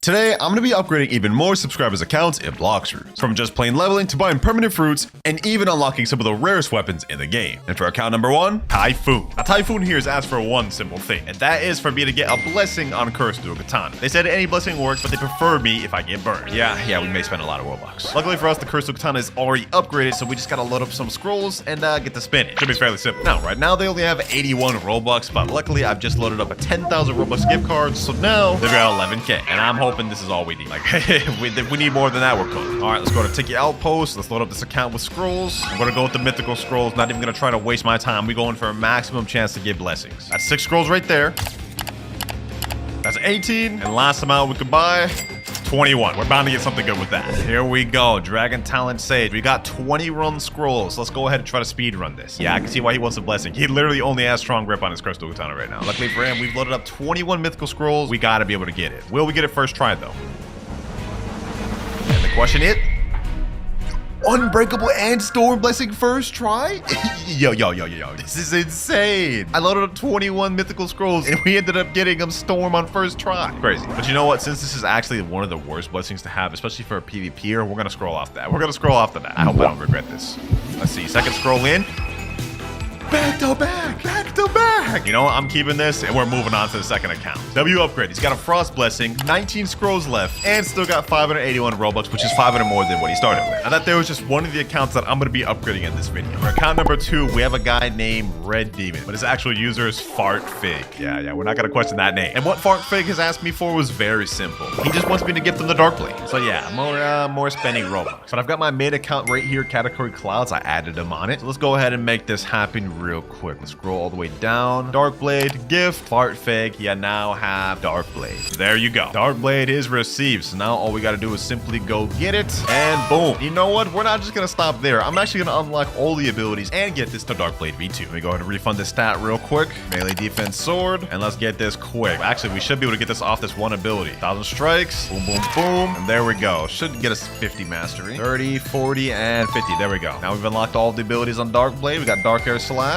Today, I'm going to be upgrading even more subscribers' accounts in Blox routes, from just plain leveling to buying permanent fruits, and even unlocking some of the rarest weapons in the game. And for account number 1, Typhoon. Now, Typhoon here is asked for one simple thing, and that is for me to get a blessing on Cursed Dual Katana. They said any blessing works, but they prefer me if I get burned. Yeah, we may spend a lot of Robux. Luckily for us, the Cursed Dual Katana is already upgraded, so we just gotta load up some scrolls and get to spin it. Should be fairly simple. Now, right now, they only have 81 Robux, but luckily, I've just loaded up a 10,000 Robux gift card, so now they've got 11K, and I'm hoping this is all we need. Like, if we need more than that, we're cooked. All right, let's go to Ticket Outpost. Let's load up this account with scrolls. I'm gonna go with the mythical scrolls. Not even gonna try to waste my time. We're going for a maximum chance to get blessings. That's 6 scrolls right there. That's 18. And last amount we could buy, 21. We're bound to get something good with that. Here we go. Dragon Talon Sage. We got 20 run scrolls. Let's go ahead and try to speed run this. Yeah, I can see why he wants a blessing. He literally only has strong grip on his Cursed Dual Katana right now. Luckily for him, we've loaded up 21 mythical scrolls. We gotta be able to get it. Will we get it first try though? And the question is, Unbreakable and Storm Blessing first try? Yo. This is insane. I loaded up 21 mythical scrolls and we ended up getting them Storm on first try. Crazy. But you know what? Since this is actually one of the worst blessings to have, especially for a PvPer, we're going to scroll off that. We're going to scroll off to that. I hope I don't regret this. Let's see. Second scroll in. Back to back. You know what? I'm keeping this and we're moving on to the second account. W upgrade. He's got a Frost Blessing, 19 scrolls left, and still got 581 Robux, which is 500 more than what he started with. I thought there was just one of the accounts that I'm going to be upgrading in this video. For account number 2, we have a guy named Red Demon, but his actual user is FartFig. Yeah, we're not going to question that name. And what FartFig has asked me for was very simple. He just wants me to gift him the Darkblade. So yeah, more spending Robux. But I've got my main account right here, category Clouds. I added him on it. So let's go ahead and make this happen real quick. Let's scroll all the way down. Darkblade, gift, Fartfig. You now have Darkblade. There you go. Darkblade is received. So now all we got to do is simply go get it. And boom. You know what? We're not just going to stop there. I'm actually going to unlock all the abilities and get this to Darkblade V2. Let me go ahead and refund this stat real quick. Melee defense sword. And let's get this quick. Actually, we should be able to get this off this one ability. 1,000 strikes. Boom. And there we go. Should get us 50 mastery. 30, 40, and 50. There we go. Now we've unlocked all the abilities on Darkblade. We got Dark Air Slash.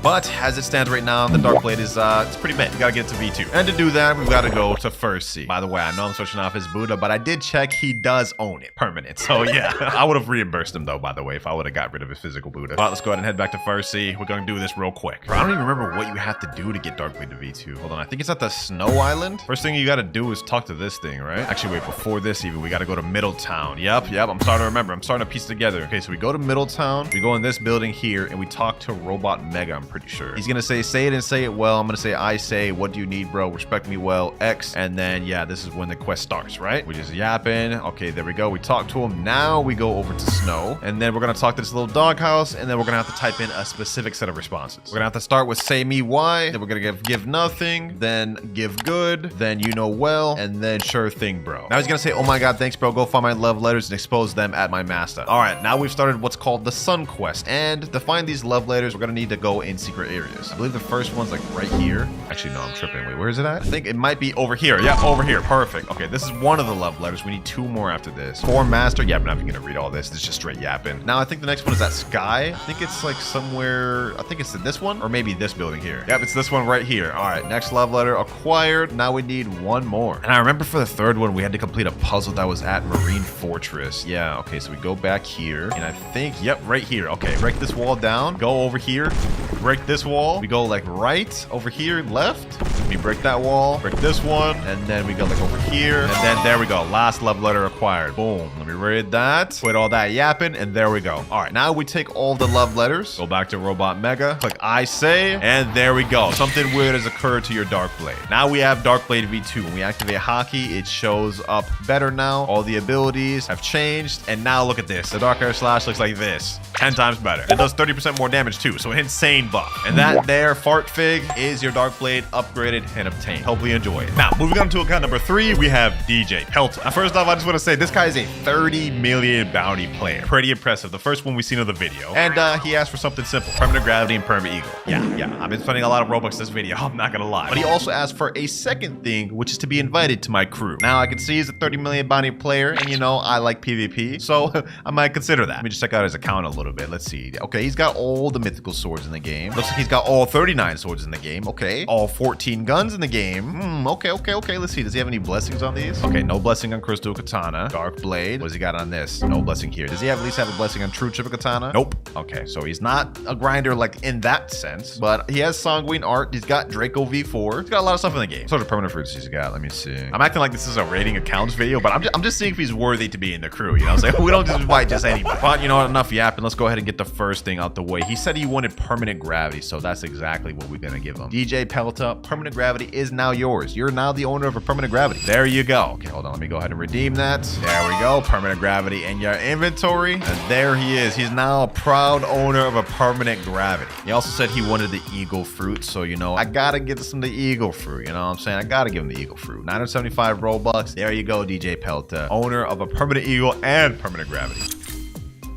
But as it stands right now, the Darkblade is it's pretty mid. You gotta get it to V2. And to do that, we've got to go to First C. By the way, I know I'm switching off his Buddha, but I did check he does own it permanent. So yeah, I would have reimbursed him though, by the way, if I would have got rid of his physical Buddha. But let's go ahead and head back to First C. We're gonna do this real quick. Bro, I don't even remember what you have to do to get Darkblade to V2. Hold on, I think it's at the Snow Island. First thing you gotta do is talk to this thing, right? Actually, wait, before this even, we gotta go to Middletown. Yep, I'm starting to remember. I'm starting to piece together. Okay, so we go to Middletown, we go in this building here, and we talk to Robot Mega, I'm pretty sure. He's gonna say it and say it well. I'm gonna say, I say, what do you need, bro? Respect me well, X. And then, yeah, this is when the quest starts, right? We just yapping. Okay, there we go. We talk to him. Now we go over to Snow. And then we're gonna talk to this little doghouse. And then we're gonna have to type in a specific set of responses. We're gonna have to start with say me why. Then we're gonna give nothing. Then give good. Then you know well. And then sure thing, bro. Now he's gonna say, oh my God, thanks, bro. Go find my love letters and expose them at my master. All right, now we've started what's called the Sun Quest. And to find these love letters, we're gonna need to go in secret areas. I believe the first one's like right here. Actually, no, I'm tripping. Wait, where is it at? I think it might be over here. Yeah, over here. Perfect. Okay, this is one of the love letters. We need 2 more after this. 4 master. Yeah, I'm not even gonna read all this. It's just straight yapping. Now, I think the next one is that sky. I think it's like somewhere. I think it's this one or maybe this building here. Yep, it's this one right here. All right, next love letter acquired. Now we need 1 more. And I remember for the third one, we had to complete a puzzle that was at Marine Fortress. Yeah, okay, so we go back here. And I think, yep, right here. Okay, break this wall down. Go over here. Break this wall. We go like right over here, left. We break that wall, break this one, and then we go like over here. And then there we go. Last love letter acquired. Boom. Let me read that. Quit all that yapping, and there we go. All right, now we take all the love letters, go back to Robot Mega, click I say, and there we go. Something weird has occurred to your Darkblade. Now we have Darkblade V2. When we activate Hockey, it shows up better now. All the abilities have changed, and now look at this. The Dark Air Slash looks like this. 10 times better. It does 30% more damage too, so an insane buff. And that there, Fartfig, is your Darkblade upgraded and obtained. Hopefully you enjoy it. Now, moving on to account number 3, we have DJ Pelta. Now, first off, I just want to say this guy is a 30 million bounty player. Pretty impressive. The first one we've seen of the video. And he asked for something simple. Permanent Gravity and Permanent Eagle. Yeah. I've been spending a lot of Robux this video. I'm not gonna lie. But he also asked for a second thing, which is to be invited to my crew. Now, I can see he's a 30 million bounty player, and you know, I like PvP, so I might consider that. Let me just check out his account a little bit. Let's see. Okay, he's got all the mythical swords in the game. game. Looks like he's got all 39 swords in the game. Okay. All 14 guns in the game. Okay. Let's see. Does he have any blessings on these? Okay, no blessing on Crystal Katana. Dark Blade. What does he got on this? No blessing here. Does he at least have a blessing on True Triple Katana? Nope. Okay, so he's not a grinder like in that sense, but he has Sanguine Art. He's got Draco V4. He's got a lot of stuff in the game. What sort of permanent fruits he's got? Let me see. I'm acting like this is a rating accounts video, but I'm just seeing if he's worthy to be in the crew. You know what I'm saying? We don't just invite just anybody. But you know what? Enough yapping. Let's go ahead and get the first thing out the way. He said he wanted permanent gravity, so that's exactly what we're gonna give him. DJ Pelta, permanent gravity is now yours. You're now the owner of a permanent gravity. There you go. Okay, hold on. Let me go ahead and redeem that. There we go. Permanent gravity in your inventory. And there he is. He's now a proud owner of a permanent gravity. He also said he wanted the eagle fruit, so you know I gotta give him the eagle fruit. You know what I'm saying? I gotta give him the eagle fruit. 975 Robux. There you go, DJ Pelta, owner of a permanent eagle and permanent gravity.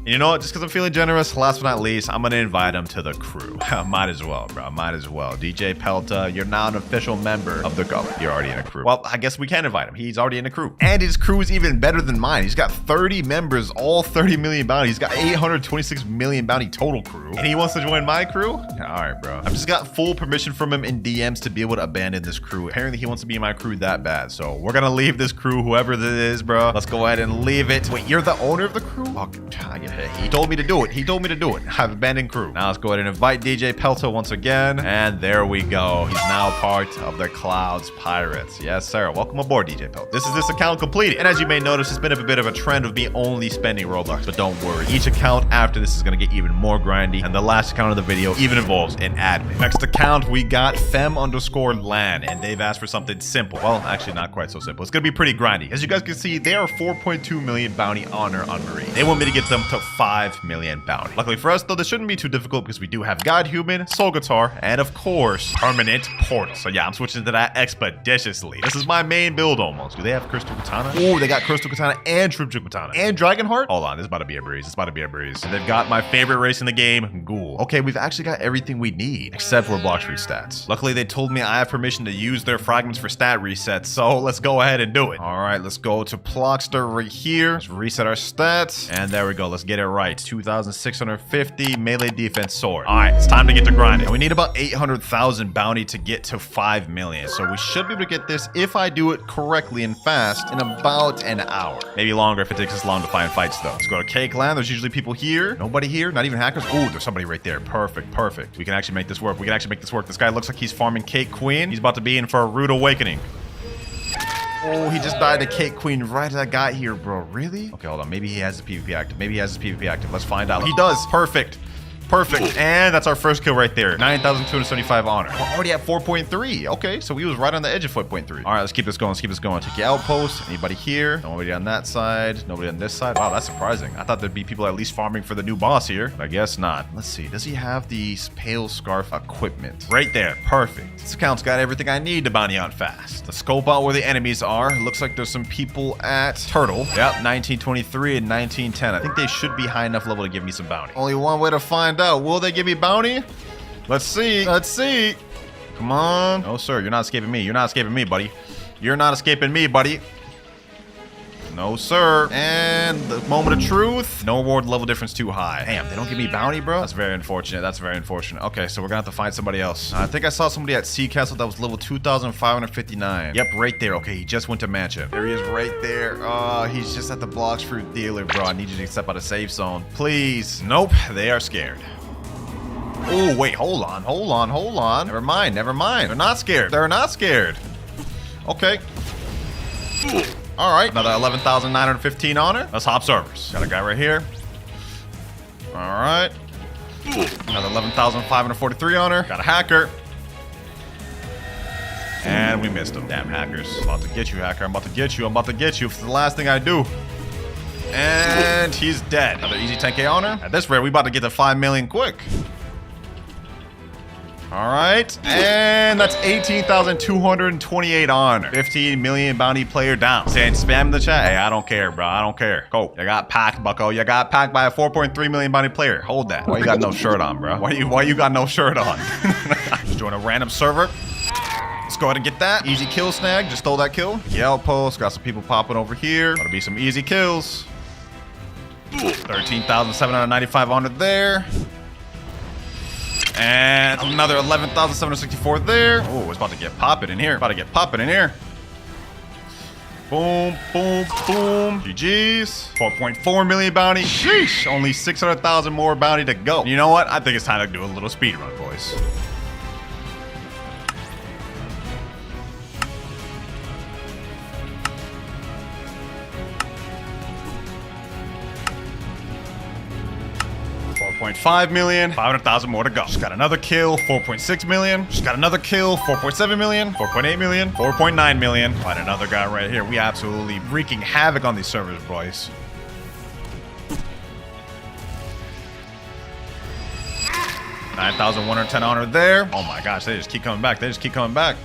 And you know what? Just because I'm feeling generous, last but not least, I'm going to invite him to the crew. Might as well, bro. Might as well. DJ Pelta, you're now an official member of the crew. You're already in a crew. Well, I guess we can invite him. He's already in a crew. And his crew is even better than mine. He's got 30 members, all 30 million bounty. He's got 826 million bounty total crew. And he wants to join my crew? All right, bro. I've just got full permission from him in DMs to be able to abandon this crew. Apparently, he wants to be in my crew that bad. So we're going to leave this crew, whoever this is, bro. Let's go ahead and leave it. Wait, you're the owner of the crew? Oh, he told me to do it. He told me to do it. I've abandoned crew. Now let's go ahead and invite DJ Pelta once again. And there we go. He's now part of the Clouds Pirates. Yes, sir. Welcome aboard, DJ Pelta. This is this account completed. And as you may notice, it's been a bit of a trend of me only spending Robux. But don't worry. Each account after this is going to get even more grindy. And the last account of the video even involves an admin. Next account, we got Fem_Land. And they've asked for something simple. Well, actually not quite so simple. It's going to be pretty grindy. As you guys can see, they are 4.2 million bounty honor on Marine. They want me to get them to 5 million bounty. Luckily for us, though, this shouldn't be too difficult because we do have God Human, Soul Guitar, and of course, Permanent Portal. So yeah, I'm switching to that expeditiously. This is my main build almost. Do they have Crystal Katana? Oh, they got Crystal Katana and True Katana and Dragonheart. Hold on, this is about to be a breeze. It's about to be a breeze. And they've got my favorite race in the game, Ghoul. Okay, we've actually got everything we need except for Blox free stats. Luckily, they told me I have permission to use their fragments for stat resets, so let's go ahead and do it. All right, let's go to Plockster right here. Let's reset our stats, and there we go. Let's get it right. 2,650 melee defense sword. All right, it's time to get to grinding. And we need about 800,000 bounty to get to 5 million. So we should be able to get this if I do it correctly and fast in about an hour. Maybe longer if it takes us long to find fights though. Let's go to Cakeland. There's usually people here. Nobody here, not even hackers. Oh, there's somebody right there. Perfect, perfect. We can actually make this work. We can actually make this work. This guy looks like he's farming Cake Queen. He's about to be in for a rude awakening. Oh, he just died to Cake Queen right as I got here, bro. Really? Okay, hold on. Maybe he has the PvP active. Maybe he has his PvP active. Let's find out. He does. Perfect. Perfect. And that's our first kill right there. 9,275 honor. We're already at 4.3. Okay, so we was right on the edge of 4.3. All right, let's keep this going. Let's keep this going. Take your outpost. Anybody here? Nobody on that side. Nobody on this side. Wow, that's surprising. I thought there'd be people at least farming for the new boss here, but I guess not. Let's see. Does he have the Pale Scarf equipment? Right there. Perfect. This account's got everything I need to bounty out fast. Let's scope out where the enemies are. Looks like there's some people at Turtle. Yep, 1923 and 1910. I think they should be high enough level to give me some bounty. Only one way to find out. Will they give me bounty? Let's see. Let's see. Come on. No, sir. You're not escaping me. You're not escaping me, buddy. You're not escaping me, buddy. No, sir. And the moment of truth. No reward level difference too high. Damn, they don't give me bounty, bro. That's very unfortunate. That's very unfortunate. Okay, so we're gonna have to find somebody else. I think I saw somebody at Sea Castle that was level 2,559. Yep, right there. Okay, he just went to mansion. There he is right there. He's just at the Blox fruit dealer, bro. I need you to step out of safe zone. Please. Nope, they are scared. Oh, wait, hold on, hold on, hold on. Never mind, never mind. They're not scared. They're not scared. Okay. All right, another 11,915 honor. Let's hop servers. Got a guy right here. All right. Another 11,543 honor. Got a hacker. And we missed him. Damn hackers. I'm about to get you, hacker. I'm about to get you. I'm about to get you. It's the last thing I do. And he's dead. Another easy 10k honor. At this rate, we about to get to 5 million quick. All right, and that's 18,228 honor. 15 million bounty player down. Saying spam in the chat. Hey, I don't care, bro. I don't care. Go. You got packed, bucko. You got packed by a 4.3 million bounty player. Hold that. Why you got no shirt on, bro? Why you got no shirt on? Just join a random server. Let's go ahead and get that. Easy kill snag. Just stole that kill. The outpost. Got some people popping over here. Gotta be some easy kills. 13,795 honor there. And another 11,764 there. Oh, it's about to get popping in here. About to get popping in here. Boom, boom, boom. GG's. 4.4 million bounty. Sheesh. Only 600,000 more bounty to go. You know what? I think it's time to do a little speed run, boys. $4.5 million, 500,000 more to go. Just got another kill, 4.6 million. Just got another kill, 4.7 million, 4.8 million, 4.9 million. Find another guy right here. We absolutely wreaking havoc on these servers, boys. $9,110 honor there. Oh my gosh, they just keep coming back. They just keep coming back.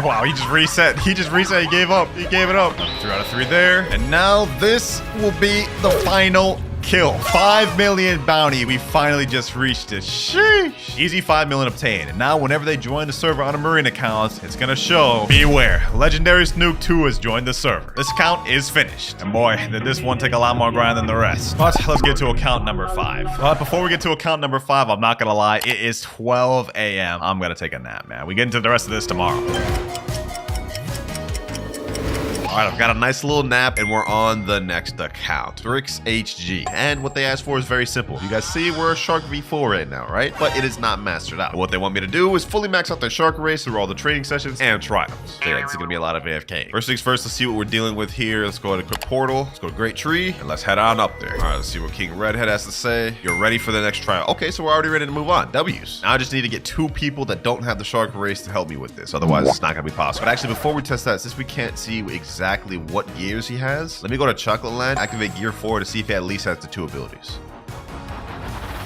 Wow, he just reset. He just reset. He gave up. He gave it up. 3 out of 3 there. And now this will be the final kill. 5 million bounty. We finally just reached it. Sheesh. Easy 5 million obtained. And now whenever they join the server on a Marine account, it's gonna show, beware, Legendary Snook 2 has joined the server. This account is finished. And boy, did this one take a lot more grind than the rest. But let's get to account number 5. But before we get to account number 5, I'm not gonna lie, it is 12 a.m. I'm gonna take a nap, man. We get into the rest of this tomorrow. All right, I've got a nice little nap and we're on the next account, Brix HG. And what they asked for is very simple. You guys see we're a Shark V4 right now, right? But it is not mastered out. What they want me to do is fully max out their Shark race through all the training sessions and trials. So yeah, this is gonna be a lot of AFK. First things first, let's see what we're dealing with here. Let's go ahead and quick portal. Let's go to Great Tree and let's head on up there. All right, let's see what King Redhead has to say. You're ready for the next trial. Okay, so we're already ready to move on. W's. Now I just need to get 2 people that don't have the Shark race to help me with this. Otherwise, it's not gonna be possible. But actually, before we test that, since we can't see exactly what gears he has, let me go to Chocolate Land, activate gear 4 to see if he at least has the 2 abilities.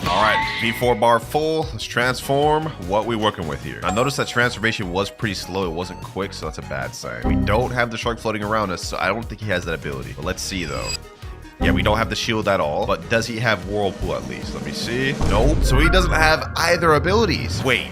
All right, V4 bar full. Let's transform. What we working with here? I noticed that transformation was pretty slow. It wasn't quick, so that's a bad sign. We don't have the shark floating around us, so I don't think he has that ability. But let's see though. Yeah, we don't have the shield at all, but does he have Whirlpool at least? Let me see. Nope. So he doesn't have either abilities. Wait,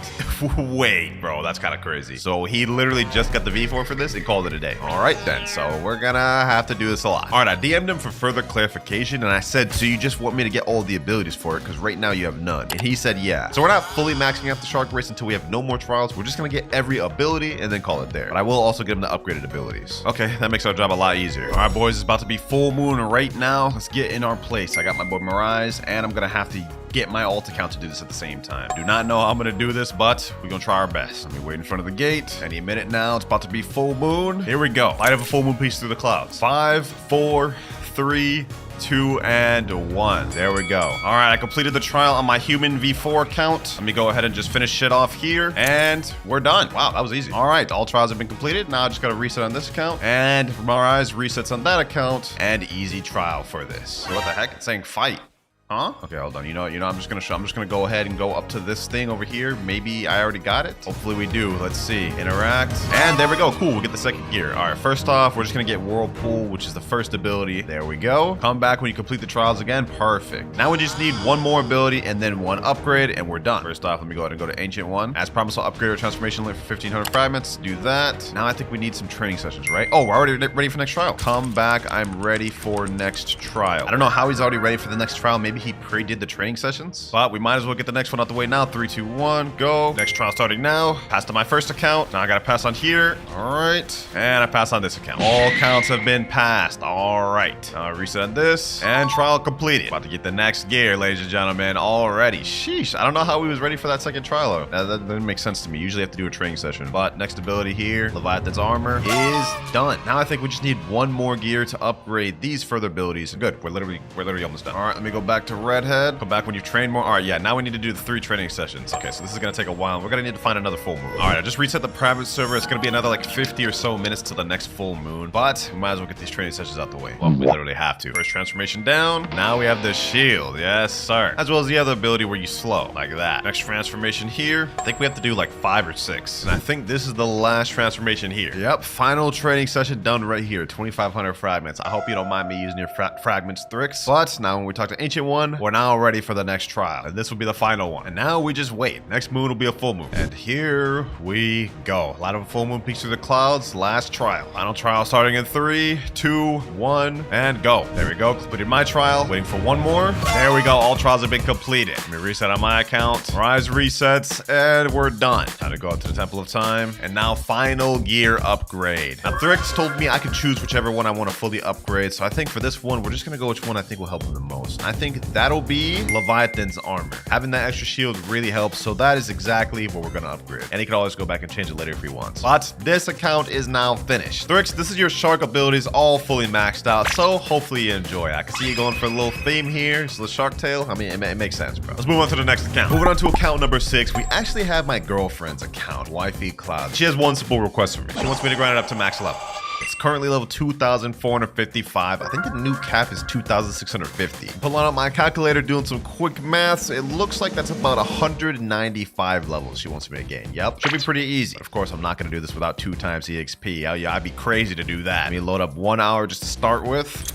wait, bro, that's kind of crazy. So he literally just got the V4 for this and called it a day. All right then, so we're gonna have to do this a lot. All right, I DM'd him for further clarification and I said, so you just want me to get all the abilities for it? Because right now you have none. And he said, yeah. So we're not fully maxing out the shark race until we have no more trials. We're just gonna get every ability and then call it there. But I will also give him the upgraded abilities. Okay, that makes our job a lot easier. All right, boys, it's about to be full moon right now. Let's get in our place. I got my boy Marza, and I'm gonna have to get my ult account to do this at the same time. Do not know how I'm gonna do this, but we're gonna try our best. Let me wait in front of the gate. Any minute now, it's about to be full moon. Here we go. Light of a full moon piece through the clouds. 5, 4, 3, 2, and 1. There we go. All right, I completed the trial on my human V4 account. Let me go ahead and just finish shit off here, and we're done. Wow, that was easy. All right, all trials have been completed. Now I just gotta reset on this account, and Marza resets on that account, and easy trial for this. So what the heck? It's saying fight. Huh? Okay, hold on. You know, I'm just gonna go ahead and go up to this thing over here. Maybe I already got it. Hopefully we do. Let's see. Interact. And there we go. Cool. We get the second gear. All right. First off, we're just gonna get Whirlpool, which is the first ability. There we go. Come back when you complete the trials again. Perfect. Now we just need 1 more ability and then 1 upgrade, and we're done. First off, let me go ahead and go to Ancient 1. As promised, I'll upgrade our transformation link for 1,500 fragments. Do that. Now I think we need some training sessions, right? Oh, we're already ready for next trial. Come back. I'm ready for next trial. I don't know how he's already ready for the next trial. Maybe he pre-did the training sessions, but we might as well get the next one out the way now. 3, 2, 1, go. Next trial starting now. Passed on my first account. Now I gotta pass on here. All right, and I pass on this account. All counts have been passed. All right, now I reset on this, and trial completed. About to get the next gear, ladies and gentlemen, already. Sheesh, I don't know how we was ready for that second trial though. That didn't make sense to me. Usually I have to do a training session, but next ability here, Leviathan's armor is done. Now I think we just need 1 more gear to upgrade these further abilities. Good, we're literally almost done. All right, let me go back to Redhead. Come back when you've trained more. All right, yeah, now we need to do the 3 training sessions. Okay, so this is gonna take a while. We're gonna need to find another full moon. All right, I just reset the private server. It's gonna be another like 50 or so minutes till the next full moon, but we might as well get these training sessions out the way. Well, we literally have to. First transformation down. Now we have the shield. Yes, sir. As well as the other ability where you slow, like that. Next transformation here. I think we have to do like 5 or 6. And I think this is the last transformation here. Yep, final training session done right here. 2,500 fragments. I hope you don't mind me using your fragments, Thrix. But now when we talk to Ancient 1, one. We're now ready for the next trial, and this will be the final one. And now we just wait. Next moon will be a full moon. And here we go. Light of a full moon peeks through the clouds. Last trial. Final trial starting in 3, 2, 1, and go. There we go. Completed my trial. Waiting for one more. There we go. All trials have been completed. Let me reset on my account. Rise resets, and we're done. Time to go up to the Temple of Time. And now final gear upgrade. Now Thrix told me I could choose whichever one I want to fully upgrade. So I think for this one, we're just going to go which one I think will help him the most. I think that'll be Leviathan's armor. Having that extra shield really helps. So that is exactly what we're going to upgrade. And he can always go back and change it later if he wants. But this account is now finished. Thrix, this is your shark abilities all fully maxed out. So hopefully you enjoy it. I can see you going for a little theme here. So the shark tail, I mean, it makes sense, bro. Let's move on to the next account. Moving on to account number 6. We actually have my girlfriend's account, Wifey Cloud. She has one simple request for me. She wants me to grind it up to max level. It's currently level 2,455. I think the new cap is 2,650. Pulling out my calculator, doing some quick maths. It looks like that's about 195 levels she wants me to gain. Yep, should be pretty easy. But of course, I'm not going to do this without 2 times EXP. I'd be crazy to do that. Let me load up 1 hour just to start with.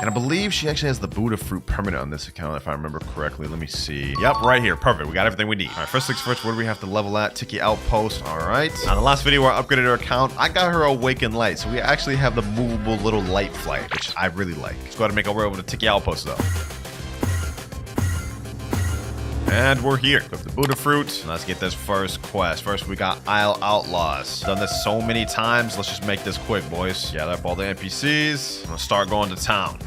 And I believe she actually has the Buddha fruit permanent on this account, if I remember correctly. Let me see. Yep, right here. Perfect. We got everything we need. All right, first things first, what do we have to level at? Tiki Outpost. All right. Now, the last video where I upgraded her account, I got her Awakened Light. So we actually have the movable little light flight, which I really like. Let's go ahead and make our way over to Tiki Outpost, though. And we're here. Equip the Buddha fruit. Let's get this first quest. First, we got Isle Outlaws. Done this so many times. Let's just make this quick, boys. Gather up all the NPCs. I'm gonna start going to town.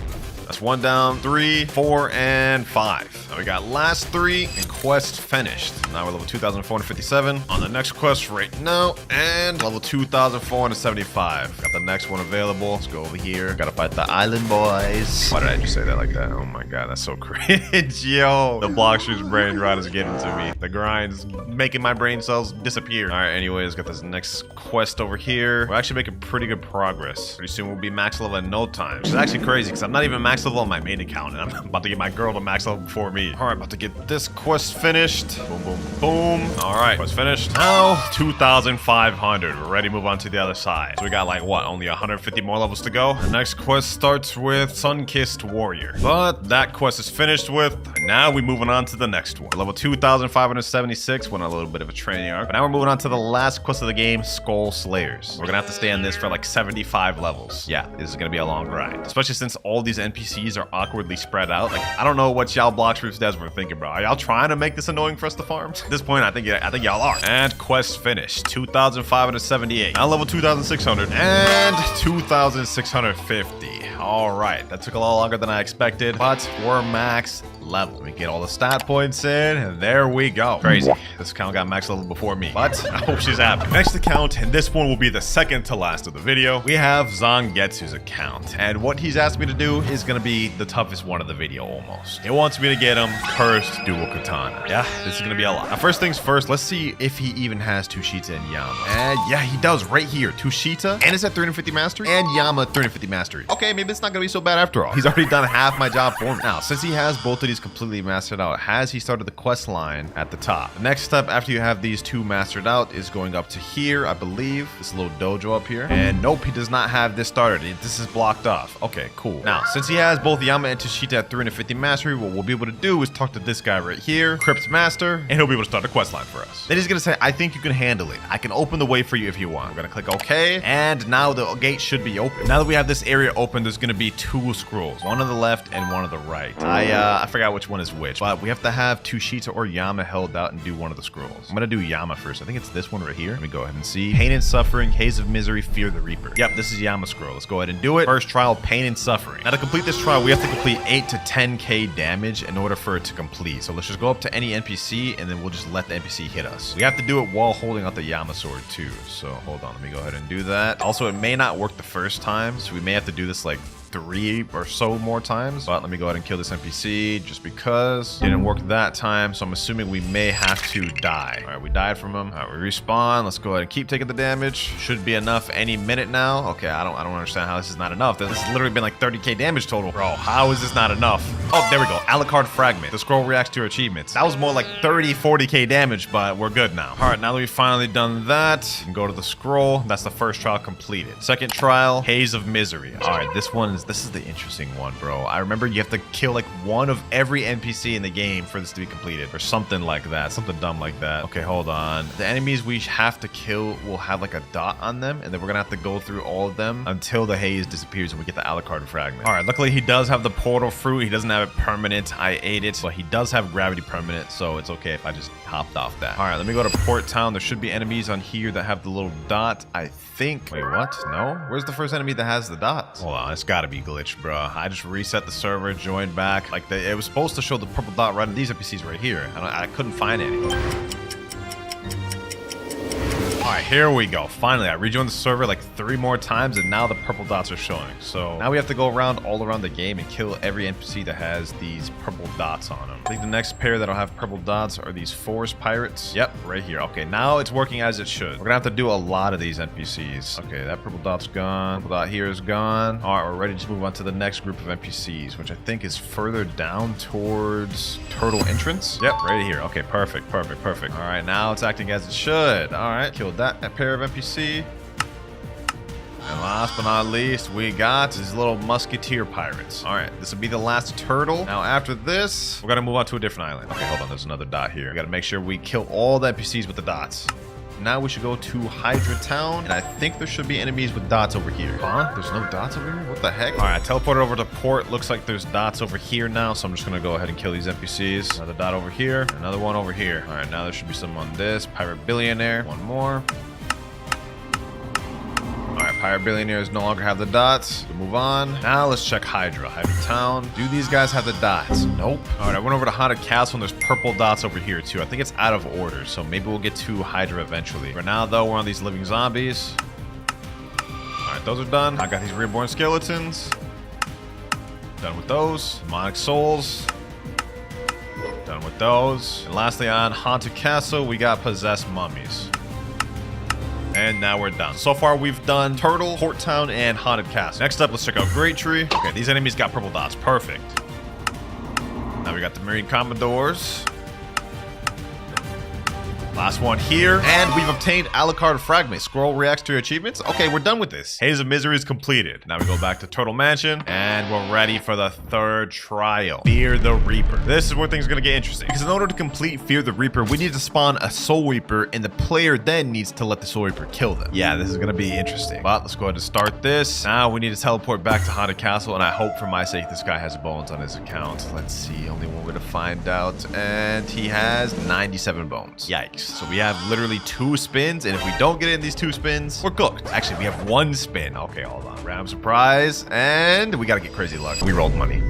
That's 1 down, 3, 4, and 5. Now we got last 3 and quest finished. Now we're level 2,457 on the next quest right now, and level 2,475. Got the next one available. Let's go over here. Gotta fight the island boys. Why did I just say that like that? Oh my god, that's so cringe, yo. The Blox's brain rot is getting to me. The grind's making my brain cells disappear. All right, anyways, got this next quest over here. We're actually making pretty good progress. Pretty soon we'll be max level in no time, which is actually crazy because I'm not even max level on my main account, and I'm about to get my girl to max level before me. All right, about to get this quest finished. Boom, boom, boom. All right, quest finished. Now 2,500. We're ready to move on to the other side. So we got like what, only 150 more levels to go. The next quest starts with Sun-Kissed Warrior, but that quest is finished with. Now we're moving on to the next one. Level 2,576. Went on a little bit of a training arc, but now we're moving on to the last quest of the game, Skull Slayers. We're gonna have to stay on this for like 75 levels. Yeah, this is gonna be a long grind, especially since all these NPCs are awkwardly spread out. Like, I don't know what y'all Blox Roofs devs were thinking, bro. Are y'all trying to make this annoying for us to farm? At this point, I think y'all are. And quest finished. 2,578. Now level 2,600 and 2,650. All right, that took a lot longer than I expected, but we're max level. Let me get all the stat points in, and there we go. Crazy. This account got max level before me, but I hope she's happy. Next account, and this one will be the second to last of the video, we have Zong Getsu's account. And what he's asked me to do is gonna be the toughest one of the video almost. He wants me to get him Cursed Dual Katana. Yeah, this is gonna be a lot. Now, first things first, let's see if he even has Tushita and Yama. And yeah, he does right here. Tushita, and it's at 350 mastery, and Yama 350 mastery. Okay, maybe it's not gonna be so bad after all. He's already done half my job for me. Now, since he has both of these completely mastered out, has he started the quest line at the top? The next step after you have these 2 mastered out is going up to here, I believe. This little dojo up here. And nope, he does not have this started. This is blocked off. Okay, cool. Now, since he has both Yama and Tushita at 350 mastery, what we'll be able to do is talk to this guy right here, Crypt Master, and he'll be able to start the quest line for us. Then he's gonna say, I think you can handle it. I can open the way for you if you want. We're gonna click OK, and now the gate should be open. Now that we have this area open, there's gonna be 2 scrolls, one on the left and one on the right. I forgot which one is which, but we have to have Tushita or Yama held out and do one of the scrolls. I'm gonna do Yama first. I think it's this one right here. Let me go ahead and see. Pain and Suffering, Haze of Misery, Fear the Reaper. Yep, this is Yama scroll. Let's go ahead and do it. First trial, Pain and Suffering. Now to complete this trial, we have to complete 8 to 10k damage in order for it to complete. So let's just go up to any NPC and then we'll just let the NPC hit us. We have to do it while holding out the Yama sword too. So hold on, let me go ahead and do that. Also, it may not work the first time, so we may have to do this like 3 or so more times, but let me go ahead and kill this NPC just because it didn't work that time. So I'm assuming we may have to die. All right, we died from him. All right, we respawn. Let's go ahead and keep taking the damage. Should be enough any minute now. Okay, I don't understand how this is not enough. This has literally been like 30k damage total. Bro, how is this not enough? Oh, there we go. Alucard Fragment. The scroll reacts to your achievements. That was more like 40k damage, but we're good now. All right, now that we've finally done that, we can go to the scroll. That's the first trial completed. Second trial, Haze of Misery. All right, this this is the interesting one, bro. I remember you have to kill like one of every NPC in the game for this to be completed or something like that. Something dumb like that. Okay, hold on. The enemies we have to kill will have like a dot on them, and then we're gonna have to go through all of them until the haze disappears and we get the Alucard fragment. All right, luckily he does have the portal fruit. He doesn't have it permanent. I ate it, but he does have gravity permanent, so it's okay if I just hopped off that. All right, let me go to Port Town. There should be enemies on here that have the little dot, I think. Wait, what? No? Where's the first enemy that has the dots? Hold on, it's gotta be glitched, bro. I just reset the server, joined back. Like, it was supposed to show the purple dot right in these NPCs right here. I couldn't find any. All right, here we go. Finally, I rejoined the server like 3 more times, and now the purple dots are showing. So now we have to go around all around the game and kill every NPC that has these purple dots on them. I think the next pair that'll have purple dots are these forest pirates. Yep, right here. Okay, now it's working as it should. We're gonna have to do a lot of these NPCs. Okay, that purple dot's gone. Purple dot here is gone. All right, we're ready to move on to the next group of NPCs, which I think is further down towards Turtle Entrance. Yep, right here. Okay, perfect, perfect, perfect. All right, now it's acting as it should. All right, killed that pair of NPC. And last but not least, we got these little musketeer pirates. All right, this will be the last turtle. Now after this, we're gonna move on to a different island. Okay, hold on, there's another dot here. We gotta make sure we kill all the NPCs with the dots. Now we should go to Hydra Town, and I think there should be enemies with dots over here. Huh? There's no dots over here? What the heck? All right, I teleported over to port. Looks like there's dots over here now, so I'm just gonna go ahead and kill these NPCs. Another dot over here, another one over here. All right, now there should be some on this. Pirate Billionaire, one more. Pirate Billionaires no longer have the dots. We'll move on. Now let's check Hydra Town. Do these guys have the dots? Nope. All right, I went over to Haunted Castle, and there's purple dots over here too. I think it's out of order, so maybe we'll get to Hydra eventually. For now, though, we're on these living zombies. All right, those are done. I got these reborn skeletons. Done with those. Demonic souls. Done with those. And lastly, on Haunted Castle, we got possessed mummies. And now we're done. So far, we've done Turtle, Port Town, and Haunted Castle. Next up, let's check out Great Tree. Okay, these enemies got purple dots. Perfect. Now we got the Marine Commodores. Last one here. And we've obtained Alucard Fragment. Scroll reacts to your achievements. Okay, we're done with this. Haze of Misery is completed. Now we go back to Turtle Mansion. And we're ready for the 3rd trial. Fear the Reaper. This is where things are going to get interesting. Because in order to complete Fear the Reaper, we need to spawn a Soul Reaper. And the player then needs to let the Soul Reaper kill them. Yeah, this is going to be interesting. But let's go ahead and start this. Now we need to teleport back to Haunted Castle. And I hope for my sake this guy has bones on his account. Let's see. Only one way to find out. And he has 97 bones. Yikes. So we have literally 2 spins, and if we don't get in these 2 spins, we're cooked. Actually, we have 1 spin. Okay, hold on. Random surprise, and we gotta get crazy luck. We rolled money.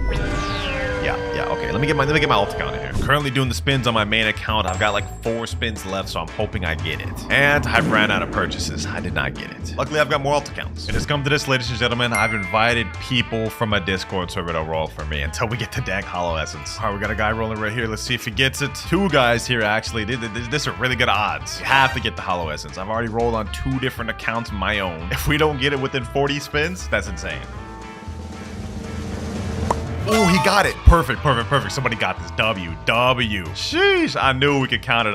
Yeah, okay. Let me get my alt account in here. I'm currently doing the spins on my main account. I've got like 4 spins left, so I'm hoping I get it. And I've ran out of purchases. I did not get it. Luckily, I've got more alt accounts. It has come to this, ladies and gentlemen. I've invited people from a Discord server to roll for me until we get the dang Hollow Essence. All right, we got a guy rolling right here. Let's see if he gets it. 2 guys here, actually. This are really good odds. You have to get the Hollow Essence. I've already rolled on 2 different accounts of my own. If we don't get it within 40 spins, that's insane. Oh, he got it. Perfect, perfect, perfect. Somebody got this. W. Sheesh. I knew we could count it.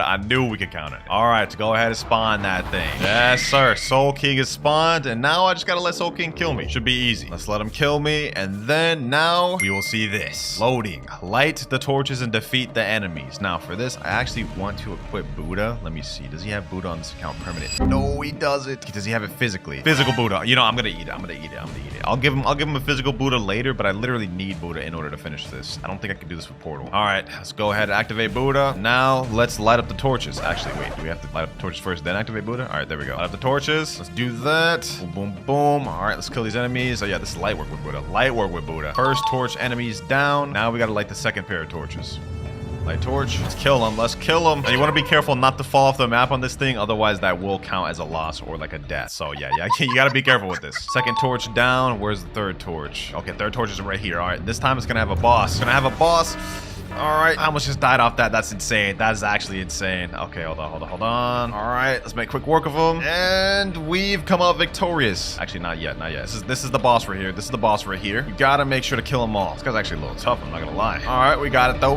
All right, to go ahead and spawn that thing. Yes, sir. Soul King is spawned, and now I just gotta let Soul King kill me. Should be easy. Let's let him kill me, and then now we will see this. Loading. Light the torches and defeat the enemies. Now, for this, I actually want to equip Buddha. Let me see. Does he have Buddha on this account permanent? No, he doesn't. Does he have it physically? Physical Buddha. You know, I'm gonna eat it. I'll give him a physical Buddha later, but I literally need Buddha in order to finish this. I don't think I can do this with Portal. All right, let's go ahead and activate Buddha. Now, let's light up the torches. Actually, wait, do we have to light up the torches first, then activate Buddha? All right, there we go. Light up the torches. Let's do that. Boom, boom, boom. All right, let's kill these enemies. Oh, yeah, this is light work with Buddha. Light work with Buddha. First torch enemies down. Now we got to light the second pair of torches. Light torch. Let's kill them. Let's kill them. And you want to be careful not to fall off the map on this thing. Otherwise, that will count as a loss or like a death. So, yeah, you got to be careful with this. Second torch down. Where's the third torch? Okay, third torch is right here. All right, this time it's going to have a boss. All right, I almost just died off that. That's insane. That is actually insane. Okay, hold on. All right, let's make quick work of him. And we've come out victorious. Actually, not yet. This is the boss right here. We gotta make sure to kill them all. This guy's actually a little tough, I'm not gonna lie. All right, we got it though.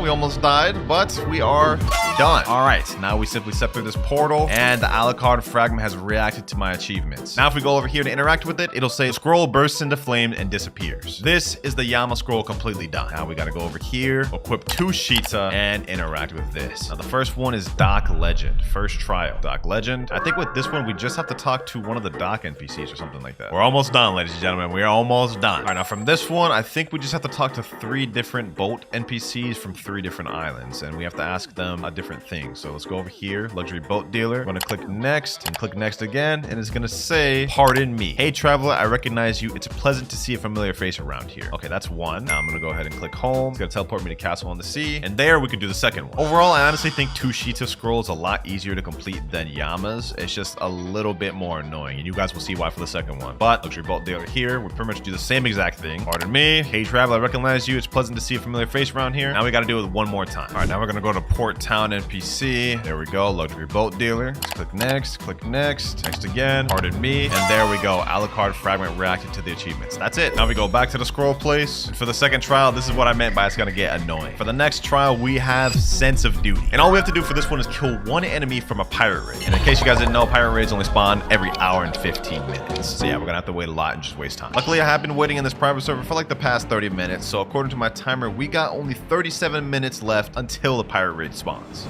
We almost died, but we are done. All right, now we simply step through this portal, and the Alucard fragment has reacted to my achievements. Now, if we go over here to interact with it, it'll say scroll bursts into flame and disappears. This is the Yama scroll completely done. Now we gotta go over here, equip 2 Shita, and interact with this. Now, the first one is Doc Legend. First trial. Doc Legend. I think with this one, we just have to talk to one of the Doc NPCs or something like that. We're almost done, ladies and gentlemen. We are almost done. All right, now from this one, I think we just have to talk to 3 different boat NPCs from 3 different islands, and we have to ask them a different thing. So let's go over here, luxury boat dealer. I'm gonna click next and click next again, and it's gonna say, pardon me. Hey, traveler, I recognize you. It's pleasant to see a familiar face around here. Okay, that's one. Now I'm gonna go ahead and click home. It's gonna teleport me to Castle on the Sea, and there we can do the second one. Overall, I honestly think 2 Shita scrolls a lot easier to complete than Yama's. It's just a little bit more annoying, and you guys will see why for the second one. But luxury boat dealer here, we pretty much do the same exact thing. Pardon me. Hey, traveler, I recognize you. It's pleasant to see a familiar face around here. Now we gotta do it one more time. All right, now we're gonna go to Port Town NPC. There we go, luxury boat dealer. Let's click next again. Pardon me. And there we go. Alucard fragment reacted to the achievements. That's it. Now we go back to the scroll place. And for the second trial, this is what I meant by it's gonna get annoying. For the next trial, we have Sense of Duty. And all we have to do for this one is kill 1 enemy from a pirate raid. And in case you guys didn't know, pirate raids only spawn every hour and 15 minutes. So yeah, we're gonna have to wait a lot and just waste time. Luckily, I have been waiting in this private server for like the past 30 minutes. So according to my timer, we got only 37 minutes left until the pirate raid spawns.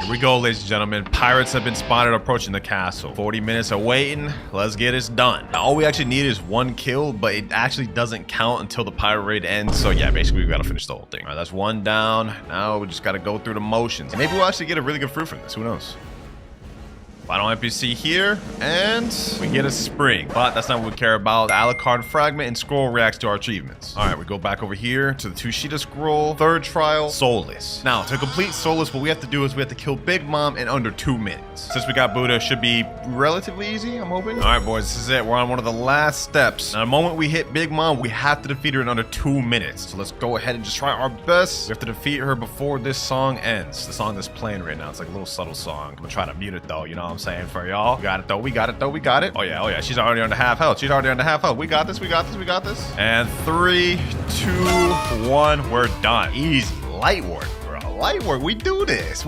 Here we go, ladies and gentlemen. Pirates have been spotted approaching the castle. 40 minutes of waiting. Let's get this done. Now, all we actually need is 1 kill, but it actually doesn't count until the pirate raid ends. So yeah, basically we gotta finish the whole thing. All right, that's 1 down. Now we just gotta go through the motions. Maybe we'll actually get a really good fruit from this. Who knows? Final NPC here, and we get a spring, but that's not what we care about. The Alucard fragment and scroll reacts to our achievements. All right, we go back over here to the 2 Shita scroll. 3rd trial, Soulless. Now, to complete Soulless, what we have to do is we have to kill Big Mom in under 2 minutes. Since we got Buddha, it should be relatively easy, I'm hoping. All right, boys, this is it. We're on one of the last steps. Now, the moment we hit Big Mom, we have to defeat her in under 2 minutes. So let's go ahead and just try our best. We have to defeat her before this song ends. The song that's playing right now, it's like a little subtle song. I'm gonna try to mute it though, you know what I'm saying, for y'all. We got it though. We got it. Oh yeah. She's already on the half health. We got this. And 3, 2, 1. We're done. Easy. Light work, bro. Light work. We do this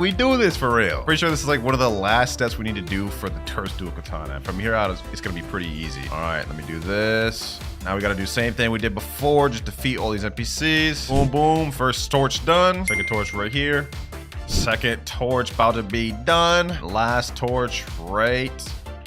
for real. Pretty sure this is like one of the last steps we need to do for the Terse Dual Katana. From here out, it's gonna be pretty easy. All right, let me do this. Now we gotta do the same thing we did before. Just defeat all these NPCs. Boom, boom. First torch done. Second torch right here. Second torch about to be done. Last torch right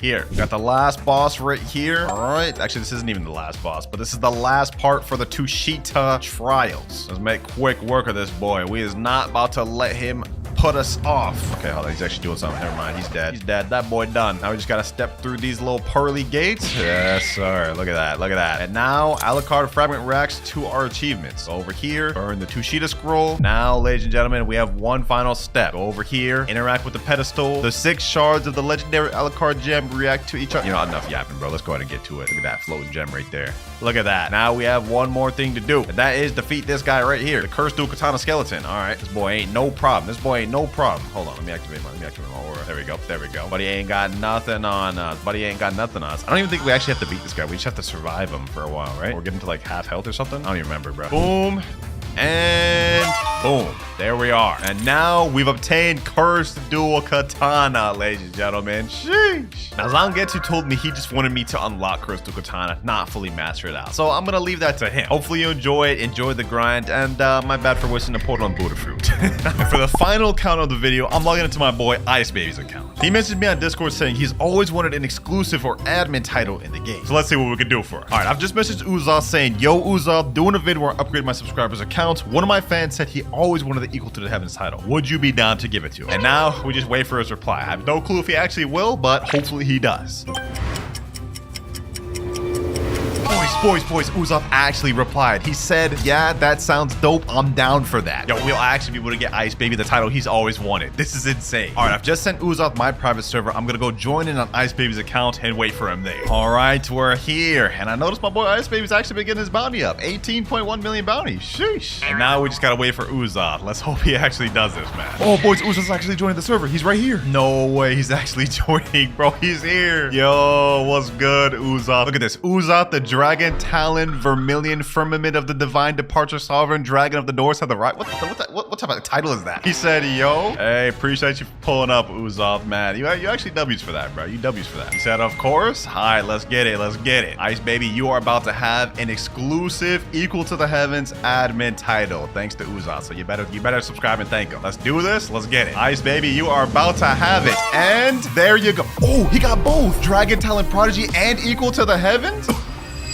here. We got the last boss right here. All right. Actually, this isn't even the last boss, but this is the last part for the 2 Shita trials. Let's make quick work of this boy. We is not about to let him put us off. Okay, hold on. He's actually doing something. Never mind. He's dead. That boy done. Now we just gotta step through these little pearly gates. Yes, sir. Look at that. And now Alucard fragment reacts to our achievements. So over here, burn the 2 Shita scroll. Now, ladies and gentlemen, we have one final step. Go over here, interact with the pedestal. The 6 shards of the legendary Alucard gem react to each other. You know, enough yapping, bro. Let's go ahead and get to it. Look at that floating gem right there. Look at that. Now we have one more thing to do, and that is defeat this guy right here, the Cursed Dual Katana Skeleton. All right, this boy ain't no problem. Hold on, let me activate my aura. There we go. Buddy ain't got nothing on us. I don't even think we actually have to beat this guy. We just have to survive him for a while, right? Or get him to like half health or something. I don't even remember, bro. Boom. And boom, there we are. And now we've obtained Cursed Dual Katana, ladies and gentlemen. Sheesh. Now, Zong Getsu told me he just wanted me to unlock Cursed Dual Katana, not fully master it out. So I'm gonna leave that to him. Hopefully you enjoy the grind, and my bad for wasting a portal on Buddha fruit. And for the final count of the video, I'm logging into my boy Ice Baby's account. He messaged me on Discord saying he's always wanted an exclusive or admin title in the game. So let's see what we can do for him. All right, I've just messaged Uza saying, yo Uza, doing a vid where I upgrade my subscribers' account. One of my fans said he always wanted the Equal to the Heavens title. Would you be down to give it to him? And now we just wait for his reply. I have no clue if he actually will, but hopefully he does. Boys, boys, Usopp actually replied. He said, yeah, that sounds dope. I'm down for that. Yo, we'll actually be able to get Ice Baby the title he's always wanted. This is insane. All right, I've just sent Usopp my private server. I'm gonna go join in on Ice Baby's account and wait for him there. All right, we're here. And I noticed my boy Ice Baby's actually been getting his bounty up. 18.1 million bounty. Sheesh. And now we just gotta wait for Usopp. Let's hope he actually does this, man. Oh, boys, Usopp's actually joining the server. He's right here. No way, he's actually joining, bro. He's here. Yo, what's good, Usopp? Look at this. Usopp, the dragon, Talon, Vermilion, Firmament of the Divine Departure, Sovereign, Dragon of the North of the Right. What type of title is that? He said, yo, hey, appreciate you for pulling up, Usopp, man. You actually W's for that, bro. You W's for that. He said, of course. All right, let's get it. Let's get it. Ice Baby, you are about to have an exclusive Equal to the Heavens admin title, thanks to Usopp. So you better subscribe and thank him. Let's do this. Let's get it. Ice Baby, you are about to have it. And there you go. Oh, he got both. Dragon, Talon, Prodigy, and Equal to the Heavens?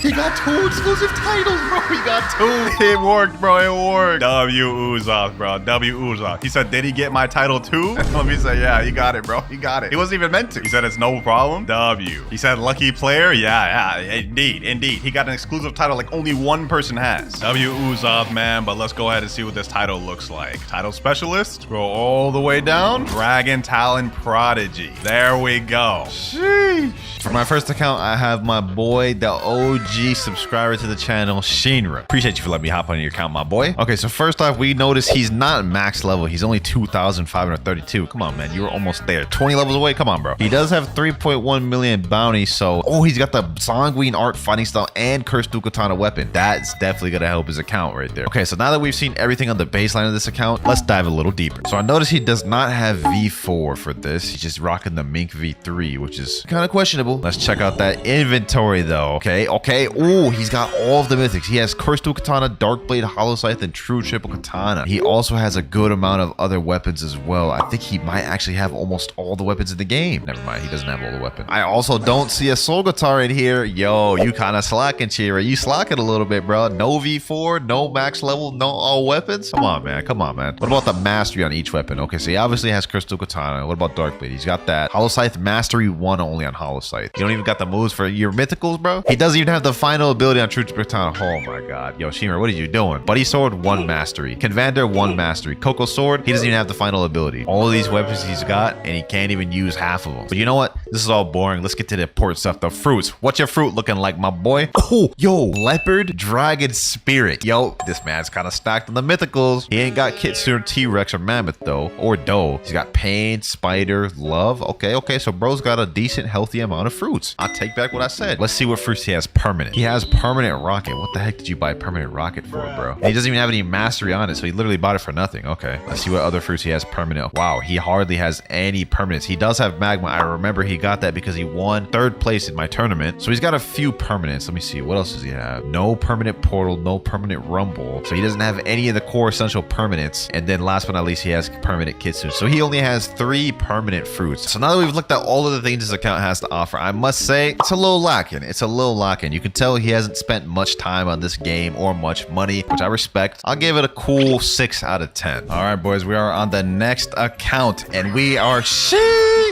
He got 2 exclusive titles, bro. He got 2. It worked, bro. It worked. W Usopp, bro. W Usopp. He said, did he get my title too? Let me say, yeah, he got it, bro. He got it. He wasn't even meant to. He said, it's no problem. W. He said, lucky player. Yeah, indeed. He got an exclusive title like only one person has. W Usopp, man. But let's go ahead and see what this title looks like. Title specialist. Scroll all the way down. Dragon, Talon, Prodigy. There we go. Sheesh. For my first account, I have my boy, the OG subscriber to the channel, Shinra. Appreciate you for letting me hop on your account, my boy. Okay, so first off, we notice he's not max level. He's only 2,532. Come on, man. You were almost there. 20 levels away. Come on, bro. He does have 3.1 million bounty, so... Oh, he's got the Sanguine Art fighting style and Cursed Katana weapon. That's definitely gonna help his account right there. Okay, so now that we've seen everything on the baseline of this account, let's dive a little deeper. So I notice he does not have V4 for this. He's just rocking the Mink V3, which is kind of questionable. Let's check out that inventory, though. Okay. Oh, he's got all of the mythics. He has Cursed Katana, Dark Blade, Hollow Scythe, and True Triple Katana. He also has a good amount of other weapons as well. I think he might actually have almost all the weapons in the game. Never mind, he doesn't have all the weapons. I also don't see a Soul Guitar in here. Yo, you kind of slacking, Chira. You slacking a little bit, bro. No V4, no max level, no all weapons. Come on, man. What about the mastery on each weapon? Okay, so he obviously has Cursed Katana. What about Dark Blade? He's got that. Hollow Scythe mastery 1 only on Hollow Scythe. You don't even got the moves for your mythicals, bro. He doesn't even have the final ability on True Katana. Oh my god. Yo, Shimmer, what are you doing? Buddy Sword, 1 mastery. Convander, 1 mastery. Coco Sword, he doesn't even have the final ability. All of these weapons he's got, and he can't even use half of them. But you know what? This is all boring. Let's get to the important stuff. The fruits. What's your fruit looking like, my boy? Oh, yo, Leopard, Dragon, Spirit. Yo, this man's kind of stacked on the mythicals. He ain't got Kitsune, T-Rex, or Mammoth, though. Or Doe. He's got Pain, Spider, Love. Okay. So bro's got a decent, healthy amount of fruits. I'll take back what I said. Let's see what fruits he has permanent. He has permanent rocket. What the heck did you buy permanent rocket for, bro? And he doesn't even have any mastery on it, so he literally bought it for nothing. Okay, let's see what other fruits he has permanent. Wow, he hardly has any permanents. He does have magma. I remember he got that because he won 3rd place in my tournament. So he's got a few permanents. Let me see. What else does he have? No permanent portal, no permanent rumble. So he doesn't have any of the core essential permanents. And then last but not least, he has permanent Kitsune. So he only has 3 permanent fruits. So now that we've looked at all of the things this account has to offer, I must say it's a little lacking. You can tell he hasn't spent much time on this game or much money, which I respect. I'll give it a cool 6 out of 10. All right, boys, we are on the next account and we are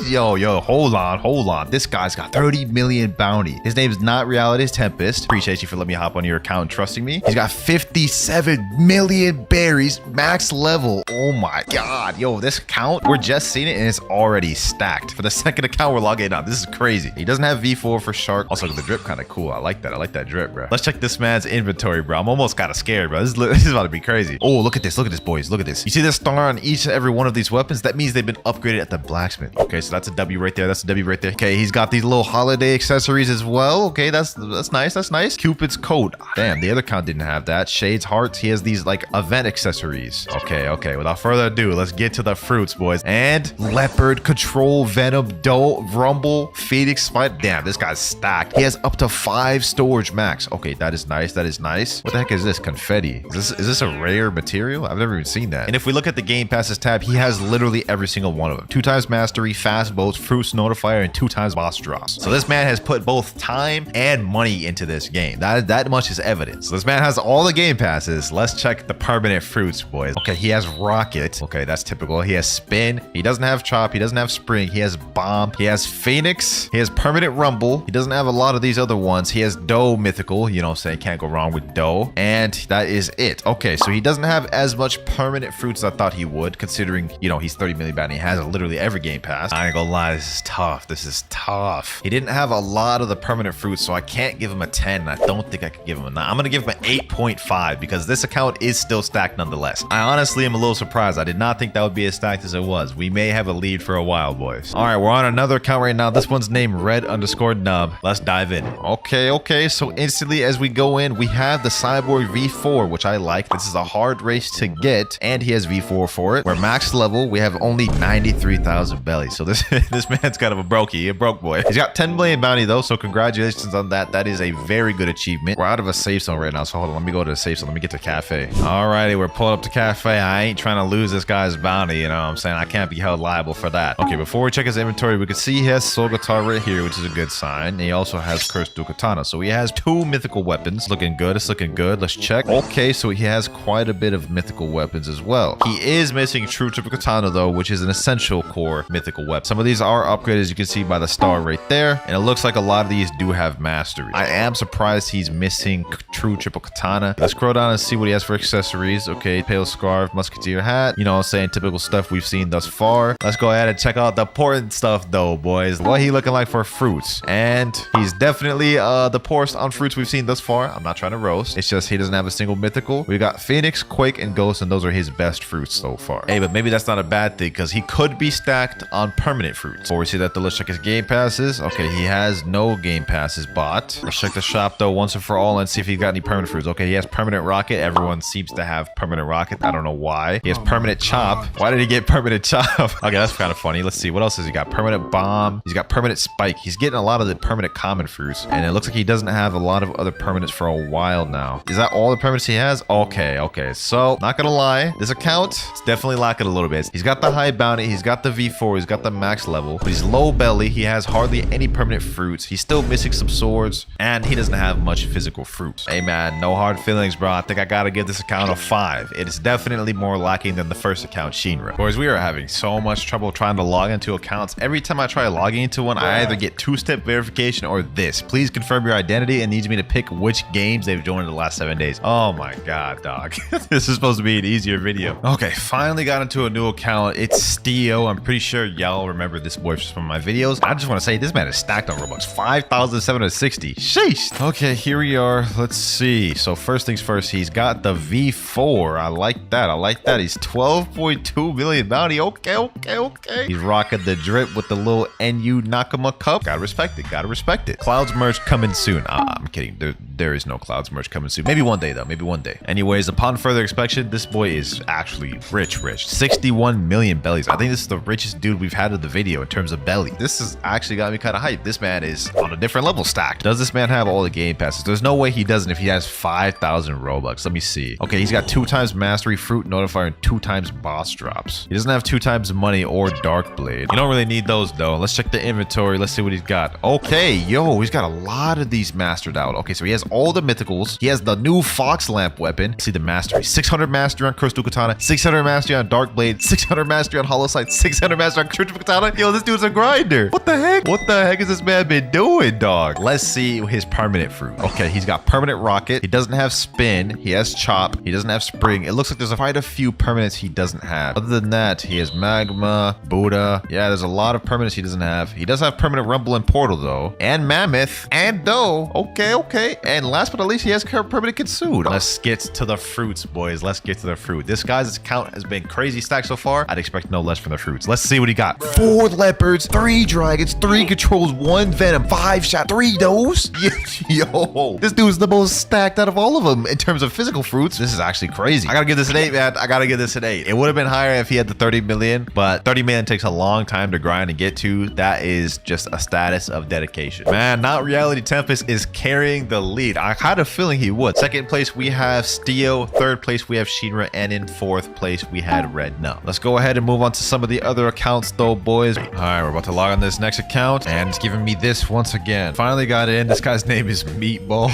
yo, hold on. This guy's got 30 million bounty. His name's not Reality Tempest. Appreciate you for letting me hop on your account and trusting me. He's got 57 million berries, max level. Oh my god. Yo, this account, we're just seeing it and it's already stacked. For the second account we're logging on. This is crazy. He doesn't have V4 for Shark. Also, the drip kind of cool. I like that drip, bro. Let's check this man's inventory, bro. I'm almost kind of scared, bro. This is about to be crazy. Oh, look at this, boys. Look at this. You see this star on each and every one of these weapons? That means they've been upgraded at the blacksmith. Okay, so that's a W right there. Okay, he's got these little holiday accessories as well. Okay, that's nice. Cupid's coat. Damn, the other count didn't have that. Shades hearts. He has these like event accessories. Okay. Without further ado, let's get to the fruits, boys. And leopard, control, venom, doe, rumble, phoenix, fight. Damn, this guy's stacked. He has up to 5 storage max. Okay, that is nice. What the heck is this? Confetti. Is this a rare material? I've never even seen that. And if we look at the Game Passes tab, he has literally every single one of them. 2 times mastery, fast boats, fruits, notified notifier, and 2 times boss drops. So this man has put both time and money into this game. That much is evidence. So this man has all the game passes. Let's check the permanent fruits, boys. Okay, he has rocket. Okay, that's typical. He has spin. He doesn't have chop. He doesn't have spring. He has bomb. He has phoenix. He has permanent rumble. He doesn't have a lot of these other ones. He has dough mythical. You know what I'm saying? Can't go wrong with dough. And that is it. Okay, so he doesn't have as much permanent fruits as I thought he would, considering, you know, he's 30 million bad and he has literally every game pass. I ain't gonna lie, this is tough. This is tough. He didn't have a lot of the permanent fruits, so I can't give him a 10. I don't think I could give him a 9. I'm gonna give him an 8.5 because this account is still stacked nonetheless. I honestly am a little surprised. I did not think that would be as stacked as it was. We may have a lead for a while, boys. All right, we're on another account right now. This one's named red_nub. Let's dive in. Okay. So instantly as we go in, we have the Cyborg V4, which I like. This is a hard race to get, and he has V4 for it. We're max level. We have only 93,000 bellies. So this man's kind of a brokey, a broke boy. He's got 10 million bounty though, so congratulations on that. That is a very good achievement. We're out of a safe zone right now, so hold on. Let me go to the safe zone. Let me get to cafe. Alrighty, we're pulling up to cafe. I ain't trying to lose this guy's bounty, you know what I'm saying? I can't be held liable for that. Okay, before we check his inventory, we can see he has Soul Guitar right here, which is a good sign. And he also has Cursed Dual Katana. So he has 2 mythical weapons. Looking good. It's looking good. Let's check. Okay, so he has quite a bit of mythical weapons as well. He is missing True Triple Katana though, which is an essential core mythical weapon. Some of these are upgraded, as you can see by the star right there. And it looks like a lot of these do have mastery. I am surprised he's missing True Triple Katana. Let's scroll down and see what he has for accessories. Okay, Pale Scarf, Musketeer Hat. You know what I'm saying? Typical stuff we've seen thus far. Let's go ahead and check out the important stuff though, boys. What he looking like for fruits. And he's definitely the poorest on fruits we've seen thus far. I'm not trying to roast. It's just he doesn't have a single mythical. We got Phoenix, Quake, and Ghost, and those are his best fruits so far. Hey, but maybe that's not a bad thing because he could be stacked on permanent fruits. Before we see that, let's check his game passes. Okay, he has no game passes bought. Let's check the shop though once and for all and see if he's got any permanent fruits. Okay, he has permanent rocket. Everyone seems to have permanent rocket. I don't know why. He has permanent chop. Why did he get permanent chop? Okay, that's kind of funny. Let's see. What else has he got? Permanent bomb. He's got permanent spike. He's getting a lot of the permanent common fruits. And it looks like he doesn't have a lot of other permanents for a while now. Is that all the permanents he has? Okay. So, not gonna lie. This account is definitely lacking a little bit. He's got the high bounty. He's got the V4. He's got the max level. But he's low belly. He has hardly any permanent fruits. He's still missing some swords. And he doesn't have much physical fruits. Hey, man. No hard feelings, bro. I think I gotta give this account a 5. It is definitely more lacking than the first account, Shinra. Boys, we are having so much trouble trying to log into accounts. Every time I try logging into one, I either get 2-step verification or this. Please confirm your identity, and needs me to pick which games they've joined in the last 7 days. Oh my god, dog. This is supposed to be an easier video. Okay, finally got into a new account. It's Steo. I'm pretty sure y'all remember this boy from my videos. I just want to say this man is stacked on Robux. 5,760. Sheesh. Okay, here we are. Let's see. So first things first, he's got the V4. I like that. He's 12.2 million bounty. Okay. He's rocking the drip with the little NU Nakama cup. Gotta respect it. Clouds merch coming soon. I'm kidding. There is no Clouds merch coming soon. Maybe one day though. Anyways, upon further inspection, this boy is actually rich. 61 million bellies. I think this is the richest dude we've had in the video in terms of belly. This has actually got me kind of hyped. This man is on a different level stacked. Does this man have all the game passes? There's no way he doesn't if he has 5,000 Robux. Let me see. Okay, he's got 2 times mastery, fruit notifier, and 2 times boss drops. He doesn't have 2 times money or dark blade. You don't really need those though. Let's check the inventory. Let's see what he's got. Okay, he's got a lot of these mastered out. Okay, so he has all the mythicals. He has the new fox lamp weapon. See the mastery. 600 mastery on Cursed Dual Katana, 600 mastery on dark blade, 600 mastery on hollow sight, 600 mastery on Triple Katana. Yo, this dude's a grinder. What the heck? What the heck has this man been doing, dog? Let's see his permanent fruit. Okay, he's got permanent rocket. He doesn't have spin. He has chop. He doesn't have spring. It looks like there's quite a few permanents he doesn't have. Other than that, he has magma, Buddha. Yeah, there's a lot of permanents he doesn't have. He does have permanent rumble and portal though, and mammoth, and dough. Okay. And last but not least, he has permanent Kitsune. Let's get to the fruits, boys. Let's get to the fruit. This guy's account has been crazy stacked so far. I'd expect no less from the fruits. Let's see what he got. 4 leopards, 3 dragons, 3 controls, 1 venom, 5 shot, 3 does. Yo, this dude's the most stacked out of all of them in terms of physical fruits. This is actually crazy. I gotta give this an 8, man. I gotta give this an 8. It would have been higher if he had the 30 million, but 30 million takes a long time to grind and get to. That is just a status of dedication. Man, not Reality Tempest is carrying the lead lead. I had a feeling he would. Second place, we have Steo. Third place, we have Shinra. And in fourth place, we had Red Nub. Let's go ahead and move on to some of the other accounts though, boys. All right, we're about to log on this next account, and it's giving me this once again. Finally got in. This guy's name is Meatball.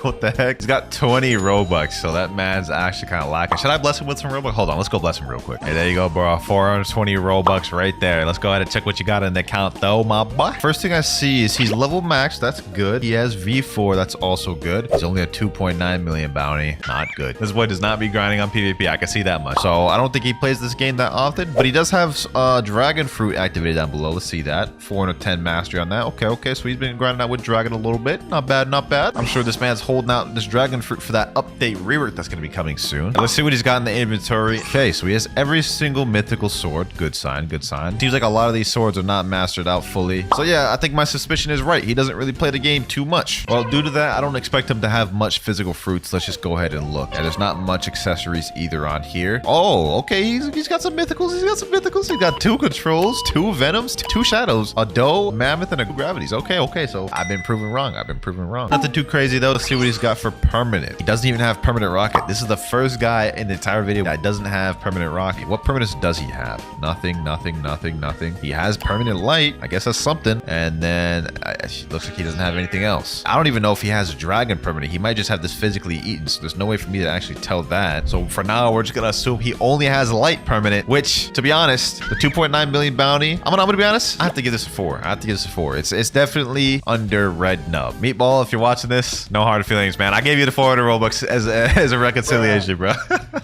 What the heck? He's got 20 Robux, so that man's actually kind of lacking. Should I bless him with some Robux? Hold on, let's go bless him real quick. Hey, there you go, bro. 420 Robux right there. Let's go ahead and check what you got in the account though, my boy. First thing I see is he's level max. That's good. He has V4. That's also good. He's only a 2.9 million bounty. Not good. This boy does not be grinding on PvP. I can see that much. So I don't think he plays this game that often, but he does have Dragon Fruit activated down below. Let's see that. 410 mastery on that. Okay. So he's been grinding out with Dragon a little bit. Not bad, not bad. I'm sure this man's holding out this Dragon Fruit for that update rework that's going to be coming soon. Let's see what he's got in the inventory. Okay, so he has every single mythical sword. Good sign, good sign. Seems like a lot of these swords are not mastered out fully. So yeah, I think my suspicion is right. He doesn't really play the game too much. Well, due to that, I don't expect him to have much physical fruits. Let's just go ahead and look. And there's not much accessories either on here. Oh, okay. He's got some mythicals. He's got some mythicals. He's got 2 controls, 2 venoms, 2 shadows, a doe, mammoth, and a gravities. Okay. So I've been proven wrong. Nothing too crazy though. Let's see what he's got for permanent. He doesn't even have permanent rocket. This is the first guy in the entire video that doesn't have permanent rocket. What permanents does he have? Nothing. He has permanent light. I guess that's something. And then it looks like he doesn't have anything else. I don't even know if he has a dragon permanent. He might just have this physically eaten. So there's no way for me to actually tell that. So for now, we're just gonna assume he only has light permanent, which, to be honest, the 2.9 million bounty, I'm gonna be honest, I have to give this a 4. It's definitely under Red Nub. Meatball, if you're watching this, no hard feelings, man. I gave you the 400 Robux as a reconciliation, bro.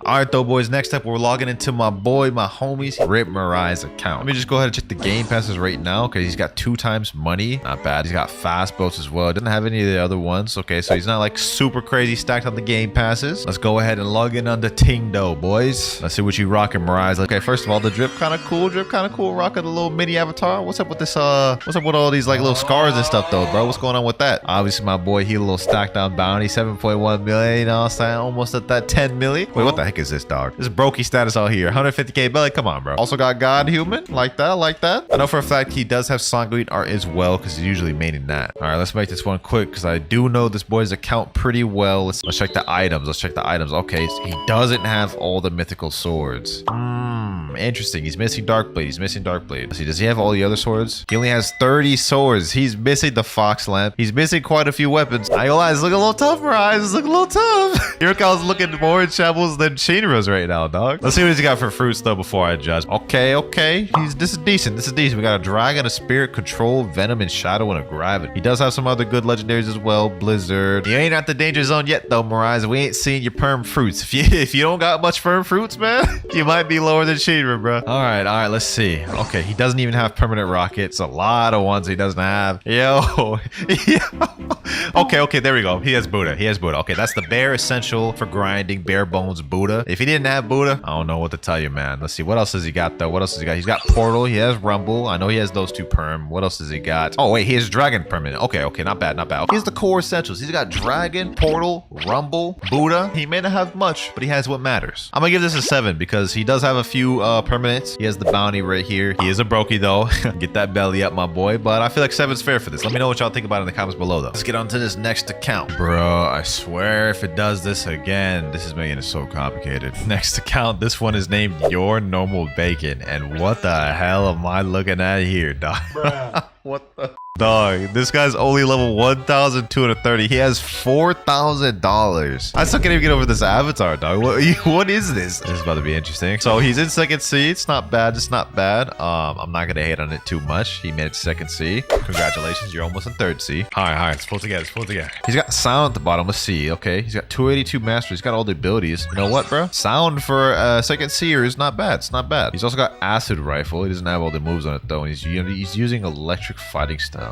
All right, though, boys. Next up, we're logging into my homie's RipMariah's account. Let me just go ahead and check the game passes right now. Okay, he's got 2 times money. Not bad. He's got fast boats as well. Doesn't have any of the other ones. Okay, so he's not like super crazy stacked on the game passes. Let's go ahead and log in on the Tingdo, boys. Let's see what you rocking, Mariah's. Okay, first of all, the drip kind of cool. Rocking the little mini avatar. What's up with this? What's up with all these like little scars and stuff though, bro? What's going on with that? Obviously, my boy, he a little stacked on bounty. 7.1 million. You know what I'm saying? Almost at that 10 million. Wait, what the heck is this, dog? This is brokey status out here. 150k belly. Come on, bro. Also got God Human. Like that. I know for a fact he does have Sanguine art as well, because he's usually maining that. All right, let's make this one quick, because I do know this boy's account pretty well. Let's check the items. Okay, so he doesn't have all the mythical swords. Interesting. He's missing Darkblade. Let's see, does he have all the other swords? He only has 30 swords. He's missing the Fox Lamp. He's missing quite a few weapons. I go, it's looking a little tough, Mariah. It's looking a little tough. Your account's looking more in shambles than Shinra's right now, dog. Let's see what he's got for fruits though before I judge. Okay. This is decent. We got a dragon, a spirit, control, venom, and shadow, and a gravity. He does have some other good legendaries as well. Blizzard. You ain't at the danger zone yet though, Mariah. We ain't seen your perm fruits. If you don't got much perm fruits, man, you might be lower than Shinra, bro. All right. Let's see. Okay, he doesn't even have permanent rockets. A lot of ones he doesn't have. Yo. Okay, there we go. He has Buddha. Okay, that's the bare essential for grinding, bare bones Buddha. If he didn't have Buddha, I don't know what to tell you, man. Let's see. What else has he got, though? He's got Portal. He has Rumble. I know he has those 2 perm. What else has he got? Oh, wait. He has Dragon permanent. Okay. Not bad. Here's the core essentials. He's got Dragon, Portal, Rumble, Buddha. He may not have much, but he has what matters. I'm gonna give this a 7 because he does have a few permanents. He has the bounty right here. He is a brokey, though. Get that belly up, my boy. But I feel like 7's fair for this. Let me know what y'all think about it in the comments below, though. Let's get on to this next account. Bro, I swear if it does this again, this is making it so complicated. Next account, this one is named Your Normal Bacon. And what the hell am I looking at here, dog? What the... Dog, this guy's only level 1,230. He has $4,000. I still can't even get over this avatar, dog. What is this? This is about to be interesting. So he's in 2nd C. It's not bad. I'm not gonna hate on it too much. He made it to 2nd C. Congratulations, you're almost in 3rd C. All right. Let's pull together. He's got sound at the bottom. Let's see. Okay, he's got 282 mastery. He's got all the abilities. You know what, bro? Sound for 2nd C'er is not bad. It's not bad. He's also got acid rifle. He doesn't have all the moves on it though. And he's using electric fighting style.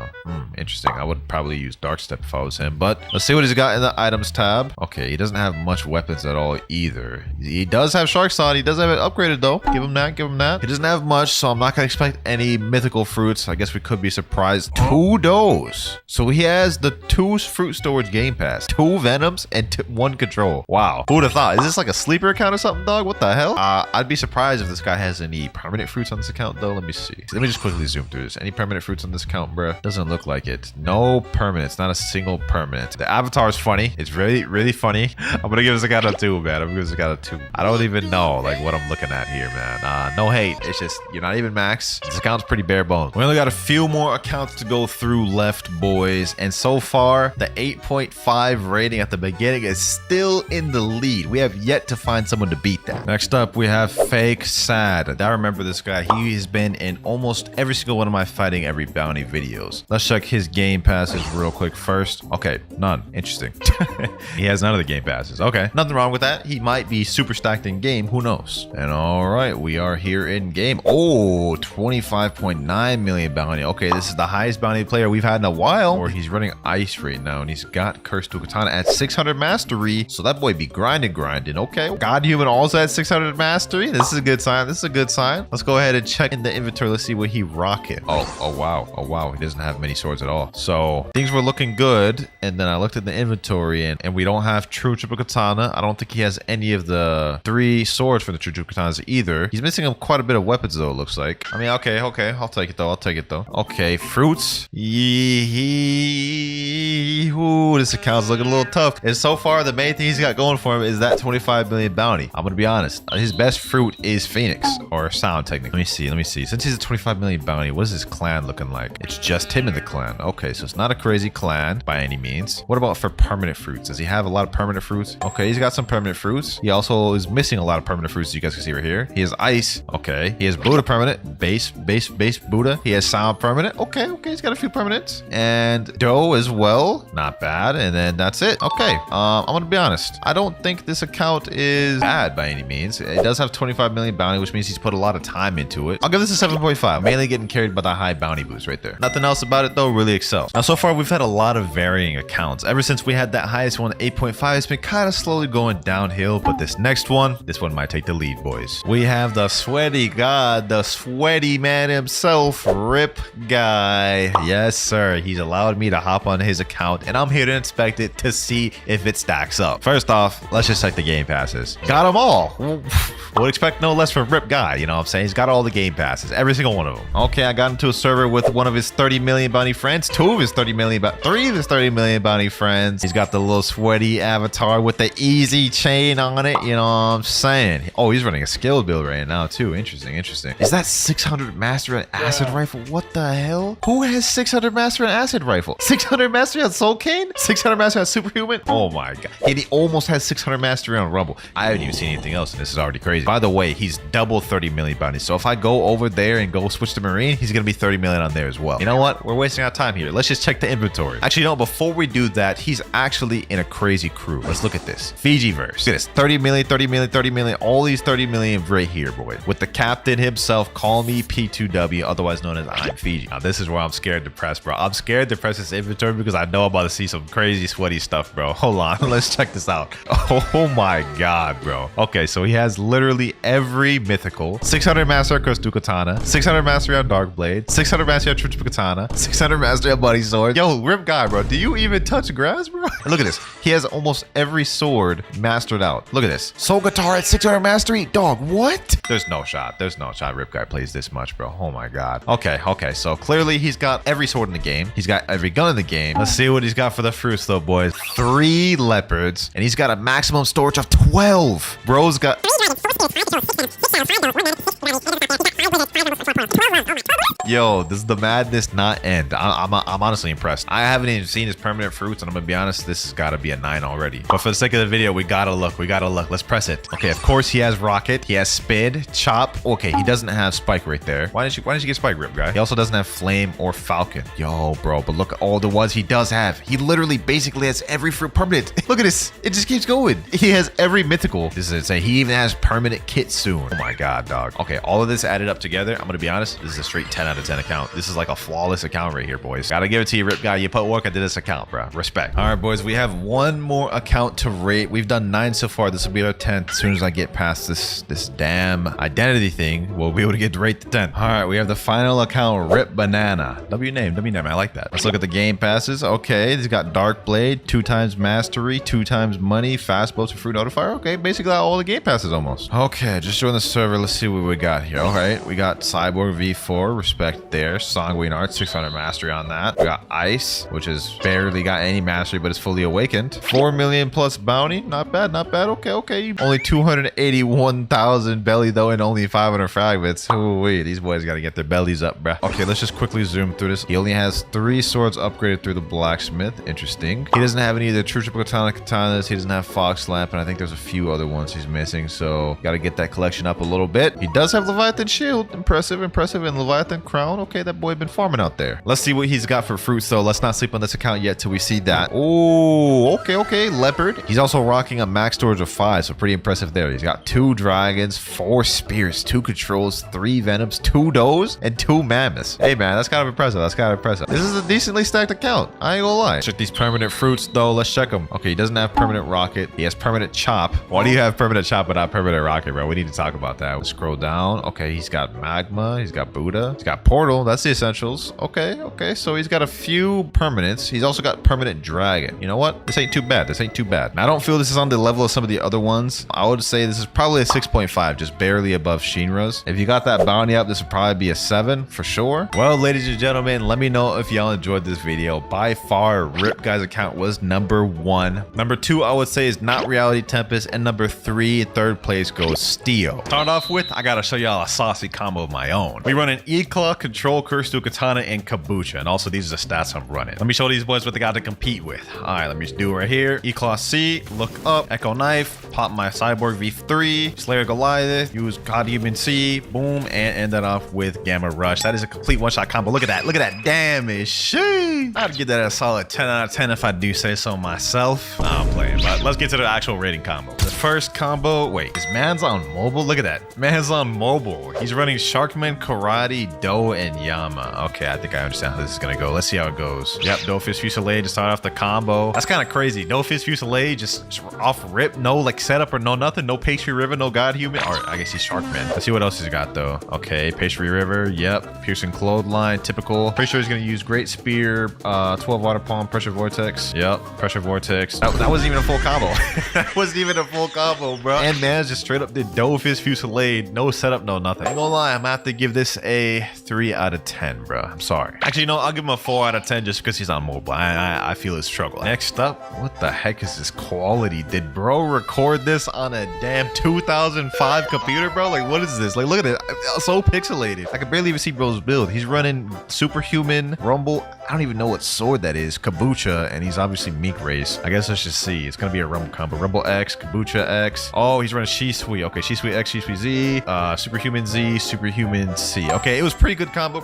Interesting. I would probably use Dark Step if I was him, but let's see what he's got in the items tab. Okay, he doesn't have much weapons at all either. He does have Shark Sword. He does have it upgraded though. Give him that. He doesn't have much, so I'm not gonna expect any mythical fruits. I guess we could be surprised. 2 does. So he has the 2 fruit storage game pass, 2 venoms, and 1 control. Wow. Who would have thought? Is this like a sleeper account or something, dog? What the hell? I'd be surprised if this guy has any permanent fruits on this account though. Let me see. Let me just quickly zoom through this. Any permanent fruits on this account, bruh? Doesn't look like it. No permanents. Not a single permanent. The avatar is funny. It's really, really funny. I'm gonna give this account a 2, man. I'm gonna give this account a 2. I don't even know like what I'm looking at here, man. No hate. It's just you're not even max. This account's pretty bare bones. We only got a few more accounts to go through left, boys. And so far, the 8.5 rating at the beginning is still in the lead. We have yet to find someone to beat that. Next up, we have FakeSad. I remember this guy. He has been in almost every single one of my fighting every bounty videos. Let's check his game passes real quick first. Okay, none. Interesting. He has none of the game passes. Okay, nothing wrong with that. He might be super stacked in game. Who knows? And all right, we are here in game. Oh, 25.9 million bounty. Okay, this is the highest bounty player we've had in a while. Or he's running ice right now, and he's got Cursed to Katana at 600 mastery. So that boy be grinding. Okay, God Human also at 600 mastery. This is a good sign. This is a good sign. Let's go ahead and check in the inventory. Let's see what he rocking. Oh wow. He doesn't have many swords at all. So things were looking good. And then I looked at the inventory and we don't have true triple katana. I don't think he has any of the 3 swords for the true triple katanas either. He's missing quite a bit of weapons though, it looks like. I mean, okay. I'll take it though. Okay, fruits. Ooh, this account's looking a little tough. And so far, the main thing he's got going for him is that 25 million bounty. I'm gonna be honest. His best fruit is Phoenix or Sound technically. Let me see. Since he's a 25 million bounty, what is his clan looking like? It's just him in the clan. Okay, so it's not a crazy clan by any means. What about for permanent fruits? Does he have a lot of permanent fruits? Okay, he's got some permanent fruits. He also is missing a lot of permanent fruits, as you guys can see right here. He has ice. Okay, he has Buddha permanent. Base Buddha. He has Sound permanent. Okay, he's got a few permanents. And Dough as well. Not bad. And then that's it. Okay, I'm gonna be honest. I don't think this account is bad by any means. It does have 25 million bounty, which means he's put a lot of time into it. I'll give this a 7.5. Mainly getting carried by the high bounty boost right there. Nothing else about it though really excels. Now so far we've had a lot of varying accounts. Ever since we had that highest one, 8.5, it's been kind of slowly going downhill. But this next one, might take the lead, boys. We have the sweaty god, the sweaty man himself, RipGuy. Yes, sir. He's allowed me to hop on his account, and I'm here to inspect it to see if it stacks up. First off, let's just check the game passes. Got them all. Would expect no less from RipGuy, you know what I'm saying? He's got all the game passes, every single one of them. Okay, I got into a server with one of his 30 million bounty friends, 3 of his 30 million bounty friends. He's got the little sweaty avatar with the easy chain on it, you know what I'm saying? Oh, he's running a skill build right now too. Interesting. Is that 600 master and acid rifle? What the hell? Who has 600 master and acid rifle? 600 mastery on Soul Kane? 600 mastery on Superhuman? Oh my god. And he almost has 600 mastery on Rumble. I haven't even seen anything else, and this is already crazy. By the way, he's double 30 million bounty. So if I go over there and go switch to Marine, he's gonna be 30 million on there as well. You know what? We're wasting our time here. Let's just check the inventory. Actually, no, before we do that, he's actually in a crazy crew. Let's look at this. Fiji verse. Look at this. 30 million. All these 30 million right here, boy. With the captain himself, call me P2W, otherwise known as I'm Fiji. Now, this is where I'm scared to press, bro. I'm scared to press this inventory because I know I'm about to see some crazy sweaty stuff, bro. Hold on. Let's check this out. Oh my god, bro. Okay, so he has literally every mythical. 600 mastery on Cursed Katana, 600 mastery on Dark Blade, 600 mastery on True Katana, 600 mastery on Bloody Sword. Yo, RipGuy, bro. Do you even touch grass, bro? And look at this. He has almost every sword mastered out. Look at this. Soul Guitar at 600 mastery. Dog, what? There's no shot. RipGuy plays this much, bro. Oh my god. Okay. So clearly he's got every sword in the game. He's got every gun in the game. Let's see what he's got for the fruits though, boys. 3 leopards, and he's got a maximum storage of 12. Bro's got... Yo, does the madness not end? I'm honestly impressed. I haven't even seen his permanent fruits, and I'm gonna be honest, this has got to be a 9 already. But for the sake of the video, we gotta look. Let's press it. Okay, of course he has rocket. He has spin, chop. Okay, he doesn't have spike right there. Why didn't you get spike, RipGuy? He also doesn't have flame or falcon. Yo, bro, but look at all the ones he does have. He literally basically has every fruit permanent. Look at this. It just keeps going. He has every mythical. This is insane. He even has permanent kit soon. Oh my god, dog. Okay, all of this added up together, I'm gonna be honest, this is a straight 10 out of 10 account. This is like a flawless account right here, boys. Gotta give it to you, RipGuy. You put work into this account, bro. Respect. All right, boys, we have one more account to rate. We've done 9 so far. This will be our 10th. As soon as I get past this damn identity thing, we'll be able to get to rate the 10th. All right, we have the final account, RipBanana. W name. I like that. Let's look at the game passes. Okay, he's got Dark Blade, 2 times mastery, 2 times money, fast boats, and fruit notifier. Okay, basically all the game passes almost. Okay, just join the server. Let's see what we got here. All right, we got Cyborg V4, respect. respect there. Sanguine Art, 600 mastery on that. We got Ice, which has barely got any mastery, but is fully awakened. 4 million plus bounty. Not bad, not bad. Okay. Only 281,000 belly though, and only 500 fragments. Oh wait, these boys gotta get their bellies up, bruh. Okay, let's just quickly zoom through this. He only has 3 swords upgraded through the blacksmith. Interesting. He doesn't have any of the true triple katanas. He doesn't have Fox Lamp, and I think there's a few other ones he's missing. So gotta get that collection up a little bit. He does have Leviathan Shield. Impressive. And Leviathan Crown. Okay, that boy been farming out there. Let's see what he's got for fruits though. Let's not sleep on this account yet till we see that. Oh, okay. Leopard. He's also rocking a max storage of 5, so pretty impressive there. He's got 2 dragons, 4 spears, 2 controls, 3 venoms, 2 does, and 2 mammoths. Hey man, that's kind of impressive. This is a decently stacked account. I ain't gonna lie. Check these permanent fruits though. Let's check them. Okay, he doesn't have permanent rocket. He has permanent chop. Why do you have permanent chop but not permanent rocket, bro? We need to talk about that. We'll scroll down. Okay, he's got magma. He's got Buddha. He's got portal. That's the essentials. Okay. So he's got a few permanents. He's also got permanent dragon. You know what? This ain't too bad. I don't feel this is on the level of some of the other ones. I would say this is probably a 6.5, just barely above Shinra's. If you got that bounty up, this would probably be a 7 for sure. Well, ladies and gentlemen, let me know if y'all enjoyed this video. By far, RipGuy's account was number 1. Number 2, I would say, is not Reality Tempest. And number 3, third place goes Steo. Start off with, I gotta show y'all a saucy combo of my own. We run an E-Claw, Control, Curse to Katana, and Kabucha. And also, these are the stats I'm running. Let me show these boys what they got to compete with. All right, let me just do it right here. E-Claw C, look up, Echo Knife, pop my Cyborg V3, Slayer Goliath, use God Human C, boom, and end that off with Gamma Rush. That is a complete one-shot combo. Look at that damage. Sheesh. I'd give that a solid 10 out of 10 if I do say so myself. Nah, I'm playing, but let's get to the actual rating combo. The first combo, wait, is man's on mobile? Look at that. Man's on mobile. He's running Sharkman, Karate, Do, and Yama. Okay, I think I understand how this is gonna go. Let's see how it goes. Yep, Doughfish Fusillade to start off the combo. That's kind of crazy. Doughfish Fusillade just off rip, no like setup or no nothing, no Pastry River, no God Human, or I guess he's Sharkman. Let's see what else he's got though. Okay, Pastry River, yep, Piercing Clothesline, typical. Pretty sure he's gonna use Great Spear, 12 Water Palm, Pressure Vortex, yep, Pressure Vortex. That wasn't even a full combo. That wasn't even a full combo, bro. And man just straight up did Doughfish Fusillade, no setup, no nothing. Ain't gonna lie, I'm gonna have to give this a 3 out of 10, bro. I'm sorry. Actually, no, I'll give him a 4 out of 10 just because he's on mobile. I feel his struggle. Next up, what the heck is this quality? Did bro record this on a damn 2005 computer, bro? Like, what is this? Like, look at it. It's so pixelated. I can barely even see bro's build. He's running Superhuman, Rumble. I don't even know what sword that is. Kabucha, and he's obviously Meek Race. I guess let's just see. It's gonna be a Rumble combo. Rumble X, Kabucha X. Oh, he's running Shisui. Okay, Shisui X, Shisui Z, Superhuman Z, Superhuman C. Okay, it was pretty good combo.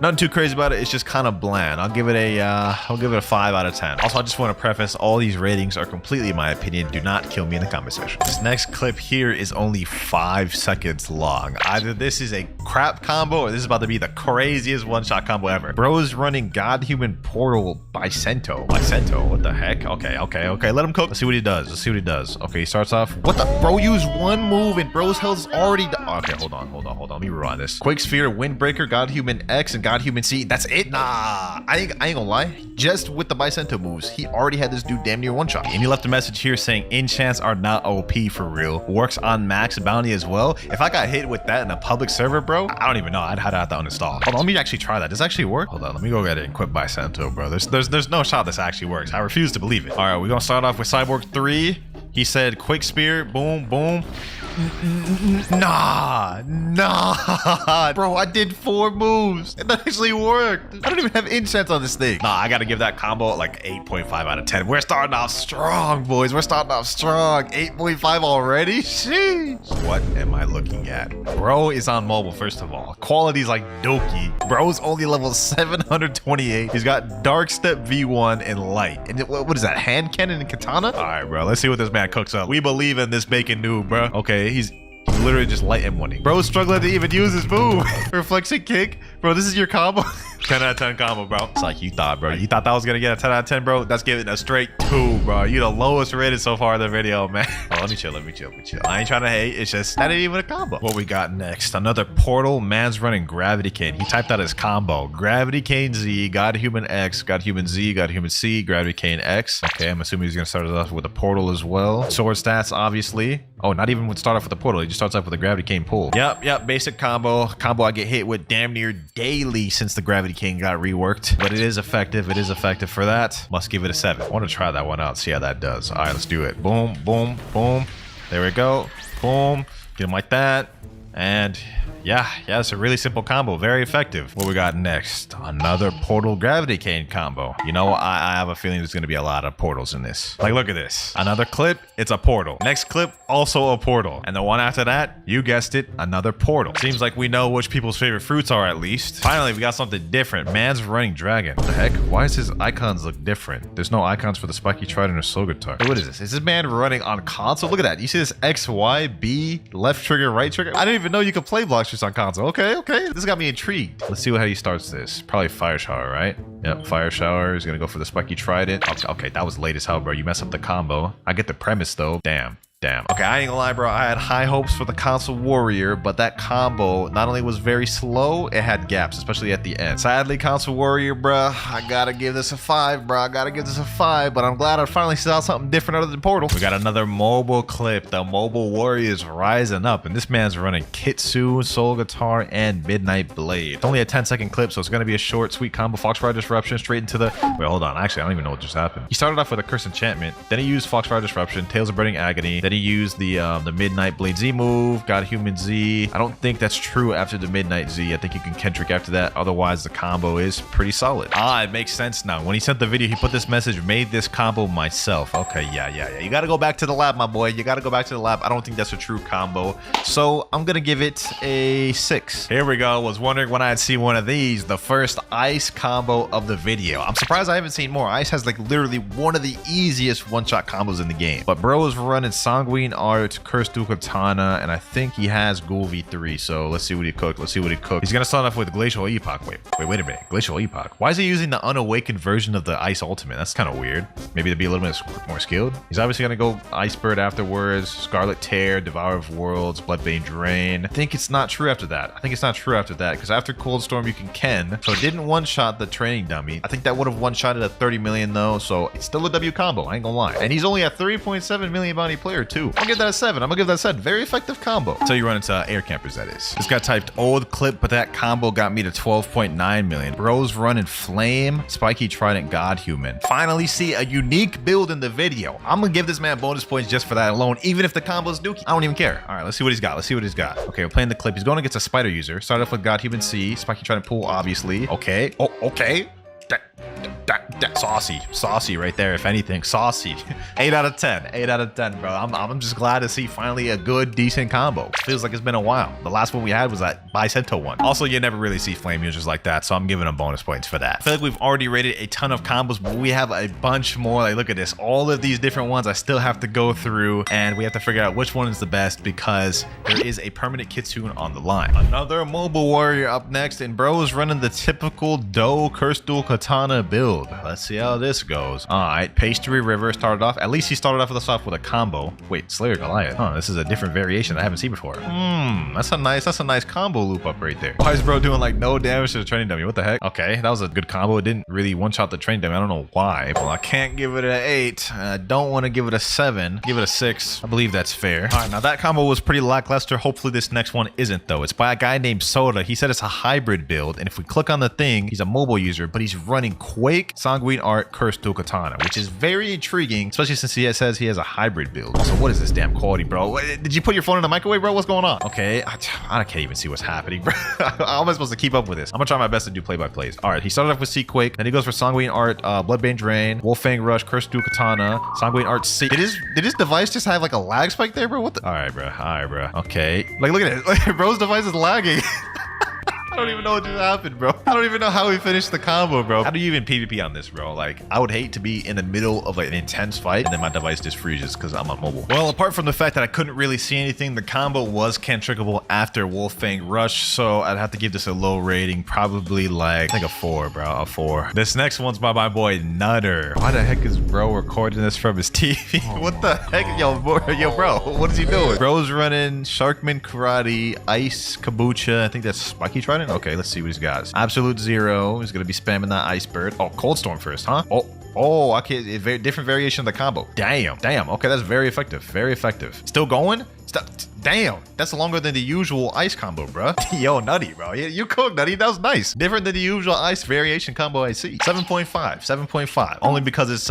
Nothing too crazy about it. It's just kind of bland. I'll give it a 5 out of 10. Also, I just want to preface, all these ratings are completely my opinion. Do not kill me in the comment section. This next clip here is only 5 seconds long. Either this is a crap combo or this is about to be the craziest one-shot combo ever. Bro's running God Human Portal by Sento. What the heck? Okay. Let him cook. Let's see what he does. Okay, he starts off. What the? Bro used one move and bro's health is already done. Okay, hold on. Let me rewind this. Quake Sphere, Windbreaker, God Human X, and God Human C. That's it? Nah. I ain't gonna lie. Just with the Bicento moves, he already had this dude damn near one-shot. And he left a message here saying enchants are not OP for real. Works on max bounty as well. If I got hit with that in a public server, bro, I don't even know. I'd have to uninstall. Hold on, let me actually try that. Does it actually work? Hold on, let me go get it equipped by Sento, bro. There's no shot this actually works. I refuse to believe it. All right, we're gonna start off with Cyborg 3. He said Quick Spear, boom, boom. Nah. Bro, I did 4 moves. It actually worked. I don't even have enchants on this thing. Nah, I gotta give that combo like 8.5 out of 10. We're starting off strong, boys. 8.5 already? Sheesh. What am I looking at? Bro is on mobile, first of all. Quality's like Doki. Bro's only level 728. He's got Dark Step V1 and Light. And what is that? Hand Cannon and Katana? All right, bro. Let's see what this man cooks up. We believe in this bacon noob, bro. Okay, he's literally just light M1ing. Bro's struggling to even use his move. Reflection kick. Bro, this is your combo. 10 out of 10 combo, bro. It's like you thought, bro. You thought that was gonna get a 10 out of 10, bro? That's giving a straight 2, bro. You the lowest rated so far in the video, man. Oh, let me chill. I ain't trying to hate. It's just that ain't even a combo. What we got next? Another portal. Man's running Gravity Kane. He typed out his combo. Gravity Kane Z, God Human X, God Human Z, God Human C, Gravity Kane X. Okay, I'm assuming he's gonna start it off with a portal as well. Sword stats, obviously. Oh, not even would start off with the portal. He just starts off with a Gravity Cane pull. Yep, basic combo. Combo I get hit with damn near daily since the Gravity Cane got reworked. But it is effective. It is effective for that. Must give it a 7. I want to try that one out, see how that does. All right, let's do it. Boom, boom, boom. There we go. Boom. Get him like that. And yeah, it's a really simple combo. Very effective. What we got next? Another portal Gravity Cane combo. You know, I have a feeling there's going to be a lot of portals in this. Like, look at this. Another clip, it's a portal. Next clip, also a portal. And the one after that, you guessed it, another portal. Seems like we know which people's favorite fruits are at least. Finally, we got something different. Man's running dragon. What the heck? Why does his icons look different? There's no icons for the spiky trident or soul guitar. Hey, what is this? Is this man running on console? Look at that. You see this X, Y, B, left trigger, right trigger? I didn't even know you could play Blox on console. Okay. This got me intrigued. Let's see how he starts this. Probably fire shower, right? Yep, fire shower. He's gonna go for the spiky trident. Okay, that was late as hell, bro. You mess up the combo. I get the premise though. Damn. Okay, I ain't gonna lie, bro. I had high hopes for the console warrior, but that combo not only was very slow, it had gaps, especially at the end. Sadly, console warrior, bro, I gotta give this a 5, bro. But I'm glad I finally saw something different other than portal. We got another mobile clip. The mobile warrior is rising up, and this man's running Kitsu, soul guitar, and midnight blade. It's only a 10-second clip, so it's gonna be a short, sweet combo. Foxfire disruption straight into the... Wait, hold on. Actually, I don't even know what just happened. He started off with a curse enchantment, then he used Foxfire disruption, Tales of Burning Agony, then he used the Midnight Blade Z move, got Human Z. I don't think that's true after the Midnight Z. I think you can Kendrick after that. Otherwise, the combo is pretty solid. It makes sense now. When he sent the video, he put this message, made this combo myself. Okay, yeah. You gotta go back to the lab, my boy. You gotta go back to the lab. I don't think that's a true combo. So I'm gonna give it a 6. Here we go. Was wondering when I'd see one of these. The first ice combo of the video. I'm surprised I haven't seen more. Ice has like literally one of the easiest one-shot combos in the game. But bro is running Sanguine Art, Cursed Dual Katana, and I think he has Ghoul V3. So let's see what he cooked. He's gonna start off with Glacial Epoch. Wait a minute. Glacial Epoch. Why is he using the unawakened version of the Ice Ultimate? That's kind of weird. Maybe to be a little bit more skilled. He's obviously gonna go Ice Bird afterwards, Scarlet Tear, Devourer of Worlds, Bloodbane Drain. I think it's not true after that. Because after Cold Storm you can Ken. So it didn't one-shot the training dummy. I think that would have one-shotted at 30 million though. So it's still a W combo. I ain't gonna lie. And he's only a 3.7 million bounty player too. I'll give that a 7. Very effective combo. So you run into air campers, that is. This guy typed old clip, but that combo got me to 12.9 million. Bro's running Flame, Spiky Trident, God Human. Finally see a unique build in the video. I'm gonna give this man bonus points just for that alone, even if the combo's dookie. I don't even care. All right, let's see what he's got. Okay, we're playing the clip. He's going against a spider user. Start off with God Human C, Spiky Trident pull, obviously. Okay. Oh, okay. Saucy right there, if anything. Saucy. 8 out of 10, bro. I'm just glad to see finally a good, decent combo. Feels like it's been a while. The last one we had was that by Sento one. Also, you never really see flame users like that, so I'm giving them bonus points for that. I feel like we've already rated a ton of combos, but we have a bunch more. Like, look at this. All of these different ones I still have to go through, and we have to figure out which one is the best because there is a permanent Kitsune on the line. Another mobile warrior up next, and bro is running the typical Do Cursed Dual Katana build. Let's see how this goes. All right, Pastry River started off. At least he started off with a combo. Wait, Slayer Goliath. Huh, this is a different variation I haven't seen before. That's a nice combo loop up right there. Why is bro doing like no damage to the training dummy? What the heck? Okay, that was a good combo. It didn't really one-shot the training dummy. I don't know why. Well, I can't give it an 8. I don't want to give it a 7. Give it a 6. I believe that's fair. All right, now that combo was pretty lackluster. Hopefully this next one isn't though. It's by a guy named Soda. He said it's a hybrid build, and if we click on the thing, he's a mobile user, but he's running Quake, Sanguine Art, Cursed Dual Katana, which is very intriguing, especially since he says he has a hybrid build. Also, what is this damn quality, bro? Did you put your phone in the microwave, bro? What's going on? Okay, I can't even see what's happening, bro. How am I supposed to keep up with this? I'm gonna try my best to do play-by-plays. All right, he started off with Sea Quake, then he goes for Sanguine Art, Bloodbane Drain, Wolfang Rush, Cursed Dual Katana, Sanguine Art C. Did his device just have like a lag spike there, bro? What the? All right, bro. Okay, like look at it. Bro's device is lagging. I don't even know what just happened, bro. I don't even know how we finished the combo, bro. How do you even PvP on this, bro? Like, I would hate to be in the middle of like an intense fight and then my device just freezes because I'm on mobile. Well, apart from the fact that I couldn't really see anything, the combo was cantrickable after Wolffang Rush, so I'd have to give this a low rating, probably like, I think a 4, bro, a 4. This next one's by my boy Nutter. Why the heck is bro recording this from his TV? What the heck? Yo, bro, what is he doing? Bro's running Sharkman Karate, Ice Kabucha. I think that's Spiky Trident. Okay, let's see what he's got. Absolute Zero. He's gonna be spamming that Ice Bird. Oh, Cold Storm first, huh? Oh, okay. Very different variation of the combo. Damn. Okay, that's very effective. Very effective. Still going? Damn, that's longer than the usual ice combo, bro. Yo, Nutty, bro. You cooked, Nutty. That was nice. Different than the usual ice variation combo I see. 7.5. Only because it's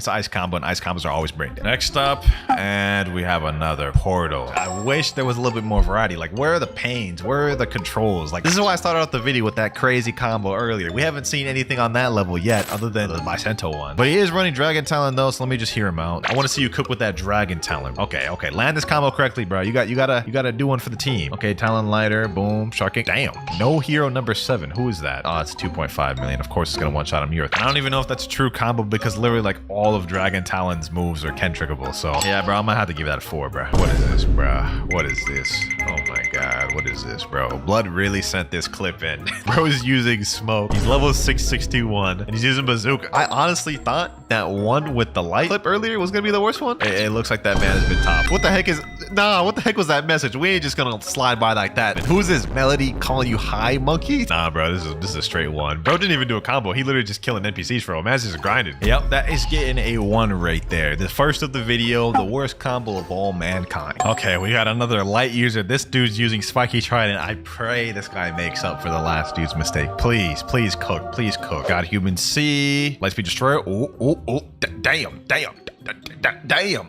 ice combo, and ice combos are always brain dead. Next up, and we have another portal. I wish there was a little bit more variety. Like, where are the pains? Where are the controls? Like, this is why I started out the video with that crazy combo earlier. We haven't seen anything on that level yet, other than my Sento one. But he is running Dragon Talon though, so let me just hear him out. I want to see you cook with that Dragon Talon. Okay. Land this combo correctly, bro. You gotta do one for the team. Okay, Talon Lighter, boom, Sharking. Damn, no hero number 7. Who is that? Oh, it's 2.5 million. Of course, it's gonna one-shot him. I don't even know if that's a true combo because literally like all of Dragon Talon's moves are cantrickable. So yeah, bro, I'm gonna have to give that a 4, bro. What is this, bro? What is this? Oh my god, what is this, bro? Blood really sent this clip in. Bro is using smoke. He's level 661 and he's using bazooka. I honestly thought that one with the light clip earlier was gonna be the worst one. It looks like that man has been topped. What the heck is? Nah, what the heck was that message? We ain't just gonna slide by like that. Who's this Melody calling you hi, monkey? Nah, bro, this is a straight 1. Bro didn't even do a combo. He literally just killing NPCs for him. Man's just grinding. Yep, that is getting a 1 right there. The first of the video, the worst combo of all mankind. Okay, we got another light user. This dude's using Spiky Trident. I pray this guy makes up for the last dude's mistake. Please cook. Please cook. Got Human C. Lightspeed Destroyer. Oh. Damn.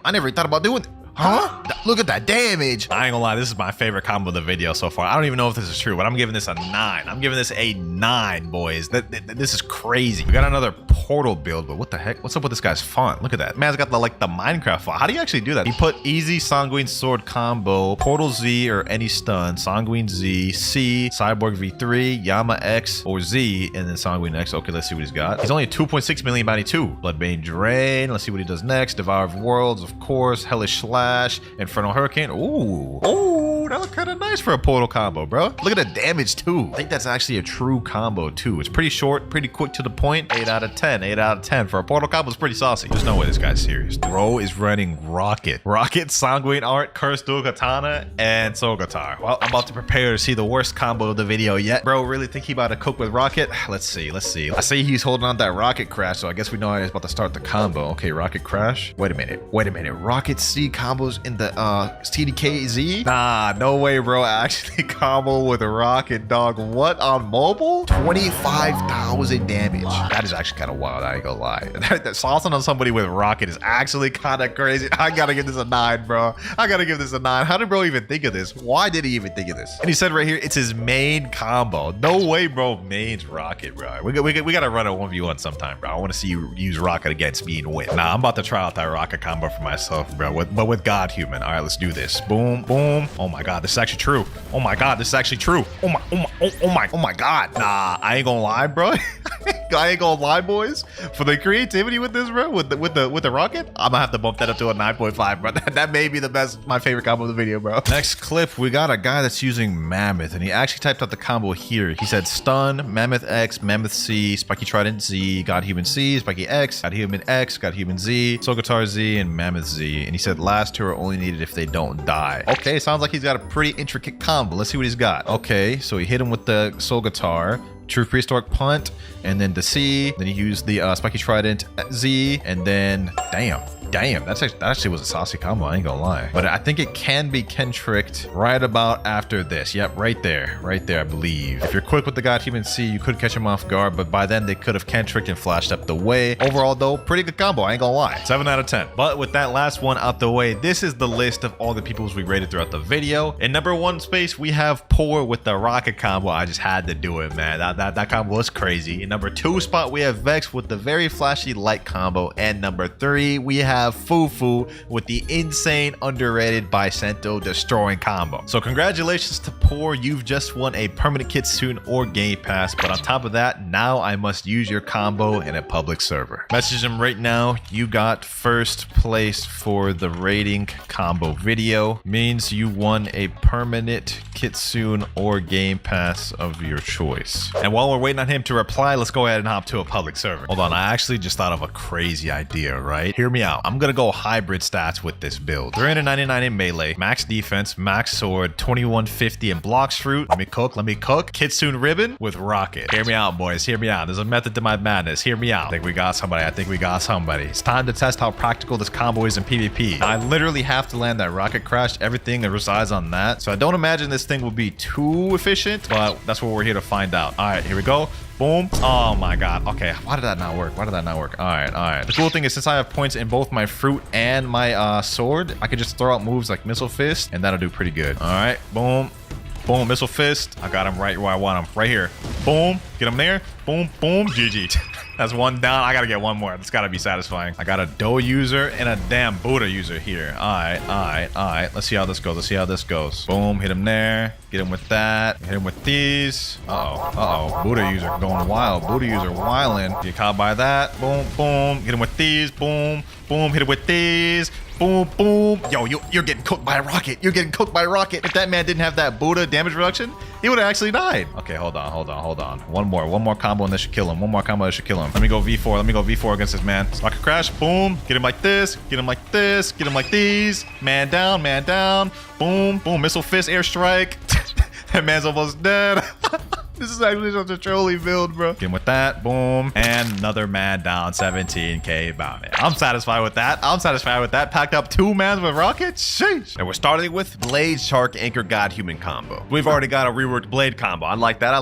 I never thought about doing that. Huh? Look at that damage. I ain't gonna lie, this is my favorite combo of the video so far. I don't even know if this is true, but I'm giving this a 9. I'm giving this a 9, boys. This is crazy. We got another portal build, but what the heck? What's up with this guy's font? Look at that. Man's got the Minecraft font. How do you actually do that? He put easy Sanguine Sword combo, Portal Z or any stun, Sanguine Z, C, Cyborg V3, Yama X or Z, and then Sanguine X. Okay, let's see what he's got. He's only a 2.6 million bounty 2. Bloodbane Drain. Let's see what he does next. Devour of Worlds, of course. Hellish Slash. Infernal Hurricane. Ooh, that look kind of nice for a portal combo, bro. Look at the damage too. I think that's actually a true combo too. It's pretty short, pretty quick to the point. 8 out of 10. 8 out of 10 for a portal combo is pretty saucy. There's no way this guy's serious. Bro is running Rocket, Sanguine Art, Cursed Dual Katana, and Soul Guitar. Well, I'm about to prepare to see the worst combo of the video yet. Bro, really think he about to cook with Rocket? Let's see. I see he's holding on that Rocket Crash, so I guess we know he's about to start the combo. Okay, Rocket Crash. Wait a minute. Rocket C combos in the TDKZ? Nah, no way, bro. Actually combo with a Rocket, dog. What, on mobile? 25,000 damage. That is actually kind of wild, I ain't gonna lie. That saucing on somebody with Rocket is actually kind of crazy. I gotta give this a 9, bro. I gotta give this a 9. How did bro even think of this? Why did he even think of this? And he said right here, it's his main combo. No way, bro. Main's Rocket, bro. We gotta run a 1v1 sometime, bro. I want to see you use Rocket against me and win. Nah, I'm about to try out that Rocket combo for myself, bro. But with God Human. All right, let's do this. Boom. Oh my god, this is actually true. Oh my god, this is actually true. Oh my god. Nah, I ain't gonna lie, bro. I ain't gonna lie, boys. For the creativity with this, bro, with the Rocket, I'm gonna have to bump that up to a 9.5, bro. That may be my favorite combo of the video, bro. Next clip, we got a guy that's using Mammoth, and he actually typed out the combo here. He said stun, Mammoth X, Mammoth C, Spiky Trident Z, God Human C, Spiky X, God Human X, God Human Z, Soul Guitar Z, and Mammoth Z. And he said last two are only needed if they don't die. Okay, sounds like he's got a pretty intricate combo. Let's see what he's got. Okay, so he hit him with the Soul Guitar, True Prehistoric Punt, and then the C. Then he used the Spiky Trident Z, and then damn, that actually was a saucy combo, I ain't gonna lie. But I think it can be Ken-tricked right about after this. Yep, right there, I believe. If you're quick with the God Human C, you could catch him off guard, but by then they could have Ken-tricked and flashed up the way. Overall though, pretty good combo, I ain't gonna lie. 7 out of 10. But with that last one out the way, this is the list of all the peoples we rated throughout the video. In number 1 space, we have Poor with the Rocket combo. I just had to do it, man. That combo was crazy. In number 2 spot, we have Vex with the very flashy light combo. And number 3, we have have Fufu with the insane underrated by Sento destroying combo. So congratulations to Poor, you've just won a permanent Kitsune or Game Pass, but on top of that, now I must use your combo in a public server. Message him right now. You got first place for the rating combo video. Means you won a permanent Kitsune or Game Pass of your choice. And while we're waiting on him to reply, let's go ahead and hop to a public server. Hold on, I actually just thought of a crazy idea, right? Hear me out. I'm gonna go hybrid stats with this build. 399 in melee, max defense, max sword, 2150 in Blox fruit. Let me cook. Kitsune ribbon with rocket. Hear me out, boys. Hear me out. There's a method to my madness. Hear me out. I think we got somebody. It's time to test how practical this combo is in PvP. I literally have to land that rocket crash. Everything that resides on that. So I don't imagine this thing will be too efficient, but that's what we're here to find out. All right, here we go. Boom. Oh my god. Okay, why did that not work? All right. The cool thing is, since I have points in both my fruit and my sword, I could just throw out moves like Missile Fist, and that'll do pretty good. All right, boom. Boom, Missile Fist. I got him right where I want him. Right here. Boom. Get him there. Boom, boom. GG. That's one down. I gotta get one more. That's gotta be satisfying. I got a Doe user and a damn Buddha user here. All right. Let's see how this goes. Boom. Hit him there. Get him with that. Hit him with these. Uh-oh. Buddha user going wild. Buddha user wildin'. Get caught by that. Boom, boom. Hit him with these. Boom, boom. Hit him with these. Boom, boom. Yo, you're getting cooked by a rocket. If that man didn't have that Buddha damage reduction, he would have actually died. Okay, hold on. One more combo and this should kill him. Let me go V4 against this man. Rocket crash. Boom. Get him like this. Get him like these. Man down. Boom, boom. Missile Fist airstrike. That man's almost dead. This is actually such a trolly build, bro. Get him with that. Boom. And another man down. 17k bounty. I'm satisfied with that. Packed up 2 mans with rockets. Sheesh. And we're starting with Blade Shark Anchor God Human combo. We've already got a reworked Blade combo. I like that.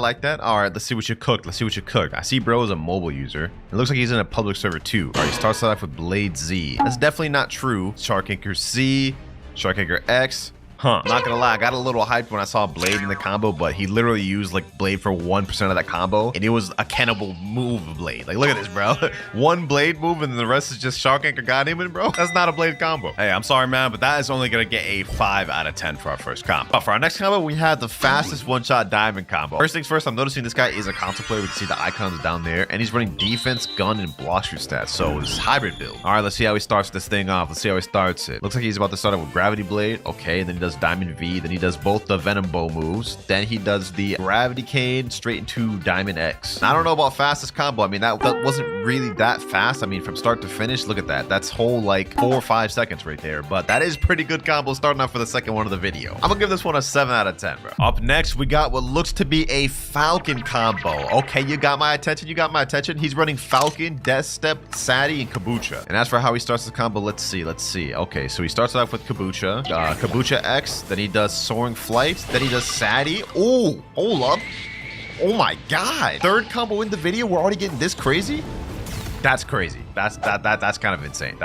All right, let's see what you cooked. I see bro is a mobile user. It looks like he's in a public server too. All right, he starts off with Blade Z. That's definitely not true. Shark Anchor Z, Shark Anchor X. Huh. Not gonna lie, I got a little hyped when I saw Blade in the combo, but he literally used like Blade for 1% of that combo, and it was a cannibal move of Blade. Like, look at this, bro. One Blade move, and then the rest is just Shark Anchor God Human, bro. That's not a Blade combo. Hey, I'm sorry, man, but that is only gonna get a 5 out of 10 for our first combo. But for our next combo, we have the fastest one-shot diamond combo. First things first, I'm noticing this guy is a console player. We can see the icons down there, and he's running defense, gun, and Blox stats. So it's hybrid build. All right, let's see how he starts this thing off. Looks like he's about to start out with Gravity Blade. Okay, then he does Diamond V. Then he does both the Venom Bow moves. Then he does the Gravity Cane straight into Diamond X. I don't know about fastest combo. I mean, that wasn't really that fast. I mean, from start to finish, look at that. That's whole like 4 or 5 seconds right there. But that is pretty good combo starting off for the second one of the video. I'm gonna give this one a 7 out of 10, bro. Up next, we got what looks to be a Falcon combo. Okay, you got my attention. He's running Falcon, Death Step, Sadie, and Kabucha. And as for how he starts the combo, let's see. Okay, so he starts off with Kabucha, Kabucha X, then he does Soaring Flight, then he does Sadie. Oh, hold up. Oh my god. Third combo in the video, we're already getting this crazy? That's crazy. That's kind of insane.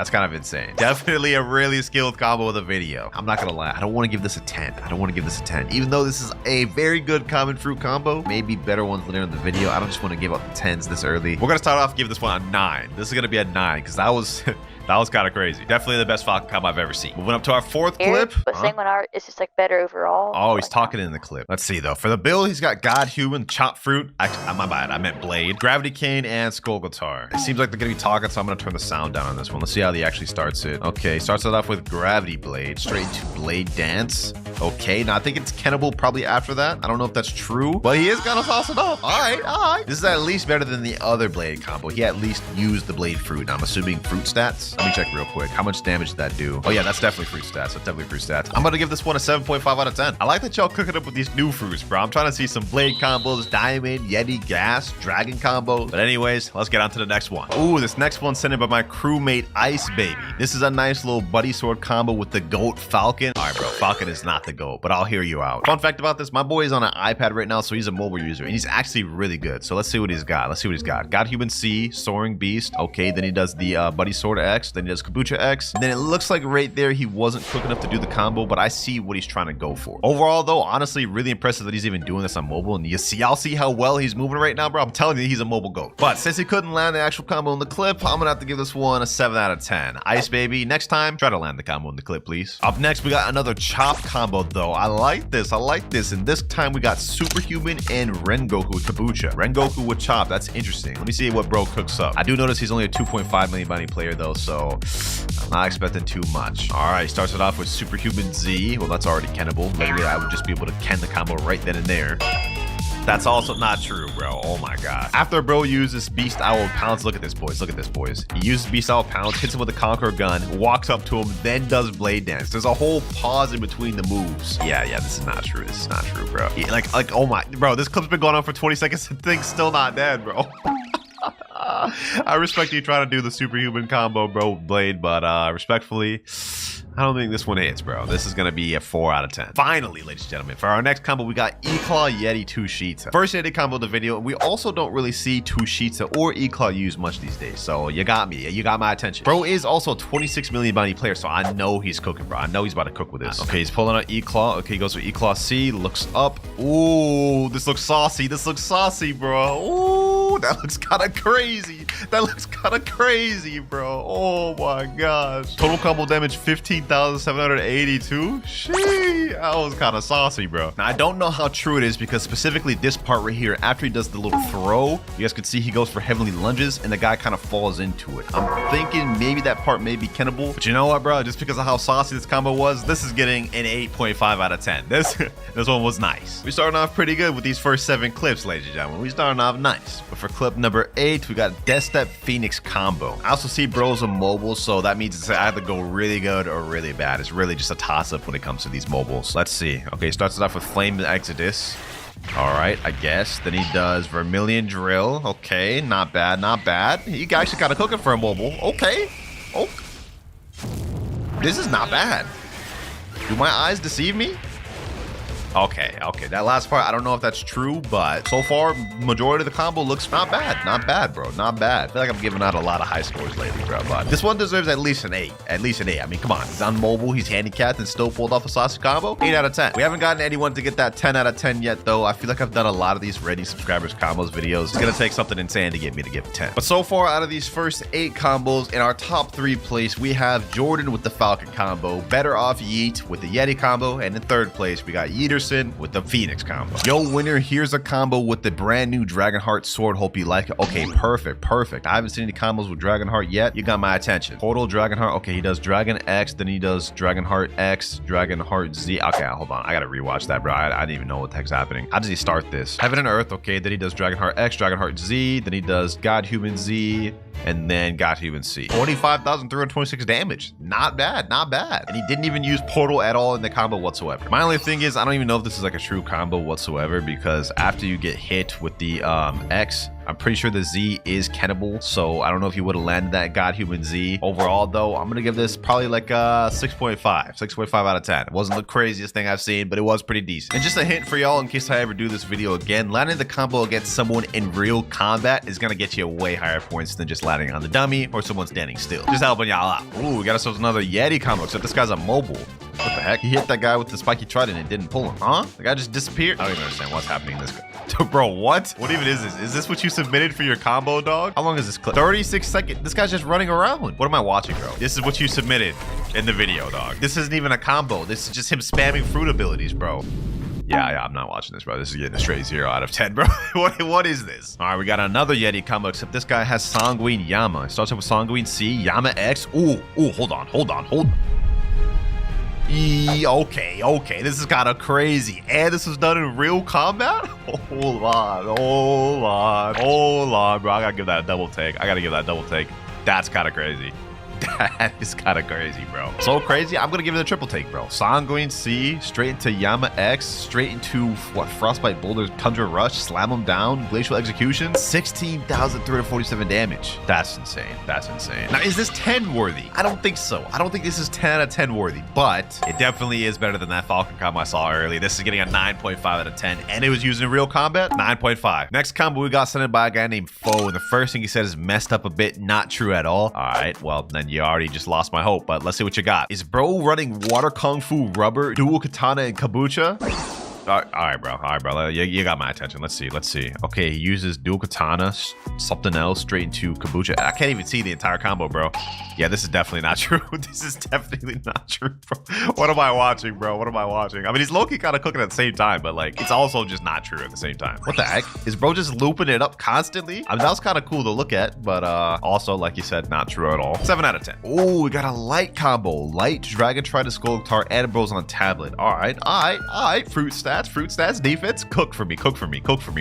Definitely a really skilled combo of the video. I'm not gonna lie, I don't want to give this a 10. Even though this is a very good common fruit combo, maybe better ones later in the video. I don't just want to give out the 10s this early. We're gonna start off, give this one a 9. This is gonna be a 9 because that was that was kind of crazy. Definitely the best Falcon combo I've ever seen. Moving up to our 4th clip. But Sanguine Art is just like better overall. Oh, he's talking in the clip. Let's see though. For the build, he's got God Human, Chop Fruit. Actually, my bad. I meant Blade, Gravity Cane, and Skull Guitar. It seems like they're gonna be talking, so I'm gonna turn the sound down on this one. Let's see how he actually starts it. Okay, starts it off with Gravity Blade, straight into Blade Dance. Okay, now I think it's Cannibal probably after that. I don't know if that's true, but he is gonna sauce it up. All right. This is at least better than the other Blade combo. He at least used the Blade Fruit. I'm assuming fruit stats. Let me check real quick. How much damage did that do? Oh yeah, that's definitely fruit stats. I'm gonna give this one a 7.5 out of 10. I like that y'all cooking up with these new fruits, bro. I'm trying to see some Blade combos, Diamond, Yeti, Gas, Dragon combos. But anyways, let's get on to the next one. Ooh, this next one's sent in by my crewmate Ice Baby. This is a nice little buddy sword combo with the Goat Falcon. All right, bro, Falcon is not the the GOAT, but I'll hear you out. Fun fact about this, my boy is on an iPad right now, so he's a mobile user, and he's actually really good. So let's see what he's got. Let's see what he's got. God Human C, Soaring Beast. Okay, then he does the Buddy Sword X. Then he does Kabucha X. And then it looks like right there he wasn't quick enough to do the combo, but I see what he's trying to go for. Overall, though, honestly, really impressive that he's even doing this on mobile. And y'all see how well he's moving right now, bro. I'm telling you, he's a mobile GOAT. But since he couldn't land the actual combo in the clip, I'm gonna have to give this one a 7 out of 10. Ice Baby, next time, try to land the combo in the clip, please. Up next, we got another chop combo, though. I like this. I like this. And this time, we got Superhuman and Rengoku with Kabucha. Rengoku with chop. That's interesting. Let me see what bro cooks up. I do notice he's only a 2.5 million bounty player, though, so I'm not expecting too much. All right, starts it off with Superhuman Z. Well, that's already kennable. Literally, I would just be able to ken the combo right then and there. That's also not true, bro. Oh my god. After bro uses Beast Owl Pounce, look at this, boys. Look at this, boys. He uses Beast Owl Pounce, hits him with a Conqueror gun, walks up to him, then does Blade Dance. There's a whole pause in between the moves. Yeah, this is not true. This is not true, bro. Yeah, like, oh my, bro, this clip's been going on for 20 seconds and thing's still not dead, bro. I respect you trying to do the superhuman combo, bro, Blade, but respectfully, I don't think this one hits, bro. This is going to be a 4 out of 10. Finally, ladies and gentlemen, for our next combo, we got E-Claw Yeti Tushita. First Yeti combo of the video, and we also don't really see Tushita or E-Claw used much these days, so you got me. You got my attention. Bro is also a 26 million bounty player, so I know he's cooking, bro. I know he's about to cook with this. Okay, he's pulling out E-Claw. Okay, he goes with E-Claw C, looks up. Ooh, this looks saucy. This looks saucy, bro. Ooh, that looks kind of crazy. That looks kind of crazy, bro. Oh my gosh. Total combo damage 15,782. Sheesh, that was kind of saucy, bro. Now I don't know how true it is because specifically this part right here, after he does the little throw, you guys can see he goes for heavenly lunges and the guy kind of falls into it. I'm thinking maybe that part may be kennable, but you know what, bro? Just because of how saucy this combo was, this is getting an 8.5 out of 10. This one was nice. We starting off pretty good with these first 7 clips, ladies and gentlemen. We starting off nice. But for clip number 8, we got Death Step Phoenix combo. I also see bro's a mobile, so that means it's either go really good or really bad. It's really just a toss-up when it comes to these mobiles. Let's see. Okay, starts it off with Flame Exodus. All right, I guess. Then he does Vermilion Drill. Okay, not bad, not bad. He actually kind of cooking for a mobile. Okay. Oh, this is not bad. Do my eyes deceive me? Okay. That last part, I don't know if that's true, but so far, majority of the combo looks not bad. Not bad, bro. Not bad. I feel like I'm giving out a lot of high scores lately, bro, but this one deserves at least an 8. At least an 8. I mean, come on. He's on mobile, he's handicapped, and still pulled off a saucy combo. 8 out of 10. We haven't gotten anyone to get that 10 out of 10 yet, though. I feel like I've done a lot of these ready subscribers combos videos. It's gonna take something insane to get me to give 10. But so far, out of these first 8 combos, in our top 3 place, we have Jordan with the Falcon combo, Better Off Yeet with the Yeti combo, and in 3rd place, we got Yeeterson with the Phoenix combo. Yo, winner, here's a combo with the brand new Dragonheart sword. Hope you like it. Okay, perfect. I haven't seen any combos with Dragonheart yet. You got my attention. Portal Dragonheart. Okay, he does Dragon X, then he does Dragonheart X, Dragonheart Z. Okay, hold on. I gotta rewatch that, bro. I didn't even know what the heck's happening. How does he start this? Heaven and Earth. Okay, then he does Dragonheart X, Dragonheart Z, then he does God Human Z, and then God Human C. 45,326 damage. Not bad, not bad. And he didn't even use Portal at all in the combo whatsoever. My only thing is, I don't even know if this is like a true combo whatsoever, because after you get hit with the X, I'm pretty sure the Z is kennable, so I don't know if you would have landed that God Human Z. Overall, though, I'm gonna give this probably like a 6.5 out of 10. It wasn't the craziest thing I've seen, but it was pretty decent. And just a hint for y'all, in case I ever do this video again, landing the combo against someone in real combat is gonna get you way higher points than just landing on the dummy or someone standing still. Just helping y'all out. Ooh, we got ourselves another Yeti combo, except this guy's a mobile. What the heck? He hit that guy with the spiky trident and it didn't pull him, huh? The guy just disappeared? I don't even understand what's happening in this guy. Bro, what? What even is this? Is this what you submitted for your combo, dog? How long is this clip? 36 seconds. This guy's just running around. What am I watching, bro? This is what you submitted in the video, dog. This isn't even a combo. This is just him spamming fruit abilities, bro. Yeah, I'm not watching this, bro. This is getting a straight 0 out of 10, bro. What is this? All right, we got another Yeti combo, except this guy has Sanguine Yama. It starts off with Sanguine C, Yama X. Ooh, hold on. Okay, this is kind of crazy. And this was done in real combat? Hold on, bro. I gotta give that a double take. That's kind of crazy. That is kind of crazy, bro. So crazy, I'm gonna give it a triple take, bro. Sanguine C, straight into Yama X, straight into what? Frostbite Boulder, Tundra Rush, slam him down, Glacial Execution, 16,347 damage. That's insane. That's insane. Now, is this 10 worthy? I don't think so. I don't think this is 10 out of 10 worthy, but it definitely is better than that Falcon combo I saw earlier. This is getting a 9.5 out of 10, and it was used in real combat. 9.5. Next combo we got sent in by a guy named Foe, and the first thing he said is messed up a bit. Not true at all. All right, well, then you already just lost my hope, but let's see what you got. Is bro running Water Kung Fu Rubber, Dual Katana, and Kabucha? All right, bro. All right, bro. You got my attention. Let's see. Let's see. Okay, he uses Dual Katana, something else, straight into Kabucha. I can't even see the entire combo, bro. Yeah, this is definitely not true. This is definitely not true, bro. What am I watching, bro? What am I watching? I mean, he's low-key kind of cooking at the same time, but, like, it's also just not true at the same time. What the heck? Is bro just looping it up constantly? I mean, that was kind of cool to look at, but also, like you said, not true at all. 7 out of 10. Oh, we got a light combo. Light, Dragon Trident, Skull Guitar, and bro's on tablet. All right. Fruit stats, defense. Cook for me,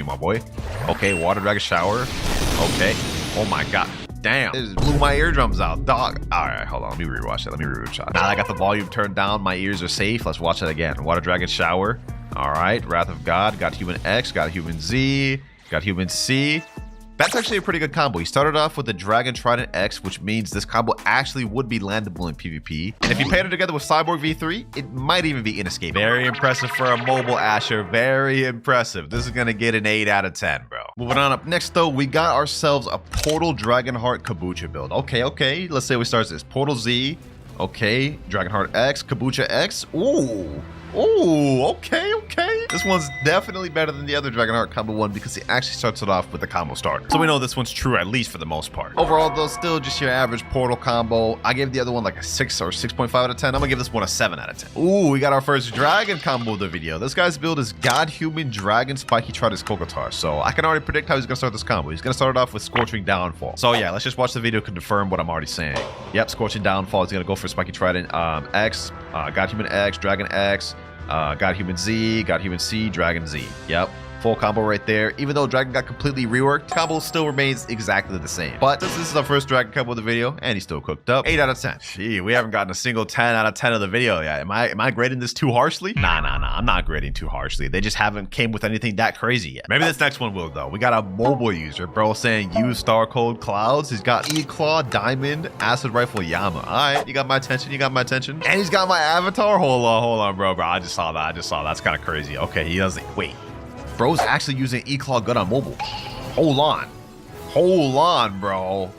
my boy. Okay, Water Dragon Shower. Okay. Oh my god. Damn. It just blew my eardrums out, dog. All right, hold on. Let me rewatch it. Now that I got the volume turned down, my ears are safe. Let's watch it again. Water Dragon Shower. All right. Wrath of God. Got Human X. Got Human Z. Got Human C. That's actually a pretty good combo. He started off with the Dragon Trident X, which means this combo actually would be landable in PvP. And if you pair it together with Cyborg V3, it might even be inescapable. Very impressive for a mobile Asher. Very impressive. This is going to get an 8 out of 10, bro. Moving on up next, though, we got ourselves a Portal Dragonheart Kabucha build. Okay. Let's say we start this. Portal Z. Okay. Dragonheart X. Kabucha X. Ooh, okay. This one's definitely better than the other Dragonheart combo one because it actually starts it off with the combo starter. So we know this one's true, at least for the most part. Overall, though, still just your average Portal combo. I gave the other one like a 6 or 6.5 out of 10. I'm gonna give this one a 7 out of 10. Ooh, we got our first Dragon combo of the video. This guy's build is God Human Dragon Spiky Trident Kokotar. So I can already predict how he's gonna start this combo. He's gonna start it off with Scorching Downfall. So yeah, let's just watch the video to confirm what I'm already saying. Yep, Scorching Downfall. He's gonna go for Spiky Trident X, God Human X, Dragon X, God Human Z, God Human C, Dragon Z. Yep. Full combo right there. Even though Dragon got completely reworked, combo still remains exactly the same. But this is our first Dragon combo of the video, and he's still cooked up. 8 out of 10. Gee, we haven't gotten a single 10 out of 10 of the video yet. Am I grading this too harshly? Nah. I'm not grading too harshly. They just haven't came with anything that crazy yet. Maybe this next one will, though. We got a mobile user, bro, saying use star code Clouds. He's got E-Claw, Diamond, Acid Rifle, Yama. All right, you got my attention. And he's got my avatar. Hold on, bro. I just saw that. That's kind of crazy. Okay, he doesn't. Wait. Bro's actually using E-Claw gun on mobile. Hold on, bro.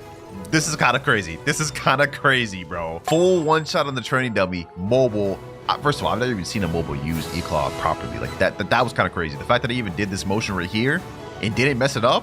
This is kind of crazy, bro. Full one shot on the training dummy, mobile. First of all, I've never even seen a mobile use E-Claw properly. Like that was kind of crazy. The fact that he even did this motion right here and didn't mess it up,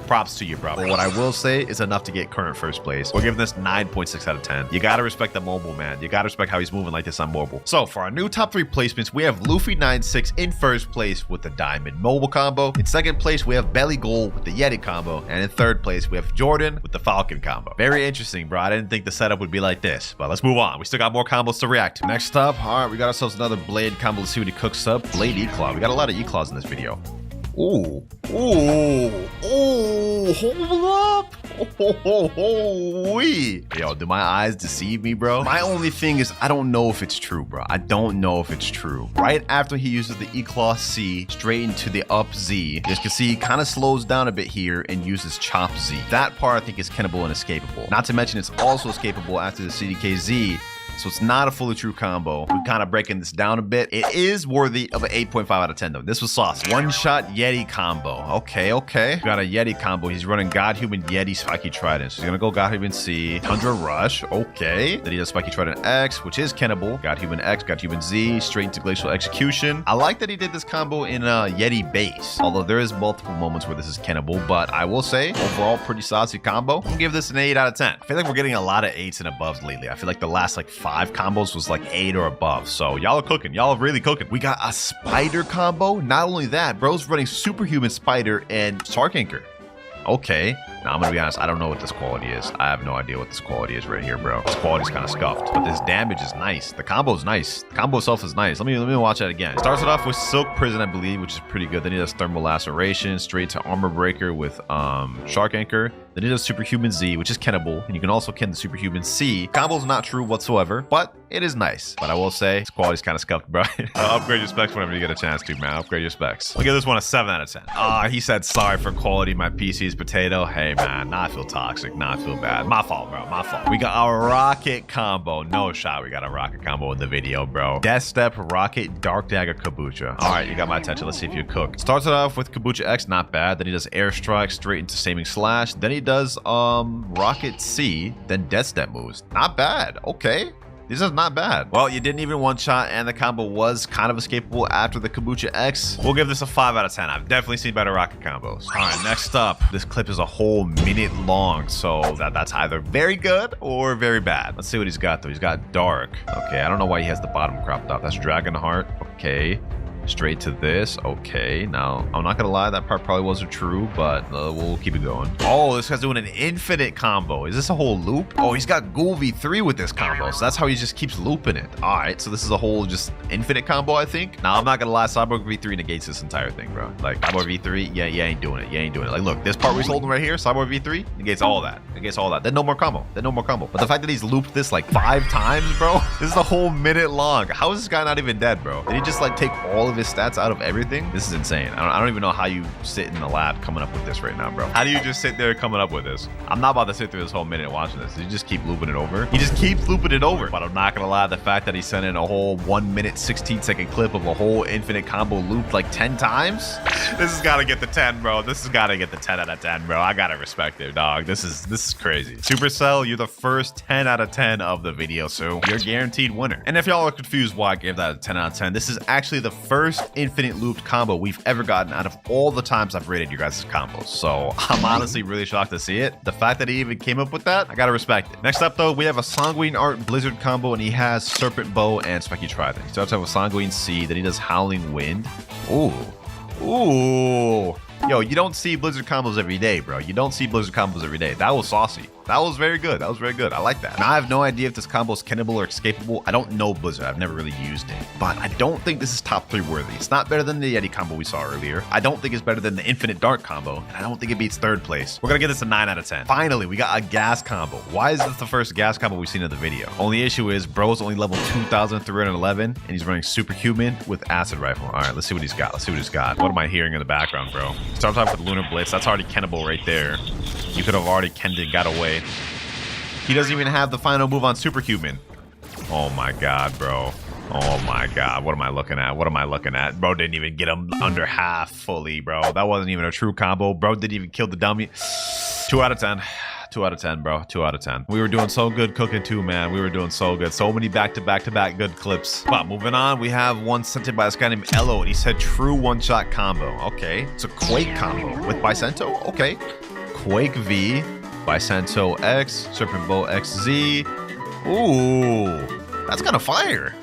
props to you, bro. But what I will say is enough to get current first place. We're giving this 9.6 out of 10. You gotta respect the mobile, man. You gotta respect how he's moving like this on mobile. So for our new top 3 placements, we have Luffy 9-6 in first place with the Diamond mobile combo. In second place, we have Belly Gold with the Yeti combo. And in third place, we have Jordan with the Falcon combo. Very interesting, bro. I didn't think the setup would be like this, but let's move on. We still got more combos to react to. Next up, all right, we got ourselves another Blade combo. Let's see what he cooks up. Blade E-Claw. We got a lot of E-Claws in this video. Ooh, hold up. Yo, do my eyes deceive me, bro? My only thing is I don't know if it's true, bro. I don't know if it's true. Right after he uses the E-Claw C straight into the up Z, as you can see, he kind of slows down a bit here and uses Chop Z. That part I think is kennable and escapable. Not to mention it's also escapable after the CDK Z. So it's not a fully true combo. We're kind of breaking this down a bit. It is worthy of an 8.5 out of 10 though. This was sauce. One shot Yeti combo. Okay. We got a Yeti combo. He's running God Human Yeti Spiky Trident. So he's gonna go God Human C, Tundra Rush. Okay. Then he does Spiky Trident X, which is kennable. God Human X, God Human Z, straight into Glacial Execution. I like that he did this combo in Yeti base. Although there is multiple moments where this is kennable, but I will say overall pretty saucy combo. I'm gonna give this an 8 out of 10. I feel like we're getting a lot of 8s and above lately. I feel like the last like 5 combos was like 8 or above. So y'all are cooking. Y'all are really cooking. We got a spider combo. Not only that, bro's running Superhuman Spider and Shark Anchor. Okay. Now, I'm gonna be honest, I don't know what this quality is. I have no idea what this quality is right here, bro. This quality's kind of scuffed, but this damage is nice. The combo's nice. The combo itself is nice. Let me watch that again. Starts it off with Silk Prison, I believe, which is pretty good. Then he does Thermal Laceration, straight to Armor Breaker with Shark Anchor. Then he does Superhuman Z, which is kennable, and you can also ken the Superhuman C. Combo's not true whatsoever, but it is nice. But I will say, this quality's kind of scuffed, bro. Upgrade your specs whenever you get a chance to, man. Upgrade your specs. I'll give this one a 7 out of 10. He said, sorry for quality, my PC is potato. Hey, man, now I feel toxic. Now I feel bad. My fault, bro. My fault. We got a rocket combo. No shot we got a rocket combo in the video, bro. Death Step, Rocket, Dark Dagger, Kabucha. All right, you got my attention. Let's see if you cook. Starts it off with Kabucha X, not bad. Then he does Airstrike straight into Saving Slash. Then he does Rocket C, then Death Step moves. Not bad. Okay. This is not bad. Well, you didn't even one-shot, and the combo was kind of escapable after the Kabucha X. We'll give this a 5 out of 10. I've definitely seen better rocket combos. All right, next up. This clip is a whole minute long, so that's either very good or very bad. Let's see what he's got, though. He's got Dark. Okay, I don't know why he has the bottom cropped off. That's Dragon Heart. Okay. Straight to this. Okay, now I'm not gonna lie, that part probably wasn't true, but we'll keep it going. Oh, this guy's doing an infinite combo. Is this a whole loop? Oh, he's got Ghoul V3 with this combo, so that's how he just keeps looping it. All right, so this is a whole just infinite combo, I think. Now I'm not gonna lie, Cyborg V3 negates this entire thing, bro. Like Cyborg V3, yeah, you ain't doing it. You ain't doing it. Like, look, this part we're holding right here, Cyborg V3 negates all that. Negates all that. Then no more combo. Then no more combo. But the fact that he's looped this like 5 times, bro, this is a whole minute long. How is this guy not even dead, bro? Did he just like take all of his stats out of everything? This is insane. I don't even know how you sit in the lab coming up with this right now, bro. How do you just sit there coming up with this? I'm not about to sit through this whole minute watching this. You just keep looping it over. He just keeps looping it over. But I'm not gonna lie, the fact that he sent in a whole 1 minute 16-second clip of a whole infinite combo looped like 10 times, this has got to get the 10, bro. This has got to get the 10 out of 10, bro. I gotta respect it, dog. This is crazy. Supercell, you're the first 10 out of 10 of the video, so you're guaranteed winner. And if y'all are confused why I gave that a 10 out of 10, this is actually the first infinite looped combo we've ever gotten out of all the times I've rated your guys' combos. So I'm honestly really shocked to see it. The fact that he even came up with that, I gotta respect it. Next up, though, we have a Sanguine Art Blizzard combo, and he has Serpent Bow and Spiky Trident. He starts out with Sanguine C, then he does Howling Wind. Ooh. Ooh. Yo, you don't see Blizzard combos every day, bro. You don't see Blizzard combos every day. That was saucy. That was very good. That was very good. I like that. Now, I have no idea if this combo is kennable or escapable. I don't know Blizzard. I've never really used it. But I don't think this is top 3 worthy. It's not better than the Yeti combo we saw earlier. I don't think it's better than the Infinite Dark combo. And I don't think it beats 3rd place. We're going to give this a 9 out of 10. Finally, we got a gas combo. Why is this the first gas combo we've seen in the video? Only issue is bro's only level 2,311 and he's running Superhuman with Acid Rifle. All right, let's see what he's got. Let's see what he's got. What am I hearing in the background, bro? Starts off with Lunar Blitz. That's already kennable right there. You could have already kenned it, got away. He doesn't even have the final move on Superhuman. Oh my god, bro. Oh my god. What am I looking at? What am I looking at? Bro didn't even get him under half fully, bro. That wasn't even a true combo. Bro didn't even kill the dummy. 2 out of 10. 2 out of 10, bro. 2 out of 10. We were doing so good cooking too, man. We were doing so good. So many back-to-back-to-back good clips. But moving on, we have one sent in by this guy named Elo, and he said true one-shot combo. Okay. It's a Quake combo with by Sento. Okay. Quake V by Sento X, Serpent Bow XZ. Ooh, that's kind of fire.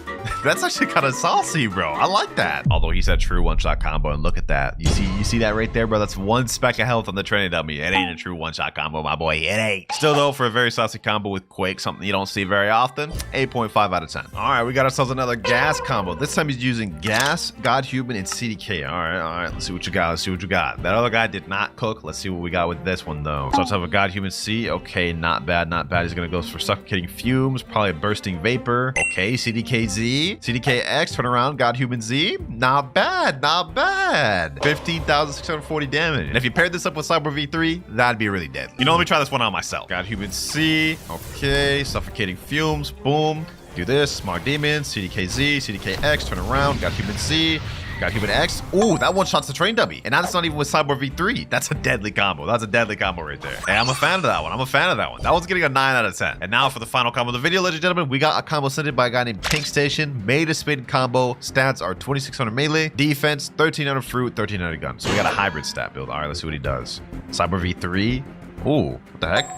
That's actually kind of saucy, bro. I like that. Although he said true one-shot combo, and look at that. You see that right there, bro? That's 1 speck of health on the training dummy. It ain't a true one-shot combo, my boy. It ain't. Still, though, for a very saucy combo with Quake, something you don't see very often, 8.5 out of 10. All right, we got ourselves another gas combo. This time he's using Gas, God Human, and CDK. All right. Let's see what you got. Let's see what you got. That other guy did not cook. Let's see what we got with this one, though. So let's have a God Human C. Okay, not bad, not bad. He's going to go for Suffocating Fumes, probably a Bursting Vapor. Okay, CDKZ. CDKX, turn around, God Human Z. Not bad, not bad. 15,640 damage. And if you paired this up with Cyber V3, that'd be really deadly. You know, let me try this one on myself. God Human C. Okay, Suffocating Fumes. Boom. Do this. Smart Demon. CDKZ. CDKX, turn around. God Human Z. Got Human X. Ooh, that one shots the train dummy. And now that's not even with Cyborg V3. That's a deadly combo. That's a deadly combo right there. Hey, I'm a fan of that one. I'm a fan of that one. That one's getting a 9 out of 10. And now for the final combo of the video, ladies and gentlemen, we got a combo sent in by a guy named Pink Station. Made a spin combo. Stats are 2,600 melee. Defense, 1,300 fruit, 1,300 gun. So we got a hybrid stat build. All right, let's see what he does. Cyber V3. Ooh, what the heck?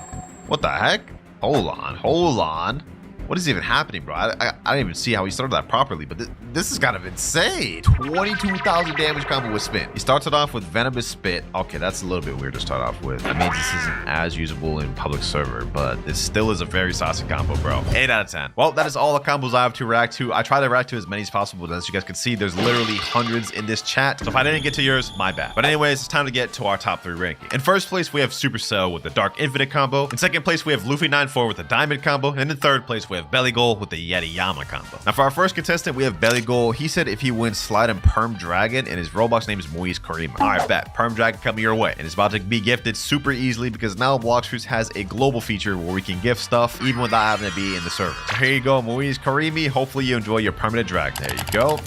What the heck? Hold on. Hold on. What is even happening, bro? I didn't even see how he started that properly, but this is kind of insane. 22,000 damage combo with spin. He starts it off with Venomous Spit. Okay, that's a little bit weird to start off with. That means this isn't as usable in public server, but it still is a very saucy combo, bro. 8 out of 10. Well, that is all the combos I have to react to. I try to react to as many as possible, but as you guys can see, there's literally hundreds in this chat. So if I didn't get to yours, my bad. But anyways, it's time to get to our top 3 ranking. In first place, we have Supercell with the Dark Infinite combo. In second place, we have Luffy 9-4 with the Diamond combo. And in third place, we have Belly Goal with the Yeti Yama combo. Now for our first contestant, we have Belly Goal. He said if he wins Slide and Perm Dragon, and his Roblox name is Moise Karima. All right, bet. Perm Dragon coming your way. And it's about to be gifted super easily because now Blox has a global feature where we can gift stuff even without having to be in the server. So here you go, Moise Karimi. Hopefully you enjoy your permanent dragon. There you go.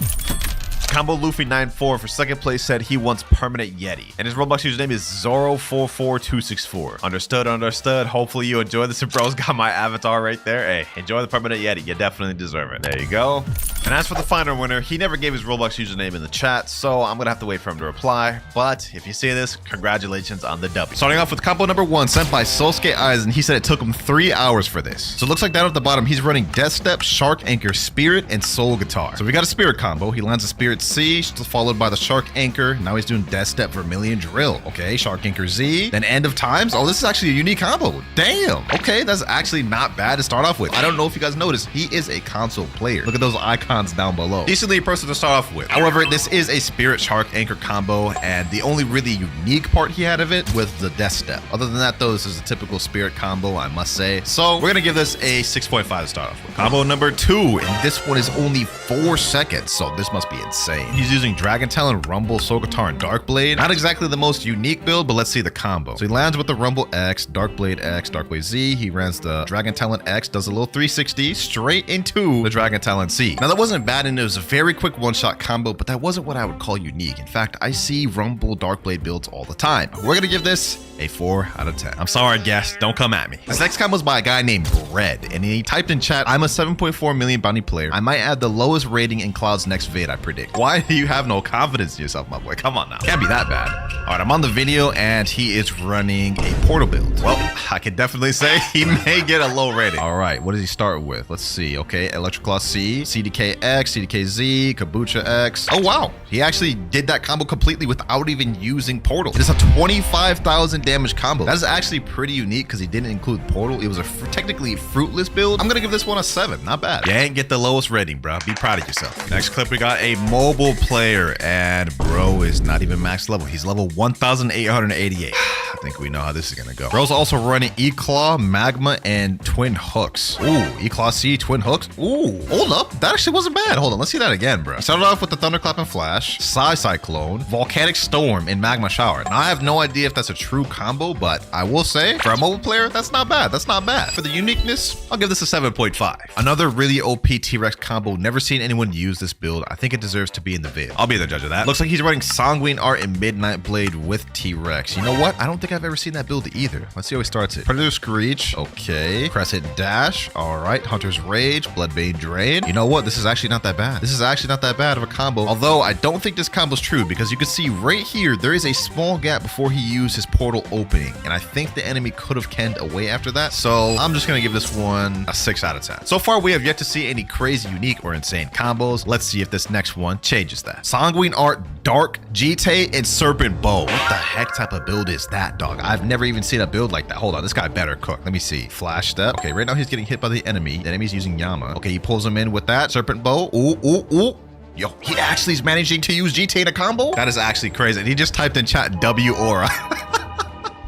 Combo Luffy 9-4 for second place said he wants permanent Yeti. And his Roblox username is Zoro44264. Understood, understood. Hopefully you enjoy this. Bro's got my avatar right there. Hey, enjoy the permanent Yeti. You definitely deserve it. There you go. And as for the final winner, he never gave his Roblox username in the chat, so I'm gonna have to wait for him to reply. But if you see this, congratulations on the W. Starting off with combo number 1 sent by Sosuke Eisen. He said it took him 3 hours for this. So it looks like down at the bottom, he's running Death Step, Shark Anchor, Spirit, and Soul Guitar. So we got a Spirit combo. He lands a Spirit C, followed by the Shark Anchor. Now he's doing Death Step, Vermilion Drill. Okay, Shark Anchor Z, then End of Times. Oh, this is actually a unique combo. Damn. Okay, that's actually not bad to start off with. I don't know if you guys noticed, he is a console player. Look at those icons down below. Decently person to start off with. However, this is a Spirit Shark Anchor combo, and the only really unique part he had of it was the Death Step. Other than that, though, this is a typical Spirit combo, I must say. So we're gonna give this a 6.5 to start off with. Combo number 2, and this one is only 4 seconds, so this must be insane. He's using Dragon Talon, Rumble, Soul Guitar, and Dark Blade. Not exactly the most unique build, but let's see the combo. So he lands with the Rumble X, Dark Blade X, Dark Blade Z. He runs the Dragon Talon X, does a little 360 straight into the Dragon Talon C. Now that wasn't bad, and it was a very quick one-shot combo, but that wasn't what I would call unique. In fact, I see Rumble Dark Blade builds all the time. We're gonna give this a 4 out of 10. I'm sorry, guest. Don't come at me. This next combo is by a guy named Bread, and he typed in chat, I'm a 7.4 million bounty player. I might add the lowest rating in Cloud's next vid, I predict. Why do you have no confidence in yourself, my boy? Come on now. Can't be that bad. All right, I'm on the video, and he is running a portal build. Well, I can definitely say he may get a low rating. All right, what does he start with? Let's see. Okay, Electroclaw C, CDK X, CDK Z, Kabucha X. Oh, wow. He actually did that combo completely without even using portal. It is a 25,000 damage combo. That is actually pretty unique because he didn't include portal. It was a technically fruitless build. I'm gonna give this one a 7. Not bad. You ain't get the lowest rating, bro. Be proud of yourself. Next clip, we got a mobile player, and bro is not even max level. He's level 1,888. I think we know how this is gonna go. Bro's also running E-Claw, Magma, and Twin Hooks. Ooh, E-Claw C, Twin Hooks. Ooh, hold up. That actually wasn't bad. Hold on, let's see that again, bro. He started off with the Thunderclap and Flash, Psy Cyclone, Volcanic Storm, and Magma Shower. Now, I have no idea if that's a true combo, but I will say, for a mobile player, that's not bad. That's not bad. For the uniqueness, I'll give this a 7.5. Another really OP T-Rex combo. Never seen anyone use this build. I think it deserves to be in the vid. I'll be the judge of that. Looks like he's running Sanguine Art and Midnight Blade with T-Rex. You know what? I don't think I've ever seen that build either. Let's see how he starts it. Predator Screech. Okay. Crescent Dash. All right. Hunter's Rage. Bloodbane Drain. You know what? This is actually not that bad. This is actually not that bad of a combo. Although I don't think this combo's true because you can see right here, there is a small gap before he used his portal opening. And I think the enemy could have canned away after that. So I'm just going to give this one a 6 out of 10. So far, we have yet to see any crazy, unique, or insane combos. Let's see if this next one changes that. Sanguine Art, Dark, Jite, and Serpent Bow. What the heck type of build is that, dog? I've never even seen a build like that. Hold on, this guy better cook. Let me see. Flash Step. Okay, right now he's getting hit by the enemy. The enemy's using Yama. Okay, he pulls him in with that. Serpent Bow. Ooh, ooh, ooh. Yo, he actually is managing to use Jite in a combo? That is actually crazy. And he just typed in chat W Aura.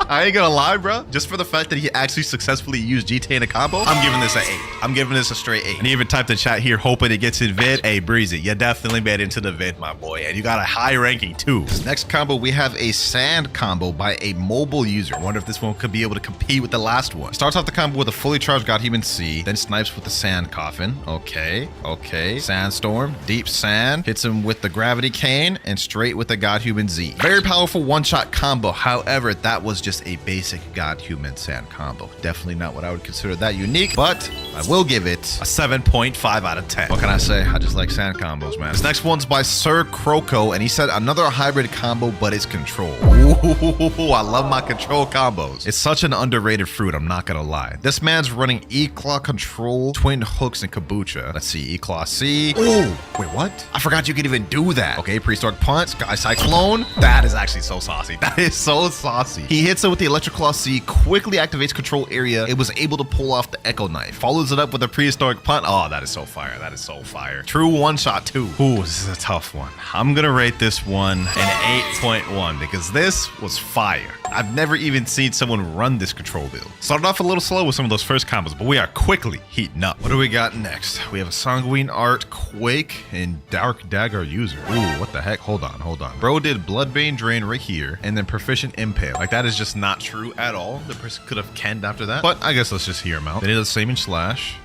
I ain't gonna lie, bro. Just for the fact that he actually successfully used Jite in a combo, I'm giving this an 8. I'm giving this a straight 8. And he even typed in chat here, hoping it gets in vid. Hey, Breezy, you definitely made it into the vid, my boy. And you got a high ranking too. This next combo, we have a sand combo by a mobile user. I wonder if this one could be able to compete with the last one. Starts off the combo with a fully charged God Human C, then snipes with the Sand Coffin. Okay, okay. Sandstorm, Deep Sand, hits him with the Gravity Kane, and straight with the God Human Z. Very powerful one-shot combo. However, that was just just a basic God Human Sand combo. Definitely not what I would consider that unique, but I will give it a 7.5 out of 10. What can I say? I just like sand combos, man. This next one's by Sir Croco, and he said another hybrid combo, but it's control. Ooh, I love my control combos. It's such an underrated fruit, I'm not gonna lie. This man's running E-Claw control, twin hooks, and kombucha. Let's see, E-Claw C. Oh, wait, what? I forgot you could even do that. Okay, Prehistoric Punch, Sky Cyclone. That is actually so saucy. That is so saucy. He hits it with the Electric Claw C, quickly activates control area. It was able to pull off the Echo Knife. Follows it up with a Prehistoric Punt. Oh, that is so fire. That is so fire. True one-shot too. Ooh, this is a tough one. I'm gonna rate this one an 8.1 because this was fire. I've never even seen someone run this control build. Started off a little slow with some of those first combos, but we are quickly heating up. What do we got next? We have a Sanguine Art, Quake, and Dark Dagger User. Ooh, what the heck? Hold on. Bro did Bloodbane Drain right here, and then Proficient Impale. Like, that is just not true at all. The person could have canned after that, but I guess let's just hear him out. Then he does Same Slash.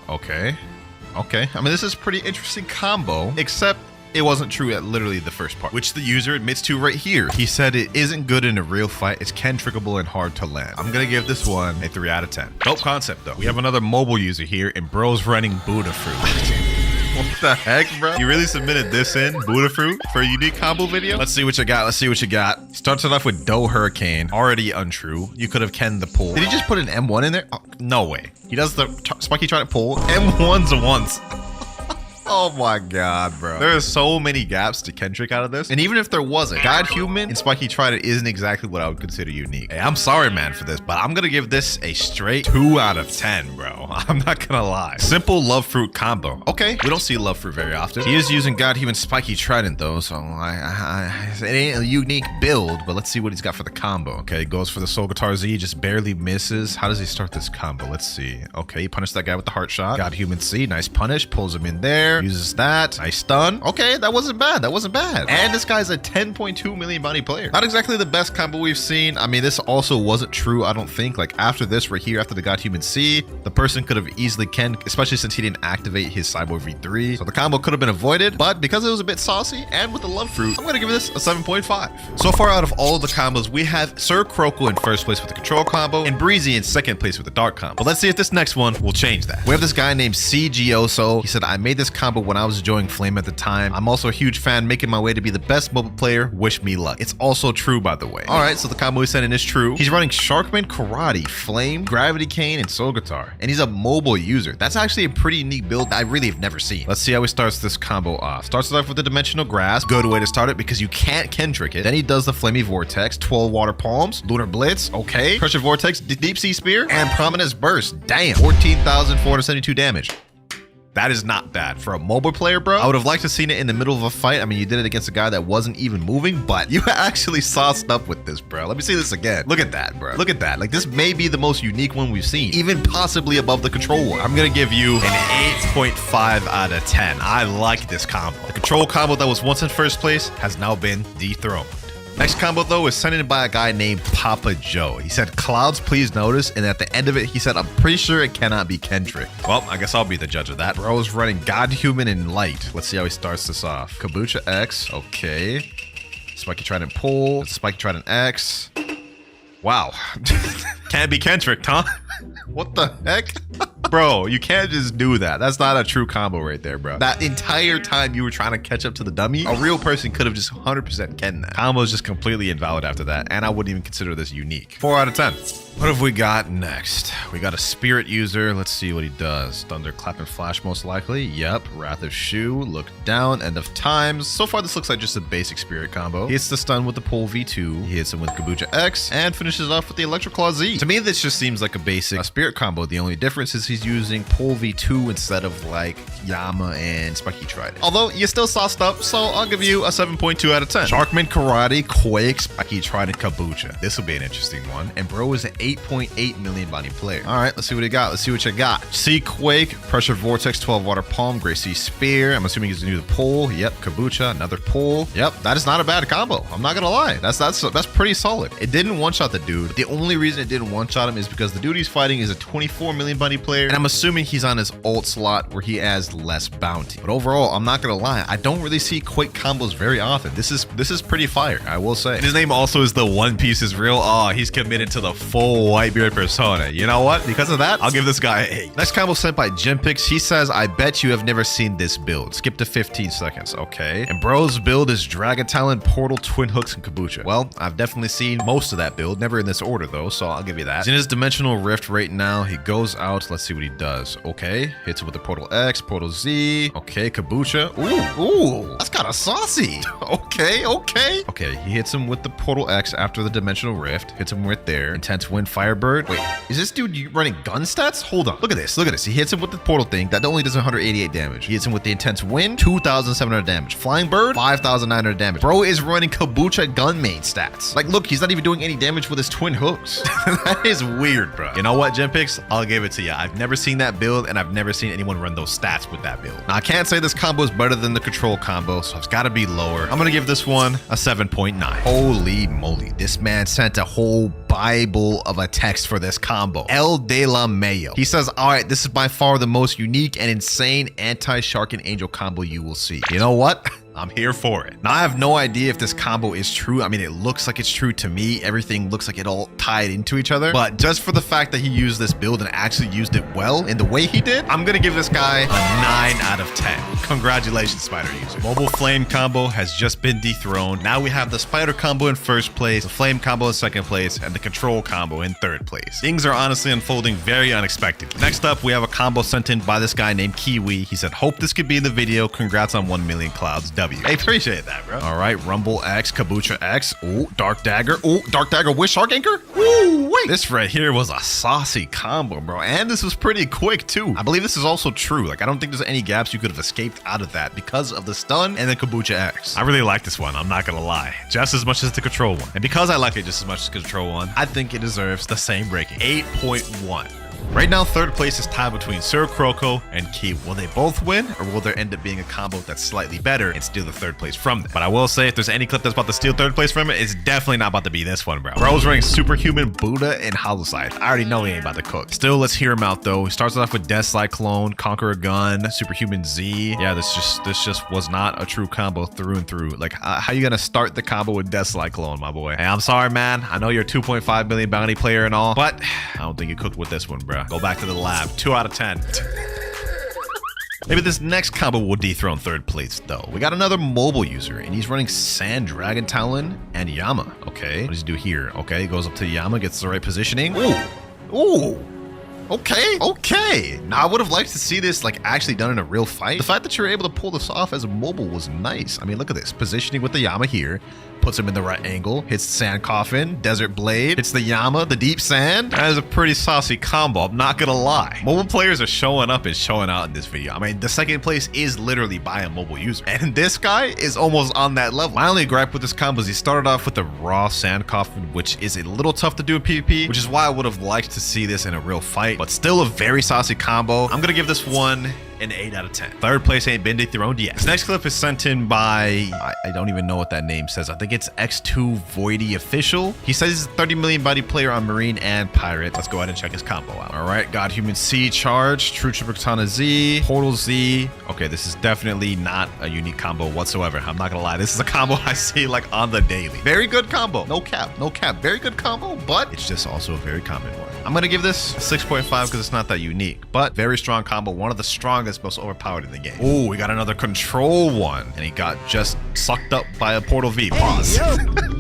Okay. I mean, this is a pretty interesting combo, except it wasn't true at literally the first part, which the user admits to right here. He said it isn't good in a real fight. It's cantrickable and hard to land. I'm gonna give this one a 3 out of 10. Dope concept though. We have another mobile user here, and bro's running Buddha Fruit. What the heck, bro? You really submitted this in, Buddha Fruit, for a unique combo video? Let's see what you got. Starts it off with Doe Hurricane. Already untrue. You could have kenned the pull. Did he just put an M1 in there? Oh, no way. He does the Spiky Trident pull. M1's once. Oh my god, bro. There are so many gaps to Kendrick out of this. And even if there wasn't, God Human and Spiky Trident isn't exactly what I would consider unique. Hey, I'm sorry, man, for this, but I'm gonna give this a straight 2 out of 10, bro. I'm not gonna lie. Simple Love Fruit combo. Okay, we don't see Love Fruit very often. He is using God Human Spiky Trident, though, so it ain't a unique build, but let's see what he's got for the combo. Okay, goes for the Soul Guitar Z, just barely misses. How does he start this combo? Let's see. Okay, he punished that guy with the Heart Shot. God Human C, nice punish, pulls him in there. Uses that. Nice stun. Okay, that wasn't bad. And this guy's a 10.2 million bounty player. Not exactly the best combo we've seen. I mean, this also wasn't true, I don't think. Like, after this right here, after the God Human C, the person could have easily kenned, especially since he didn't activate his Cyborg V3. So the combo could have been avoided, but because it was a bit saucy and with the Love Fruit, I'm gonna give this a 7.5. So far out of all of the combos, we have Sir Croco in first place with the control combo and Breezy in second place with the dark combo. But let's see if this next one will change that. We have this guy named CGOso. He said, I made this combo when I was enjoying Flame at the time. I'm also a huge fan, making my way to be the best mobile player. Wish me luck. It's also true, by the way. All right, so the combo he's sending is true. He's running Sharkman, Karate, Flame, Gravity Cane, and Soul Guitar. And he's a mobile user. That's actually a pretty unique build I really have never seen. Let's see how he starts this combo off. Starts it off with the Dimensional Grasp. Good way to start it because you can't Kendrick it. Then he does the Flamey Vortex, 12 Water Palms, Lunar Blitz, okay. Pressure Vortex, Deep Sea Spear, and Prominence Burst. Damn, 14,472 damage. That is not bad for a mobile player, bro. I would have liked to seen it in the middle of a fight. I mean, you did it against a guy that wasn't even moving, but you actually sauced up with this, bro. Let me see this again. Look at that, bro. Look at that. Like, this may be the most unique one we've seen, even possibly above the control one. I'm gonna give you an 8.5 out of 10. I like this combo. The control combo that was once in first place has now been dethroned. Next combo, though, is sent in by a guy named Papa Joe. He said, Clouds, please notice. And at the end of it, he said, I'm pretty sure it cannot be Kendrick. Well, I guess I'll be the judge of that. Bro's running God, Human, and Light. Let's see how he starts this off. Kombucha X. Okay. Spiky Trident Pull. Spiky Trident X. Wow. Can't be Kendrick, huh? What the heck? Bro, you can't just do that. That's not a true combo right there, bro. That entire time you were trying to catch up to the dummy, a real person could have just 100% kenned that. Combo is just completely invalid after that, and I wouldn't even consider this unique. 4 out of 10. What have we got next? We got a Spirit user. Let's see what he does. Thunder, Clap, and Flash most likely. Yep. Wrath of Shoe. Look down. End of Times. So far, this looks like just a basic Spirit combo. He hits the stun with the Pull V2. He hits him with Kombucha X and finishes off with the Electric Claw Z. To me, this just seems like a basic Spirit combo. The only difference is he's using Pull V2 instead of like Yama and Spiky Trident. Although you still sauced up, so I'll give you a 7.2 out of 10. Sharkman, Karate, Quake, Spiky Trident, Kombucha. This will be an interesting one. And bro is an 8.8 million body player. All right, let's see what he got. Let's see what you got. Sea Quake, Pressure Vortex, 12 Water Palm, Gray Sea Spear. I'm assuming he's gonna do the pull. Yep, Kombucha, another pull. Yep, that is not a bad combo. I'm not gonna lie. That's pretty solid. It didn't one-shot the dude. The only reason it didn't one-shot him is because the dude he's fighting is a 24 million body player player, and I'm assuming he's on his ult slot where he has less bounty. But overall, I'm not gonna lie, I don't really see quick combos very often. This is pretty fire, I will say. And his name also is the One Piece is real. Oh, he's committed to the full Whitebeard persona. You know what? Because of that, I'll give this guy an 8. Next combo sent by Jimpix. He says, I bet you have never seen this build. Skip to 15 seconds. Okay. And bro's build is Dragon Talon, Portal, Twin Hooks, and Kabucha. Well, I've definitely seen most of that build. Never in this order though, so I'll give you that. He's in his Dimensional Rift right now. He goes out. Let's see what he does. Okay. Hits him with the Portal X, Portal Z. Okay, Kabucha. Ooh, that's kind of saucy. Okay. Okay, he hits him with the Portal X after the Dimensional Rift. Hits him right there. Intense Wind, Firebird. Wait, is this dude running gun stats? Hold on. Look at this. He hits him with the Portal thing. That only does 188 damage. He hits him with the Intense Wind, 2,700 damage. Flying Bird, 5,900 damage. Bro is running Kabucha gun main stats. Like, look, he's not even doing any damage with his Twin Hooks. That is weird, bro. You know what, Jimpix? I'll give it to you. I've never seen that build, and I've never seen anyone run those stats with that build. Now, I can't say this combo is better than the control combo, so it's got to be lower. I'm going to give this one a 7.9. Holy moly. This man sent a whole Bible of a text for this combo. El de la Mayo. He says, all right, this is by far the most unique and insane anti-Shark and Angel combo you will see. You know what? I'm here for it. Now, I have no idea if this combo is true. I mean, it looks like it's true to me. Everything looks like it all tied into each other. But just for the fact that he used this build and actually used it well in the way he did, I'm going to give this guy a 9 out of 10. Congratulations, Spider user. Mobile Flame combo has just been dethroned. Now we have the Spider combo in first place, the Flame combo in second place, and the Control combo in third place. Things are honestly unfolding very unexpectedly. Next up, we have a combo sent in by this guy named Kiwi. He said, hope this could be in the video. Congrats on 1 million clouds. W. I appreciate that, bro. All right, Rumble X, Kabucha X. Ooh, Dark Dagger. Ooh, Dark Dagger with Shark Anchor. Ooh, wait. This right here was a saucy combo, bro. And this was pretty quick, too. I believe this is also true. Like, I don't think there's any gaps you could have escaped out of that because of the stun and the Kabucha X. I really like this one. I'm not gonna lie. Just as much as the Control one. And because I like it just as much as the Control one, I think it deserves the same ranking. 8.1. Right now, third place is tied between Sir Croco and Kiwi. Will they both win, or will there end up being a combo that's slightly better and steal the third place from them? But I will say, if there's any clip that's about to steal third place from it, it's definitely not about to be this one, bro. Bro's running Superhuman, Buddha, and Holoscythe. I already know he ain't about to cook. Still, let's hear him out, though. He starts off with Death Cyclone, Conqueror Gun, Superhuman Z. Yeah, this just was not a true combo through and through. Like, how you gonna start the combo with Death Cyclone, my boy? Hey, I'm sorry, man. I know you're a 2.5 million bounty player and all, but I don't think you cooked with this one, bro. Go back to the lab. 2 out of 10. Maybe this next combo will dethrone third place, though. We got another mobile user, and he's running Sand, Dragon Talon, and Yama. Okay, what does he do here? Okay, goes up to Yama, gets the right positioning. Ooh. Okay. Now, I would have liked to see this like actually done in a real fight. The fact that you're able to pull this off as a mobile was nice. I mean, look at this. Positioning with the Yama here. Puts him in the right angle. Hits Sand Coffin. Desert Blade. Hits the Yama. The Deep Sand. That is a pretty saucy combo. I'm not gonna lie. Mobile players are showing up and showing out in this video. I mean, the second place is literally by a mobile user. And this guy is almost on that level. My only gripe with this combo is he started off with the raw Sand Coffin, which is a little tough to do in PvP, which is why I would have liked to see this in a real fight. But still a very saucy combo. I'm gonna give this one an 8 out of 10. Third place ain't been dethroned yet. This next clip is sent in by, I don't even know what that name says. I think it's X2 Voidy Official. He says he's a 30 million body player on Marine and Pirate. Let's go ahead and check his combo out. All right, God Human C Charge, True Trooper Katana Z, Portal Z. Okay, this is definitely not a unique combo whatsoever. I'm not gonna lie. This is a combo I see like on the daily. Very good combo. No cap. Very good combo, but it's just also a very common one. I'm gonna give this a 6.5 because it's not that unique, but very strong combo. One of the strongest, most overpowered in the game. Oh, we got another control one, and he got just sucked up by a Portal V. Pause.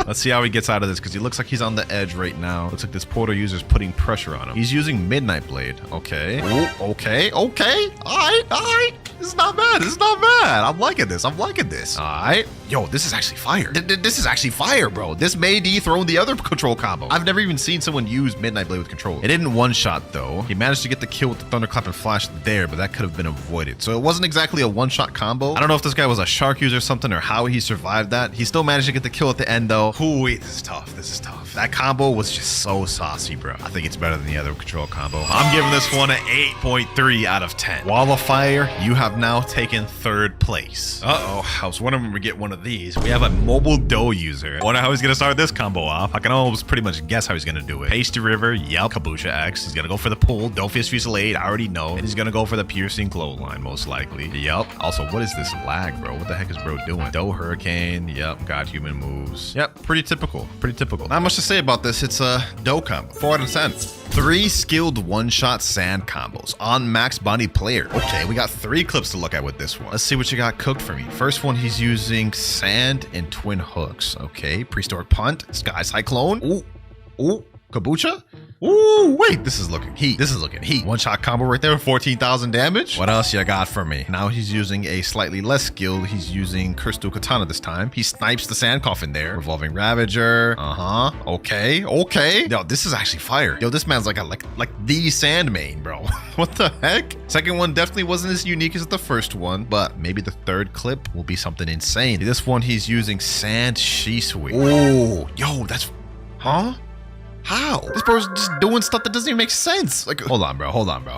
Let's see how he gets out of this because he looks like he's on the edge right now. Looks like this Portal user's putting pressure on him. He's using Midnight Blade. Okay. Ooh, okay. All right. This is not bad. I'm liking this. All right. Yo, this is actually fire. This is actually fire, bro. This may dethrone the other control combo. I've never even seen someone use Midnight Blade with control. It didn't one-shot, though. He managed to get the kill with the Thunderclap and Flash there, but that could have been avoided. So it wasn't exactly a one-shot combo. I don't know if this guy was a Shark user or something or how he survived that. He still managed to get the kill at the end, though. Ooh, wait, this is tough. That combo was just so saucy, bro. I think it's better than the other control combo. I'm giving this one an 8.3 out of 10. Wall of Fire, you have now taken third place. Uh-oh, I was wondering when we get one of with these. We have a mobile dough user. I wonder how he's gonna start this combo off. I can almost pretty much guess how he's gonna do it. Pasty River, yep. Kabusha X. He's gonna go for the pull. Dough-Fist Fusillade, I already know. And he's gonna go for the piercing clothesline, most likely. Yep. Also, what is this lag, bro? What the heck is bro doing? Dough Hurricane, yep. God Human moves. Yep, pretty typical. Pretty typical. Not much to say about this. It's a dough combo. 4 out of 10. 3 skilled one-shot sand combos on max bounty player. Okay, we got 3 clips to look at with this one. Let's see what you got cooked for me. First one, he's using sand and twin hooks. Okay, prehistoric punt, sky cyclone. Ooh, kabucha. Ooh, wait, this is looking heat. This is looking heat. One-shot combo right there, 14,000 damage. What else you got for me? Now he's using a slightly less skilled. He's using Crystal Katana this time. He snipes the sand coffin there. Revolving Ravager. Okay. Yo, this is actually fire. Yo, this man's like the sand main, bro. What the heck? Second one definitely wasn't as unique as the first one, but maybe the third clip will be something insane. This one, he's using sand Shisui. Oh, yo, that's... Huh? How? This bro's just doing stuff that doesn't even make sense. Like, hold on, bro.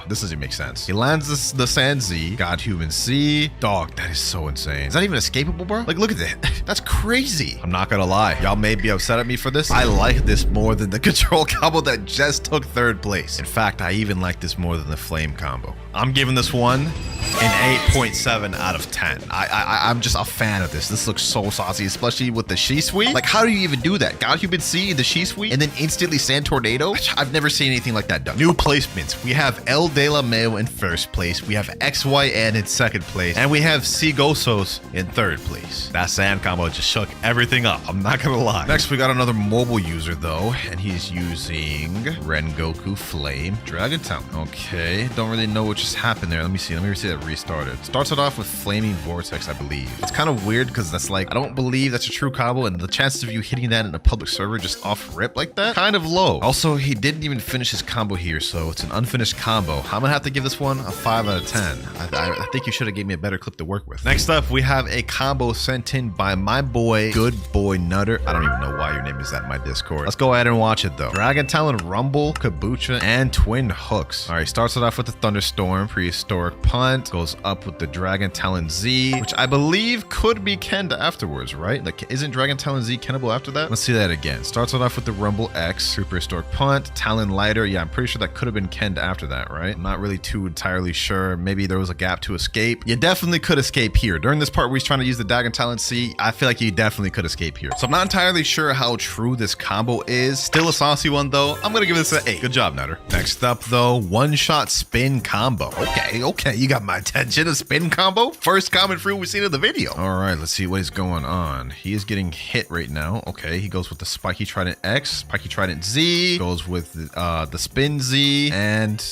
This doesn't even make sense. He lands the Sand Z. God Human C. Dog, that is so insane. Is that even escapable, bro? Like, look at that. That's crazy. I'm not gonna lie. Y'all may be upset at me for this. I like this more than the control combo that just took 3rd place. In fact, I even like this more than the flame combo. I'm giving this one an 8.7 out of 10. I'm just a fan of this. This looks so saucy, especially with the Shisui. Like, how do you even do that? God Human C in the Shisui and then instantly Sand Tornado? I've never seen anything like that done. New placements. We have El De La Mayo in 1st place. We have XYN in 2nd place. And we have Sigosos in 3rd place. That sand combo just shook everything up. I'm not gonna lie. Next, we got another mobile user though, and he's using Rengoku Flame Dragon Talon. Okay, don't really know what just happened there. Let me see that restarted. Starts it off with Flaming Vortex, I believe. It's kind of weird because that's like, I don't believe that's a true combo, and the chances of you hitting that in a public server just off rip like that, kind of low. Also, he didn't even finish his combo here, so it's an unfinished combo. I'm gonna have to give this one a 5 out of 10. I think you should have gave me a better clip to work with. Next up, we have a combo sent in by my boy, Good Boy Nutter. I don't even know why your name is that in my Discord. Let's go ahead and watch it though. Dragon Talon, Rumble, Kabucha, and Twin Hooks. All right, starts it off with the Thunderstorm, Prehistoric Punt, goes up with the Dragon Talon Z, which I believe could be Kenda afterwards, right? Like, isn't Dragon Talon Z Kennable after that? Let's see that again. Starts it off with the Rumble X, Prehistoric Punt, Talon Lighter. Yeah, I'm pretty sure that could have been Kenda after that, right? I'm not really too entirely sure. Maybe there was a gap to escape. You definitely could escape here. During this part where he's trying to use the Dragon Talon C, I feel like you definitely could escape here. So I'm not entirely sure how true this combo is. Still a saucy one though. I'm gonna give this an 8. Good job, Nutter. Next up though, one-shot spin combo. Okay, you got my attention. A spin combo? First common fruit we've seen in the video. All right, let's see what is going on. He is getting hit right now. Okay, he goes with the Spiky Trident X, Spiky Trident Z, goes with the Spin Z, and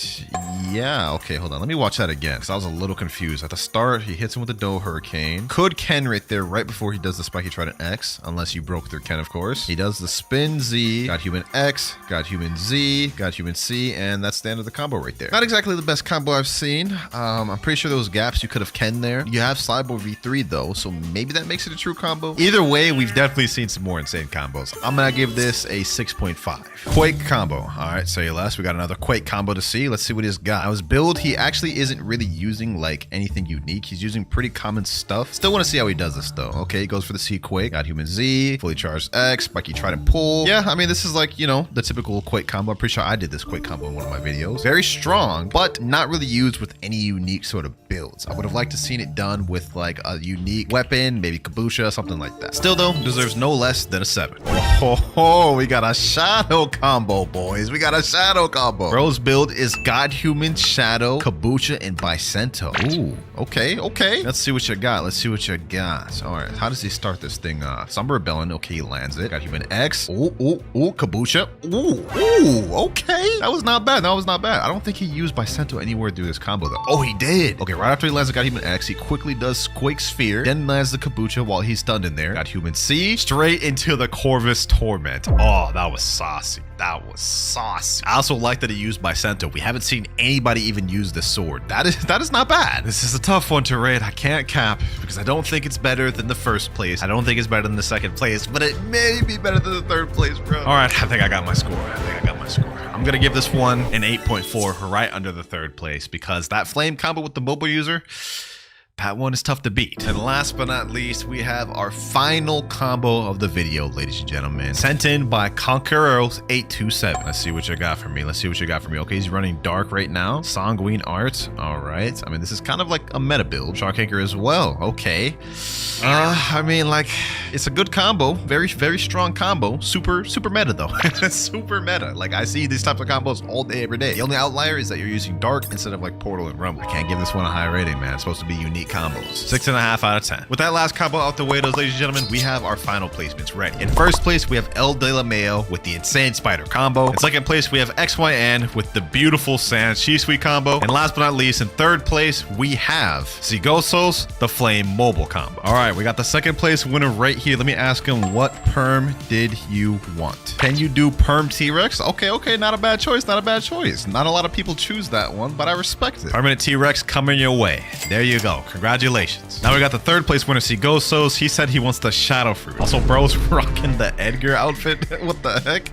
yeah, okay, hold on. Let me watch that again because I was a little confused. At the start, he hits him with the Dough Hurricane. Could Ken right there right before he does the Spiky Trident X, unless you broke through Ken, of course. He does the Spin Z, got Human X, got Human Z, got Human C, and that's the end of the combo right there. Not exactly the best combo I've seen. I'm pretty sure those gaps you could have Ken there. You have Cybo V3 though, so maybe that makes it a true combo. Either way, we've definitely seen some more insane combos. I'm gonna give this a 6.5. Quake combo. All right, say less. We got another Quake combo to see. Let's see what he's got. His build, he actually isn't really using like anything unique. He's using pretty common stuff. Still want to see how he does this though. Okay, he goes for the C Quake. Got Human Z, fully charged X, Spiky Trident Pull. Yeah, I mean, this is like, you know, the typical Quake combo. I'm pretty sure I did this Quake combo in one of my videos. Very strong, but not really used with any unique sort of builds. I would have liked to seen it done with like a unique weapon, maybe Kabusha, something like that. Still though, deserves no less than a 7. Oh, we got a shadow combo, boys. We got a shadow combo. Bro's build is God Human, Shadow, Kabucha, and by Sento. Ooh, okay. Let's see what you got. All right, how does he start this thing off? Summer Rebellion. Okay, he lands it. Got Human X. Ooh, Kabucha. Ooh, okay. That was not bad. I don't think he used by Sento anywhere through this combo though. Oh, he did. Okay, right after he lands the God Human X, he quickly does Quake Sphere, then lands the Kabucha while he's stunned in there. God Human C, straight into the Corvus Torment. Oh, that was saucy. I also like that he used by Sento. We haven't seen anybody even use this sword. That is not bad. This is a tough one to rate. I can't cap because I don't think it's better than the 1st place. I don't think it's better than the 2nd place, but it may be better than the 3rd place, bro. All right, I think I got my score. I'm gonna give this one an 8.4, right under the 3rd place, because that flame combo with the mobile user, That one is tough to beat. And last but not least, we have our final combo of the video, ladies and gentlemen. Sent in by Conqueror827. Let's see what you got for me. Okay, he's running Dark right now. Sanguine Art. All right. I mean, this is kind of like a meta build. Shark Anchor as well. Okay. I mean, like, it's a good combo. Very, very strong combo. Super meta, though. Super meta. Like, I see these types of combos all day, every day. The only outlier is that you're using Dark instead of, like, Portal and Rumble. I can't give this one a high rating, man. It's supposed to be unique combos. 6.5 out of 10. With that last combo out the way, those ladies and gentlemen, we have our final placements ready. In first place, we have El De La Mayo with the insane spider combo. In second place, we have XYN with the beautiful Sans Shisui combo. And last but not least, in third place, we have Zigosos, the Flame mobile combo. All right, we got the second place winner right here. Let me ask him, what perm did you want? Can you do perm T-Rex? Okay, not a bad choice, not a lot of people choose that one, but I respect it. Permanent T-Rex coming your way. There you go. Congratulations. Now we got the third place winner, Zigosos. He said he wants the Shadow Fruit. Also, bro's rocking the Edgar outfit. What the heck?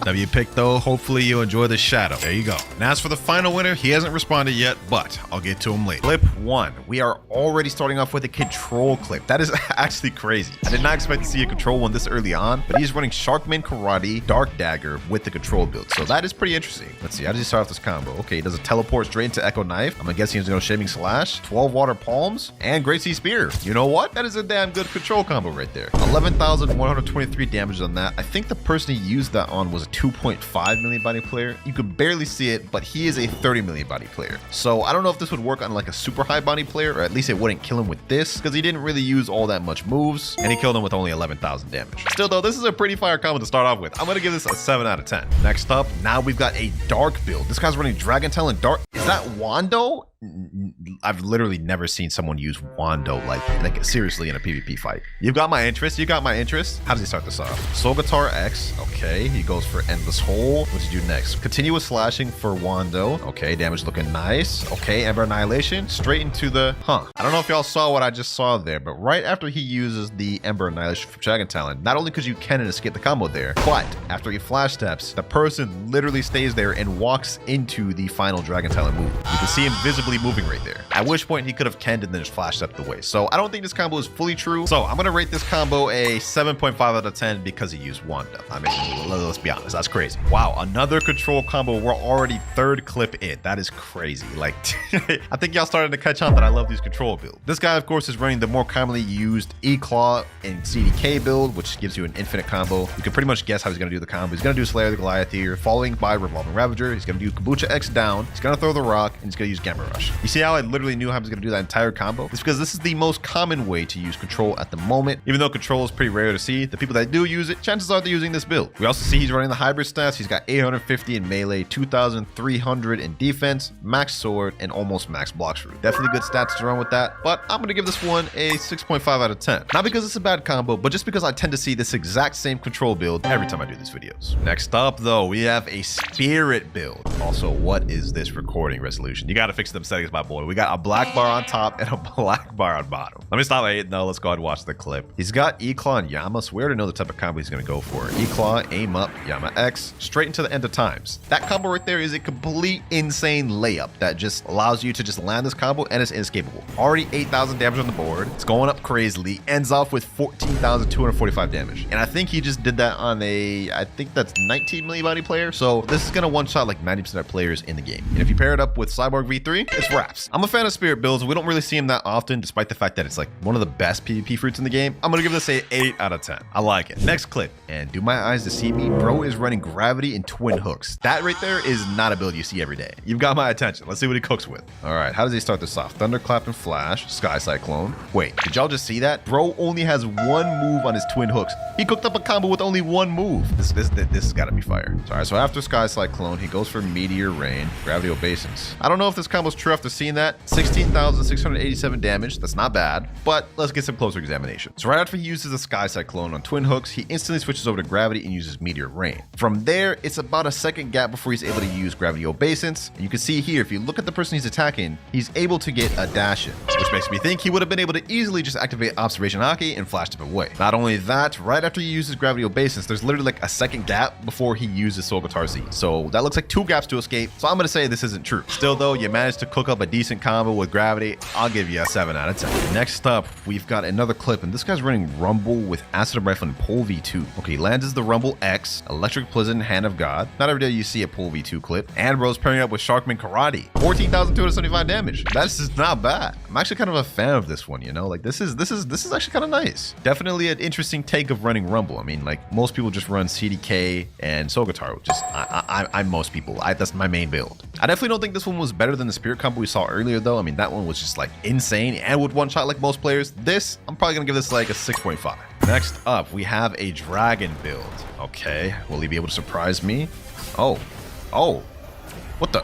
W pick though, hopefully you enjoy the shadow. There you go. And as for the final winner, he hasn't responded yet, but I'll get to him later. Clip 1. We are already starting off with a control clip. That is actually crazy. I did not expect to see a control one this early on, but he's running Sharkman Karate Dark Dagger with the control build. So that is pretty interesting. Let's see, how does he start off this combo? Okay, he does a teleport straight into Echo Knife. I'm guessing he's gonna go Shaving Slash, 12 Water Palms, and Great Sea Spear. You know what? That is a damn good control combo right there. 11,123 damage on that. I think the person he used that on was a 2.5 million body player. You could barely see it, but he is a 30 million body player. So I don't know if this would work on like a super high body player, or at least it wouldn't kill him with this, because he didn't really use all that much moves, and he killed him with only 11,000 damage. Still though, this is a pretty fire combo to start off with. I'm gonna give this a 7 out of 10. Next up, now we've got a Dark build. This guy's running Dragon Talon Dark. Is that Wando? I've literally never seen someone use Wando like seriously in a PvP fight. You've got my interest. How does he start this off? Soul Guitar X. Okay, he goes for Endless Hole. What does he do next? Continuous slashing for Wando. Okay, damage looking nice. Okay, Ember Annihilation. Straight into the... I don't know if y'all saw what I just saw there, but right after he uses the Ember Annihilation from Dragon Talon, not only because you can escape the combo there, but after he flash steps, the person literally stays there and walks into the final Dragon Talon move. You can see him visibly moving right there, at which point he could have canned and then just flashed up the way. So I don't think this combo is fully true. So I'm gonna rate this combo a 7.5 out of 10 because he used Wanda. I mean, let's be honest, that's crazy. Wow, another control combo. We're already third clip in. That is crazy. Like, I think y'all starting to catch on that I love these control builds. This guy, of course, is running the more commonly used E-Claw and CDK build, which gives you an infinite combo. You can pretty much guess how he's gonna do the combo. He's gonna do Slayer the Goliath here, following by Revolving Ravager. He's gonna do Kombucha X down. He's gonna throw the rock, and he's gonna use Gamma Rush. You see how I literally knew how I was going to do that entire combo? It's because this is the most common way to use control at the moment. Even though control is pretty rare to see, the people that do use it, chances are they're using this build. We also see he's running the hybrid stats. He's got 850 in melee, 2,300 in defense, max sword, and almost max Blox root. Definitely good stats to run with that, but I'm going to give this one a 6.5 out of 10. Not because it's a bad combo, but just because I tend to see this exact same control build every time I do these videos. Next up, though, we have a Spirit build. Also, what is this recording resolution? You got to fix them settings, my boy. We got a black bar on top and a black bar on bottom. Let me stop hating though. Let's go ahead and watch the clip. He's got E-Claw and Yama, so we already know the type of combo he's going to go for. E-Claw, aim up, Yama X, straight into the end of times. That combo right there is a complete insane layup that just allows you to just land this combo, and it's inescapable. Already 8,000 damage on the board. It's going up crazily. Ends off with 14,245 damage. And I think he just did that on I think that's 19 million body player. So this is going to one-shot like 90% of players in the game. And if you pair it up with Cyborg V3, it's wraps. I'm a fan of Spirit builds. We don't really see him that often, despite the fact that it's like one of the best PvP fruits in the game. I'm gonna give this a 8 out of 10. I like it. Next clip, and do my eyes deceive me? Bro is running Gravity and Twin Hooks. That right there is not a build you see every day. You've got my attention. Let's see what he cooks with. All right, how does he start this off? Thunderclap and Flash, Sky Cyclone. Wait, did y'all just see that? Bro only has one move on his Twin Hooks. He cooked up a combo with only one move. This has got to be fire. All right, so after Sky Cyclone, he goes for Meteor Rain, Gravity Obeisance. I don't know if this combo's true after seeing that. 16,687 damage. That's not bad, but let's get some closer examination. So right after he uses the Sky Cyclone on Twin Hooks, he instantly switches over to Gravity and uses Meteor Rain. From there, it's about a second gap before he's able to use Gravity Obeisance. And you can see here, if you look at the person he's attacking, he's able to get a dash in, which makes me think he would have been able to easily just activate Observation Haki and flash him away. Not only that, right after he uses Gravity Obeisance, there's literally like a second gap before he uses Soul Guitar Z. So that looks like two gaps to escape. So I'm going to say this isn't true. Still though, you managed to cook cook up a decent combo with gravity, I'll give you a 7 out of 10. Next up, we've got another clip, and this guy's running Rumble with Acid Rifle and Pole V2. Okay, lands is the Rumble X, Electric Prison, Hand of God. Not every day you see a Pole V2 clip. And bro's pairing up with Sharkman Karate. 14,275 damage. That's just not bad. I'm actually kind of a fan of this one, you know? Like, this is actually kind of nice. Definitely an interesting take of running Rumble. I mean, like, most people just run CDK and Soul Guitar, which is, I'm most people. That's my main build. I definitely don't think this one was better than the Spirit combo we saw earlier, though. I mean, that one was just, like, insane and would one-shot like most players. This, I'm probably gonna give this, like, a 6.5. Next up, we have a Dragon build. Okay, will he be able to surprise me? Oh, what the?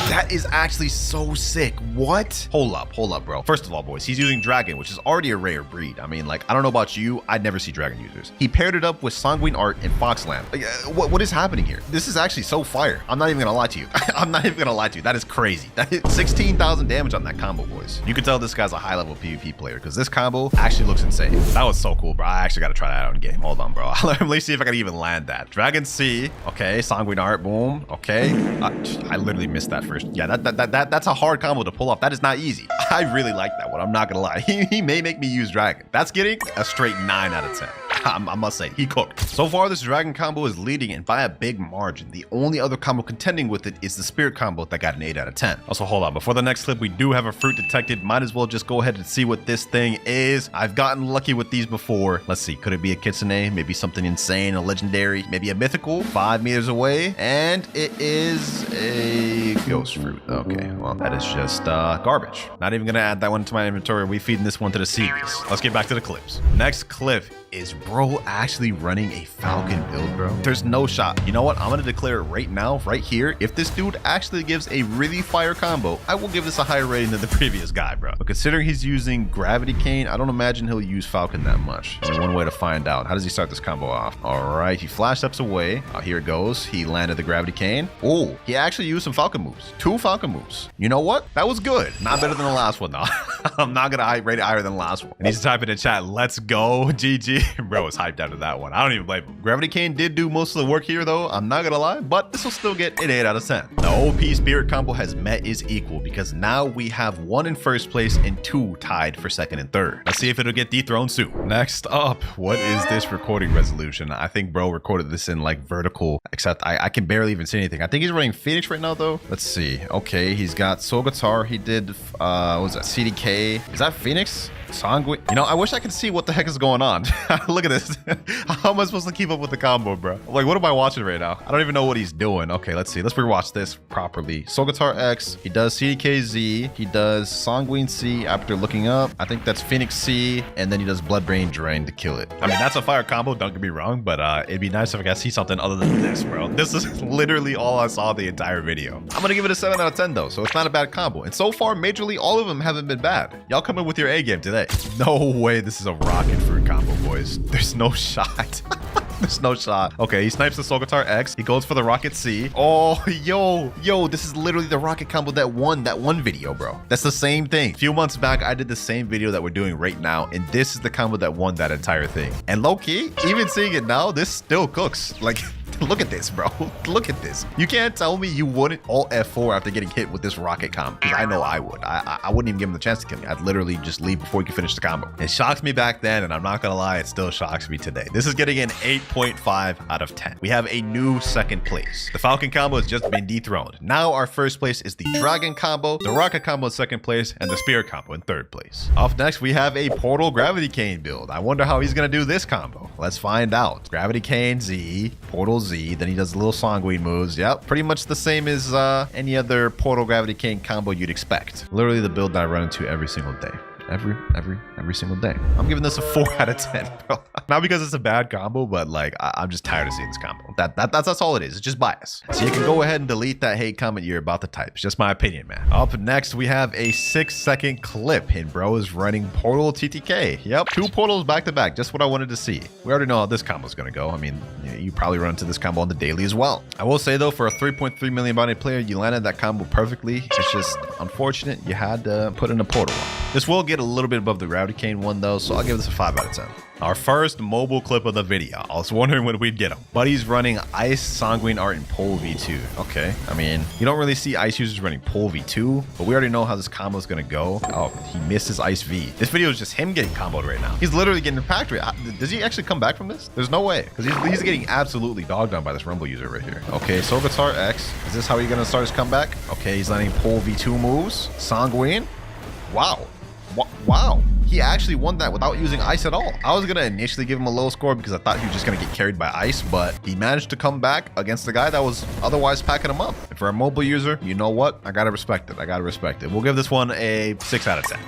That is actually so sick. What? Hold up, bro. First of all, boys, he's using Dragon, which is already a rare breed. I mean, like, I don't know about you, I'd never see Dragon users. He paired it up with Sanguine Art and Foxland. Like, what is happening here? This is actually so fire. I'm not even gonna lie to you. I'm not even gonna lie to you. That is crazy. That is 16,000 damage on that combo, boys. You can tell this guy's a high-level PvP player because this combo actually looks insane. That was so cool, bro. I actually gotta try that out in game. Hold on, bro. Let me see if I can even land that. Dragon C. Okay, Sanguine Art. Boom. Okay. I literally missed that first. Yeah, that's a hard combo to pull off. That is not easy. I really like that one. I'm not gonna lie. He may make me use Dragon. That's getting a straight 9 out of 10. I must say, he cooked. So far, this Dragon combo is leading and by a big margin. The only other combo contending with it is the Spirit combo that got an 8 out of 10. Also, hold on. Before the next clip, we do have a fruit detected. Might as well just go ahead and see what this thing is. I've gotten lucky with these before. Let's see. Could it be a Kitsune? Maybe something insane, a legendary, maybe a mythical. 5 meters away. And it is a ghost fruit. Okay, well, that is just garbage. Not even gonna add that one to my inventory. We feeding this one to the seas. Let's get back to the clips. Next clip is bro actually running a Falcon build, bro. There's no shot. You know what? I'm gonna declare it right now, right here. If this dude actually gives a really fire combo, I will give this a higher rating than the previous guy, bro. But considering he's using Gravity Kane, I don't imagine he'll use Falcon that much. Only one way to find out. How does he start this combo off? All right, he flash steps away. Here it goes. He landed the Gravity Kane. Oh, he actually used some Falcon moves. 2 Falcon moves. You know what? That was good. Not better than the last one, though. I'm not gonna rate it higher than the last one. And he's typing in chat, let's go, GG. Bro was hyped after that one. I don't even blame him. Gravity Kane did do most of the work here, though. I'm not gonna lie, but this will still get an 8 out of 10. The OP Spirit combo has met is equal because now we have 1 in first place and 2 tied for second and third. Let's see if it'll get dethroned soon. Next up, what is this recording resolution? I think bro recorded this in like vertical, except I can barely even see anything. I think he's running Phoenix right now, though. Let's see. Okay, he's got Soul Guitar. He did, what was that? CDK. Is that Phoenix? Sanguine. You know, I wish I could see what the heck is going on. Look at this. How am I supposed to keep up with the combo, bro? Like, what am I watching right now? I don't even know what he's doing. Okay, let's see. Let's rewatch this properly. Soul Guitar X. He does CDKZ. He does Sanguine C after looking up. I think that's Phoenix C. And then he does Blood Brain Drain to kill it. I mean, that's a fire combo. Don't get me wrong. But it'd be nice if I could see something other than this, bro. This is literally all I saw the entire video. I'm going to give it a 7 out of 10, though. So it's not a bad combo. And so far, majorly, all of them haven't been bad. Y'all come in with your A game today. No way this is a rocket fruit combo, boys. There's no shot. There's no shot. Okay, he snipes the Soul Guitar X. He goes for the Rocket C. Oh, yo, this is literally the rocket combo that won that one video, bro. That's the same thing. A few months back, I did the same video that we're doing right now, and this is the combo that won that entire thing. And low-key, even seeing it now, this still cooks. Like, look at this, bro. Look at this. You can't tell me you wouldn't alt F4 after getting hit with this rocket combo. Because I know I would. I wouldn't even give him the chance to kill me. I'd literally just leave before he could finish the combo. It shocked me back then, and I'm not gonna lie, it still shocks me today. This is getting an 8.5 out of 10. We have a new second place. The Falcon combo has just been dethroned. Now our first place is the Dragon combo, the Rocket combo in second place, and the Spirit combo in third place. Up next, we have a Portal Gravity Kane build. I wonder how he's gonna do this combo. Let's find out. Gravity Kane Z, Portal Z, then he does little Sanguine moves. Yep, pretty much the same as any other Portal Gravity Kane combo you'd expect. Literally the build that I run into every single day. Every single day. I'm giving this a 4 out of 10, bro. Not because it's a bad combo, but like I'm just tired of seeing this combo. That's all it is. It's just bias. So you can go ahead and delete that hate comment you're about to type. It's just my opinion, man. Up next, we have a 6-second clip, and bro is running Portal TTK. Yep, 2 portals back to back. Just what I wanted to see. We already know how this combo is gonna go. I mean, you probably run into this combo on the daily as well. I will say though, for a 3.3 million bounty player, you landed that combo perfectly. It's just unfortunate you had to put in a portal. This will get a little bit above the Rowdy Kane one though, so I'll give this a 5 out of 10. Our first mobile clip of the video. I was wondering when we'd get him. Buddy's running Ice, Sanguine Art, and Pole V2. Okay, I mean, you don't really see Ice users running Pole V2, but we already know how this combo is gonna go. Oh, he missed his Ice V. This video is just him getting comboed right now. He's literally getting packed right. Does he actually come back from this? There's no way, because he's getting absolutely dogged on by this Rumble user right here. Okay, Soul Guitar X. Is this how he's gonna start his comeback? Okay, he's landing Pole V2 moves. Sanguine. Wow. Wow. He actually won that without using Ice at all. I was going to initially give him a low score because I thought he was just going to get carried by Ice, but he managed to come back against the guy that was otherwise packing him up. And for a mobile user, you know what? I got to respect it. I got to respect it. We'll give this one a 6 out of 10.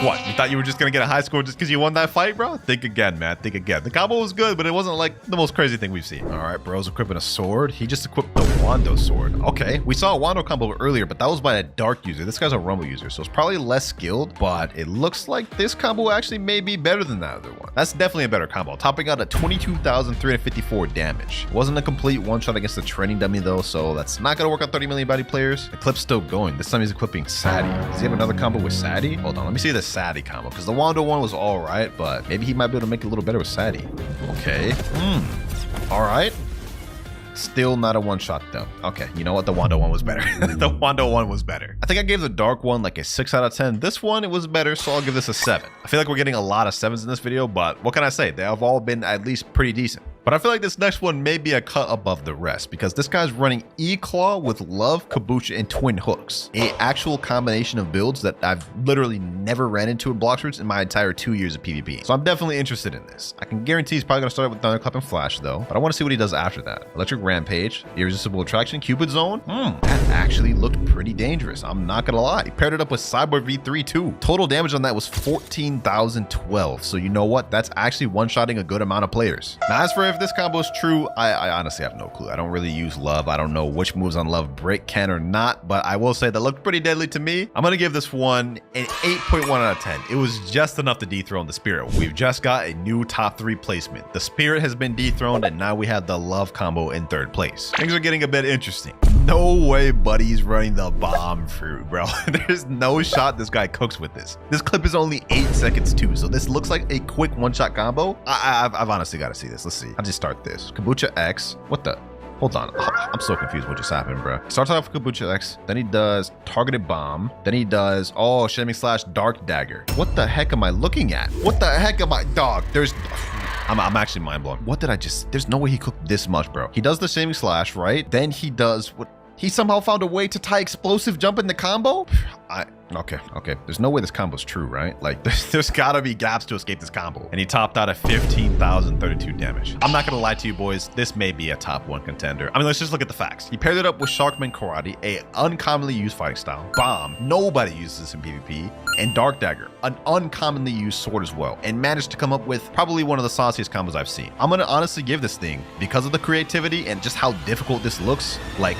What? You thought you were just going to get a high score just because you won that fight, bro? Think again, man. Think again. The combo was good, but it wasn't like the most crazy thing we've seen. All right, bro's equipping a sword. He just equipped the Wando sword. Okay, we saw a Wando combo earlier, but that was by a dark user. This guy's a Rumble user, so it's probably less skilled, but it looks like this combo actually may be better than that other one. That's definitely a better combo, topping out at 22,354 damage. Wasn't a complete one-shot against the training dummy, though, so that's not going to work on 30 million body players. The clip's still going. This time he's equipping Sadie. Does he have another combo with Sadie? Hold on, let me see the Sadie combo, because the Wando one was all right, but maybe he might be able to make it a little better with Sadie. Okay. All right. Still not a one-shot though. Okay, you know what? The Wando one was better. The Wando one was better. I think I gave the dark one like a 6 out of 10. This one, it was better, so I'll give this a 7. I feel like we're getting a lot of 7s in this video, but what can I say? They have all been at least pretty decent. But I feel like this next one may be a cut above the rest because this guy's running E-Claw with Love, Kabucha, and Twin Hooks. A actual combination of builds that I've literally never ran into in Blox routes in my entire 2 years of PvP. So I'm definitely interested in this. I can guarantee he's probably going to start with Thunderclap and Flash though, but I want to see what he does after that. Electric Rampage, Irresistible Attraction, Cupid Zone. That actually looked pretty dangerous. I'm not going to lie. He paired it up with Cyborg V3 too. Total damage on that was 14,012. So you know what? That's actually one-shotting a good amount of players. Now as for if this combo is true, I honestly have no clue. I don't really use Love. I don't know which moves on Love break can or not, but I will say that looked pretty deadly to me. I'm gonna give this one an 8.1 out of 10. It was just enough to dethrone the Spirit. We've just got a new top 3 placement. The Spirit has been dethroned, and now we have the Love combo in 3rd place. Things are getting a bit interesting. No way Buddy's running the bomb fruit, bro. There's no shot this guy cooks with this. This clip is only 8 seconds too, so this looks like a quick one-shot combo. I've honestly got to see this. Let's see. I'll just start this. Kabucha X. What the? Hold on. I'm so confused what just happened, bro. Starts off with Kabucha X. Then he does Targeted Bomb. Then he does, Shaming Slash Dark Dagger. What the heck am I looking at? What the heck am I? Dog, there's... I'm actually mind blown. What did I just... There's no way he cooked this much, bro. He does the Shaming Slash, right? Then he does... What? He somehow found a way to tie Explosive Jump in the combo? Okay. There's no way this combo's true, right? Like, there's gotta be gaps to escape this combo. And he topped out at 15,032 damage. I'm not gonna lie to you boys, this may be a top 1 contender. I mean, let's just look at the facts. He paired it up with Sharkman Karate, a uncommonly used fighting style. Bomb, nobody uses this in PvP. And Dark Dagger, an uncommonly used sword as well. And managed to come up with probably one of the sauciest combos I've seen. I'm gonna honestly give this thing, because of the creativity and just how difficult this looks, like,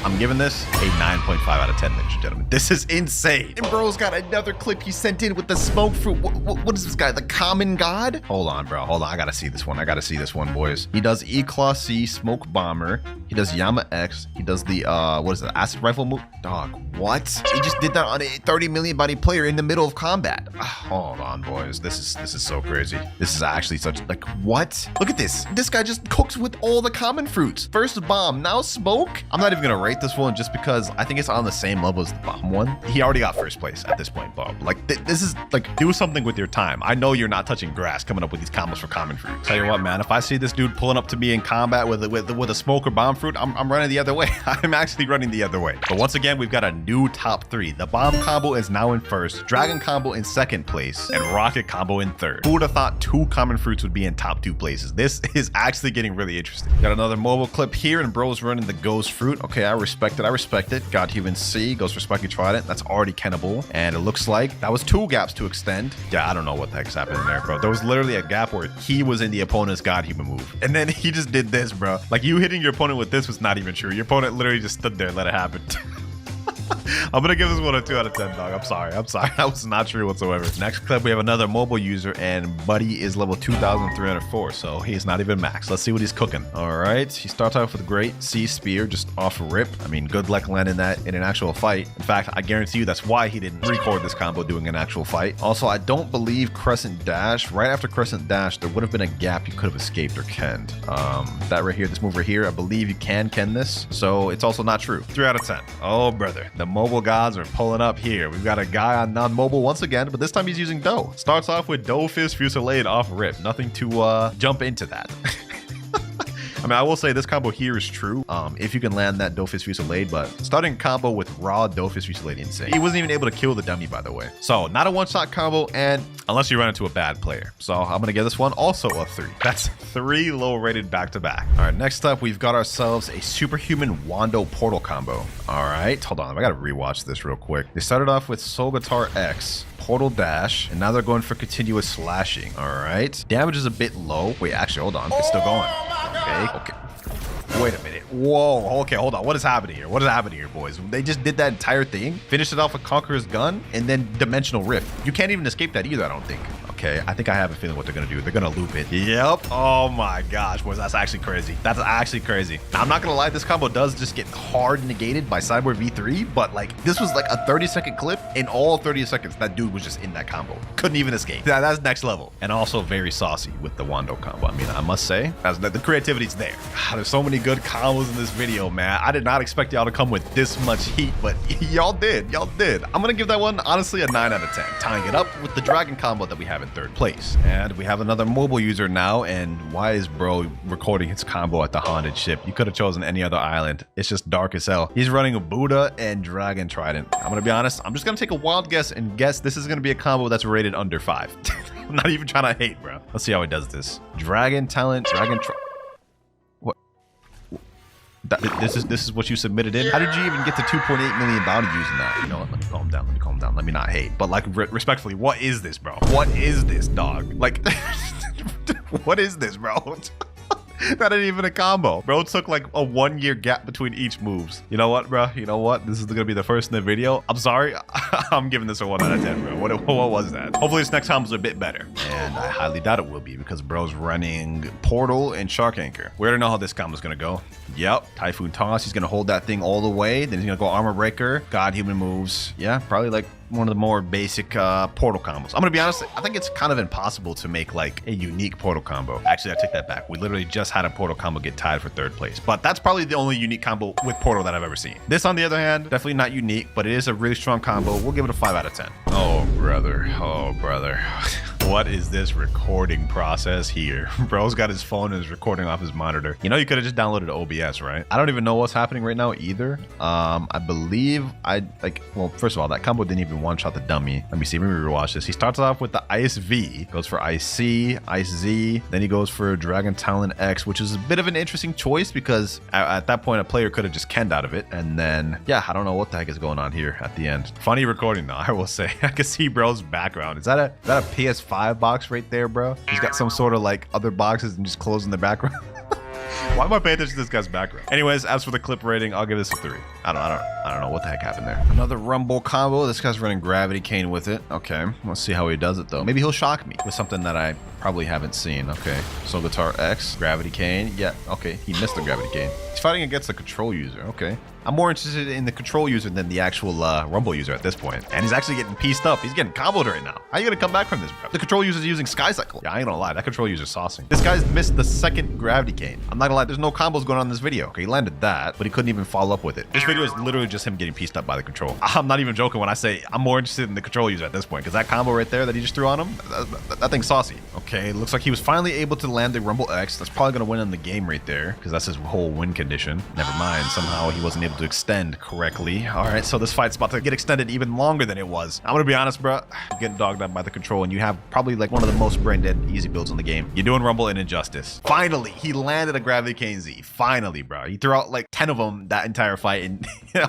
I'm giving this a 9.5 out of 10, ladies and gentlemen. This is insane. And bro's got another clip he sent in with the smoke fruit. What is this guy? The common god? Hold on, bro. Hold on. I gotta see this one. I gotta see this one, boys. He does E-Claw C, Smoke Bomber. He does Yama X. He does the, what is it? Acid Rifle move? Dog, what? He just did that on a 30 million body player in the middle of combat. Hold on, boys. This is so crazy. This is actually such, like, what? Look at this. This guy just cooks with all the common fruits. First bomb, now smoke. I'm not even gonna rate this one just because I think it's on the same level as the bomb one. He already got first place at this point, Bob. Like, this is, like, do something with your time. I know you're not touching grass coming up with these combos for common fruit. Tell you what, man, if I see this dude pulling up to me in combat with a smoke or bomb fruit, I'm running the other way. I'm actually running the other way. But once again, we've got a new top 3. The bomb combo is now in 1st, dragon combo in 2nd place, and rocket combo in 3rd. Who would have thought 2 common fruits would be in top 2 places? This is actually getting really interesting. Got another mobile clip here, and bro's running the ghost fruit. Okay, I respect it. God Human C goes for Spiky Trident. That's already cannibal. And it looks like that was 2 gaps to extend. Yeah, I don't know what the heck's happening there, bro. There was literally a gap where he was in the opponent's God Human move. And then he just did this, bro. Like, you hitting your opponent with this was not even true. Your opponent literally just stood there and let it happen. I'm gonna give this one a 2 out of 10, dog. I'm sorry. That was not true whatsoever. Next clip, we have another mobile user, and Buddy is level 2,304, so he's not even max. Let's see what he's cooking. All right, he starts off with a great C spear, just off rip. I mean, good luck landing that in an actual fight. In fact, I guarantee you that's why he didn't record this combo doing an actual fight. Also, I don't believe Crescent Dash. Right after Crescent Dash, there would have been a gap you could have escaped or kenned. That right here, this move right here, I believe you can ken this, so it's also not true. 3 out of 10. Oh, brother, the mobile gods are pulling up here. We've got a guy on non-mobile once again, but this time he's using Dough. Starts off with Dough Fist Fusillade off rip. Nothing to jump into that. I mean, I will say this combo here is true if you can land that Dough Fist Fusillade, but starting combo with raw Dough Fist Fusillade, insane. He wasn't even able to kill the dummy, by the way. So not a one-shot combo, and unless you run into a bad player. So I'm gonna give this one also a 3. That's 3 low-rated back-to-back. All right, next up, we've got ourselves a Superhuman Wando Portal combo. All right, hold on, I gotta rewatch this real quick. They started off with Soul Guitar X, Portal Dash, and now they're going for continuous slashing. All right, damage is a bit low. Wait, actually, hold on, it's still going. Okay. Wait a minute. Whoa. Okay, hold on. What is happening here? What is happening here, boys? They just did that entire thing, finished it off with Conqueror's Gun, and then Dimensional Rift. You can't even escape that either, I don't think. Okay, I think I have a feeling what they're gonna do. They're gonna loop it. Yep. Oh my gosh, boys, that's actually crazy. That's actually crazy. Now, I'm not gonna lie, this combo does just get hard negated by Cyborg V3, but like this was like a 30-second clip. In all 30 seconds, that dude was just in that combo. Couldn't even escape. That's next level. And also very saucy with the Wando combo. I mean, I must say, the creativity's there. There's so many good combos in this video, man. I did not expect y'all to come with this much heat, but y'all did. Y'all did. I'm gonna give that one, honestly, a 9 out of 10. Tying it up with the Dragon combo that we have in 3rd place. And we have another mobile user now, and why is bro recording his combo at the haunted ship? You could have chosen any other island. It's just dark as hell. He's running a Buddha and Dragon Trident. I'm gonna be honest, I'm just gonna take a wild guess and guess this is gonna be a combo that's rated under 5. I'm not even trying to hate, bro. Let's see how he does this. Dragon Talent, Dragon What? This is what you submitted in? How did you even get to 2.8 million bounty using that? You know what? Let me calm down. Let me calm down. Let me not hate. But like, respectfully, what is this, bro? What is this, dog? Like, what is this, bro? That ain't even a combo. Bro took like a 1-year gap between each moves. You know what, bro? You know what? This is gonna be the first in the video. I'm sorry. I'm giving this a 1 out of 10, bro. What was that? Hopefully this next combo's a bit better. And I highly doubt it will be because bro's running Portal and Shark Anchor. We already know how this combo's gonna go. Yep. Typhoon Toss. He's gonna hold that thing all the way. Then he's gonna go Armor Breaker. God Human moves. Yeah, probably like one of the more basic portal combos. I'm gonna be honest, I think it's kind of impossible to make like a unique portal combo. Actually, I take that back. We literally just had a portal combo get tied for 3rd place, but that's probably the only unique combo with portal that I've ever seen. This, on the other hand, definitely not unique, but it is a really strong combo. We'll give it a 5 out of 10. Oh, brother. Oh, brother. What is this recording process here? Bro's got his phone and is recording off his monitor. You know, you could have just downloaded OBS, right? I don't even know what's happening right now either. I believe well, first of all, that combo didn't even one-shot the dummy. Let me see, let me rewatch this. He starts off with the Ice V, goes for Ice C, Ice Z, then he goes for Dragon Talon X, which is a bit of an interesting choice because at that point, a player could have just kenned out of it. And then, yeah, I don't know what the heck is going on here at the end. Funny recording though, I will say. I can see bro's background. Is that a PS5 box right there, bro? He's got some sort of like other boxes and just closing the background. Why am I paying attention to this guy's background? Anyways, as for the clip rating, I'll give this a 3. I don't know what the heck happened there. Another Rumble combo. This guy's running Gravity Kane with it. Okay, let's see how he does it though. Maybe he'll shock me with something that I probably haven't seen. Okay, Soul Guitar X, Gravity Kane. Yeah, okay, he missed the Gravity Kane. He's fighting against the control user. Okay. I'm more interested in the control user than the actual Rumble user at this point. And he's actually getting pieced up. He's getting comboed right now. How are you gonna come back from this, bro? The control user's using Sky Cycle. Yeah, I ain't gonna lie, that control user's saucing. This guy's missed the 2nd Gravity Cane. I'm not gonna lie, there's no combos going on in this video. Okay, he landed that, but he couldn't even follow up with it. This video is literally just him getting pieced up by the control. I'm not even joking when I say I'm more interested in the control user at this point, because that combo right there that he just threw on him, that thing's saucy. Okay, looks like he was finally able to land the Rumble X. That's probably gonna win in the game right there, because that's his whole win condition. Never mind, somehow he wasn't able to extend correctly. All right, so this fight's about to get extended even longer than it was. I'm gonna be honest, bro. You're getting dogged out by the control, and you have probably like one of the most brain dead easy builds in the game. You're doing Rumble and Injustice. Finally, he landed a Gravity Cane Z. Finally, bro. He threw out like 10 of them that entire fight and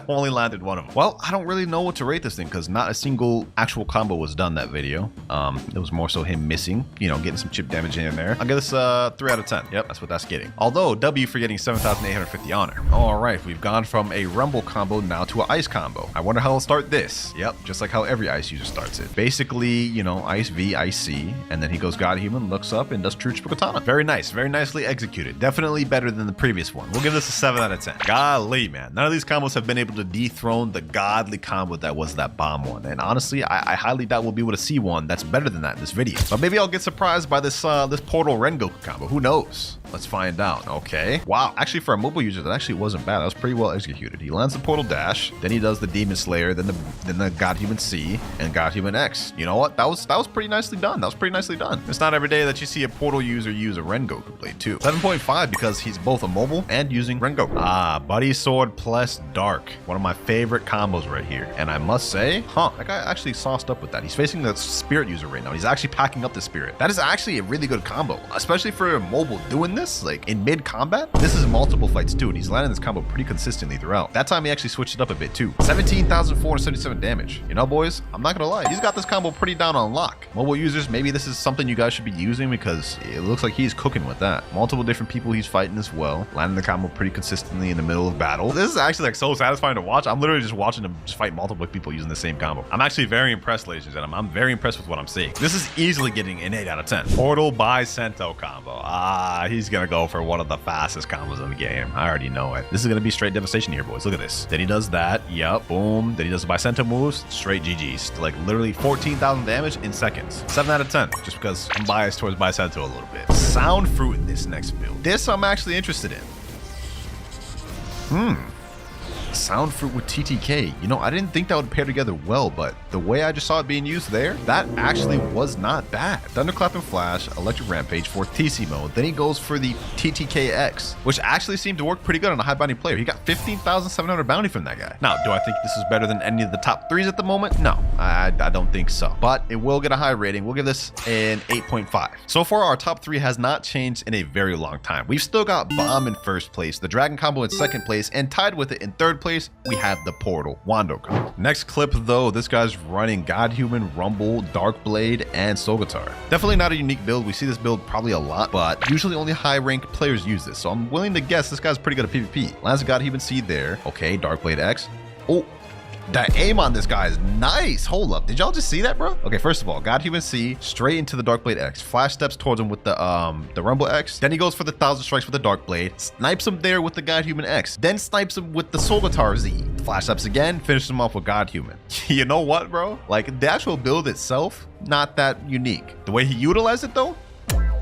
only landed one of them. Well, I don't really know what to rate this thing because not a single actual combo was done that video. It was more so him missing, you know, getting getting some chip damage in there. I'll give this 3 out of 10. Yep, that's what that's getting. Although W for getting 7,850 honor. All right, we've gone from a rumble combo now to an ice combo. I wonder how I'll start this. Yep, just like how every ice user starts it. Basically, you know, ice V, ice C, and then he goes God Human, looks up, and does True Triple Katana. Very nice, very nicely executed. Definitely better than the previous one. We'll give this a 7 out of 10. Golly, man. None of these combos have been able to dethrone the godly combo that was that bomb one. And honestly, I highly doubt we'll be able to see one that's better than that in this video. But maybe I'll get surprised by this this Portal Rengoku combo. Who knows? Let's find out. Okay. Wow. Actually, for a mobile user, that actually wasn't bad. That was pretty well executed. He lands the Portal Dash, then he does the Demon Slayer, then the God Human C, and God Human X. You know what? That was pretty nicely done. That was pretty nicely done. It's not every day that you see a Portal user use a Rengoku blade too. 7.5 because he's both a mobile and using Rengoku. Ah, Buddy Sword plus Dark. One of my favorite combos right here. And I must say, that guy actually sauced up with that. He's facing the Spirit user right now. He's actually packing up the Spirit. That is actually a really good combo, especially for a mobile doing this, like in mid combat. This is multiple fights too, and he's landing this combo pretty consistently throughout. That time he actually switched it up a bit too. 17,477 damage. You know, boys, I'm not gonna lie, he's got this combo pretty down on lock. Mobile users, maybe this is something you guys should be using because it looks like he's cooking with that. Multiple different people he's fighting as well, landing the combo pretty consistently in the middle of battle. This is actually like so satisfying to watch. I'm literally just watching him just fight multiple people using the same combo. I'm actually very impressed, ladies and gentlemen. I'm very impressed with what I'm seeing. This is easily getting an 8 out of 10. Portal by Sento combo. Ah, he's gonna go for one of the fastest combos in the game. I already know it. This is gonna be straight devastation here, boys. Look at this. Then he does that. Yep. Boom. Then he does the by Sento moves. Straight GG's. Like literally 14,000 damage in seconds. 7 out of 10. Just because I'm biased towards by Sento a little bit. Sound Fruit in this next build. This I'm actually interested in. Sound Fruit with TTK. You know, I didn't think that would pair together well, but the way I just saw it being used there, that actually was not bad. Thunderclap and Flash, Electric Rampage for TC mode. Then he goes for the TTKX, which actually seemed to work pretty good on a high bounty player. He got 15,700 bounty from that guy. Now, do I think this is better than any of the top 3s at the moment? No, I don't think so. But it will get a high rating. We'll give this an 8.5. So far, our top 3 has not changed in a very long time. We've still got Bomb in first place, the Dragon combo in second place, and tied with it in third place, we have the Portal Wando combo. Next clip though, this guy's running God Human, Rumble, Dark Blade, and Soul Guitar. Definitely not a unique build. We see this build probably a lot, but usually only high rank players use this. So I'm willing to guess this guy's pretty good at PvP. Lands God Human C there. Okay, Dark Blade X. Oh, that aim on this guy is nice. Hold up. Did y'all just see that, bro? Okay, first of all, God Human C straight into the Dark Blade X. Flash steps towards him with the Rumble X. Then he goes for the 1,000 strikes with the Dark Blade. Snipes him there with the God Human X. Then snipes him with the Soul Guitar Z. Flash steps again, finishes him off with God Human. You know what, bro? Like, the actual build itself, not that unique. The way he utilized it, though,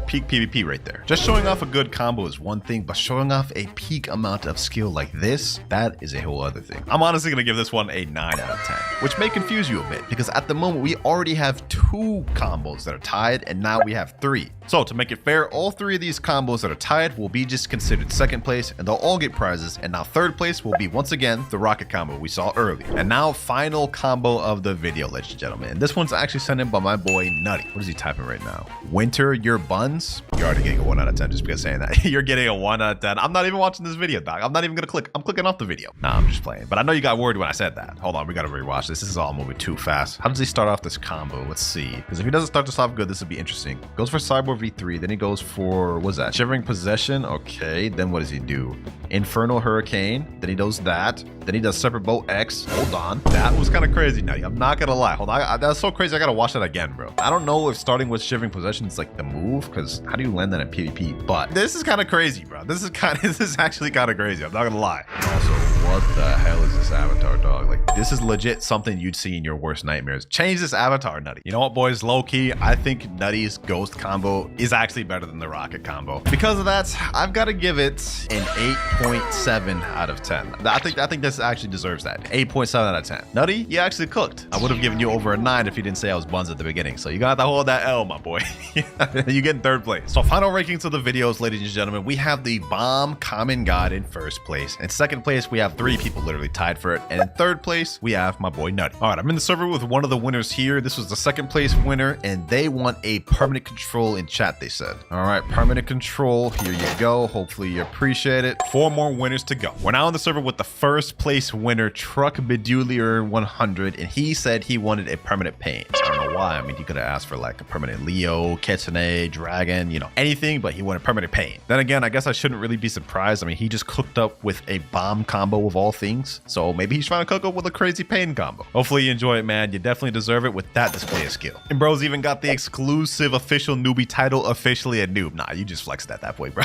peak PvP right there. Just showing off a good combo is one thing, but showing off a peak amount of skill like this, that is a whole other thing. I'm honestly gonna give this one a 9 out of 10, which may confuse you a bit because at the moment we already have 2 combos that are tied and now we have 3. So to make it fair, all 3 of these combos that are tied will be just considered second place and they'll all get prizes. And now third place will be once again the rocket combo we saw earlier. And now final combo of the video, ladies and gentlemen. And this one's actually sent in by my boy Nutty. What is he typing right now? Winter your buns? You're already getting a 1 out of 10 just because saying that. You're getting a 1 out of 10. I'm not even watching this video, dog. I'm not even gonna click. I'm clicking off the video. Nah, I'm just playing. But I know you got worried when I said that. Hold on, we gotta rewatch this. This is all moving too fast. How does he start off this combo? Let's see. Because if he doesn't start this off good, this would be interesting. Goes for Cyborg V3, then he goes for, what's that? Shivering Possession. Okay, then what does he do? Infernal Hurricane. Then he does that. Then he does Separate Bow X. Hold on. That was kind of crazy, Nutty. I'm not gonna lie. Hold on. That's so crazy. I gotta watch that again, bro. I don't know if starting with Shivering Possession is like the move, because how do you land that in PvP? But this is kind of crazy, bro. This is actually kind of crazy. I'm not gonna lie. Also, what the hell is this avatar, dog? Like, this is legit something you'd see in your worst nightmares. Change this avatar, Nutty. You know what, boys? Low key, I think Nutty's Ghost combo is actually better than the Rocket combo. Because of that, I've got to give it an 8.7 out of 10. I think this actually deserves that. 8.7 out of 10. Nutty, you actually cooked. I would have given you over a 9 if you didn't say I was buns at the beginning. So you got to hold that L, my boy. You get in third place. So final rankings of the videos, ladies and gentlemen, we have the Bomb Common God in first place. In second place, we have 3 people literally tied for it. And in 3rd place, we have my boy Nutty. All right, I'm in the server with one of the winners here. This was the 2nd place winner, and they want a permanent control in chat, they said. All right, permanent control. Here you go. Hopefully you appreciate it. 4 more winners to go. We're now in the server with the 1st place winner, Truck Bedulier 100, and he said he wanted a permanent pain. I don't know why. I mean, he could have asked for like a permanent Leo, Kitsune, Dragon, you know, anything, but he wanted permanent pain. Then again, I guess I shouldn't really be surprised. I mean, he just cooked up with a bomb combo of all things, so maybe he's trying to cook up with a crazy pain combo. Hopefully you enjoy it, man. You definitely deserve it with that display of skill. And bro's even got the exclusive official newbie title, officially a noob. Nah, you just flexed at that point, bro.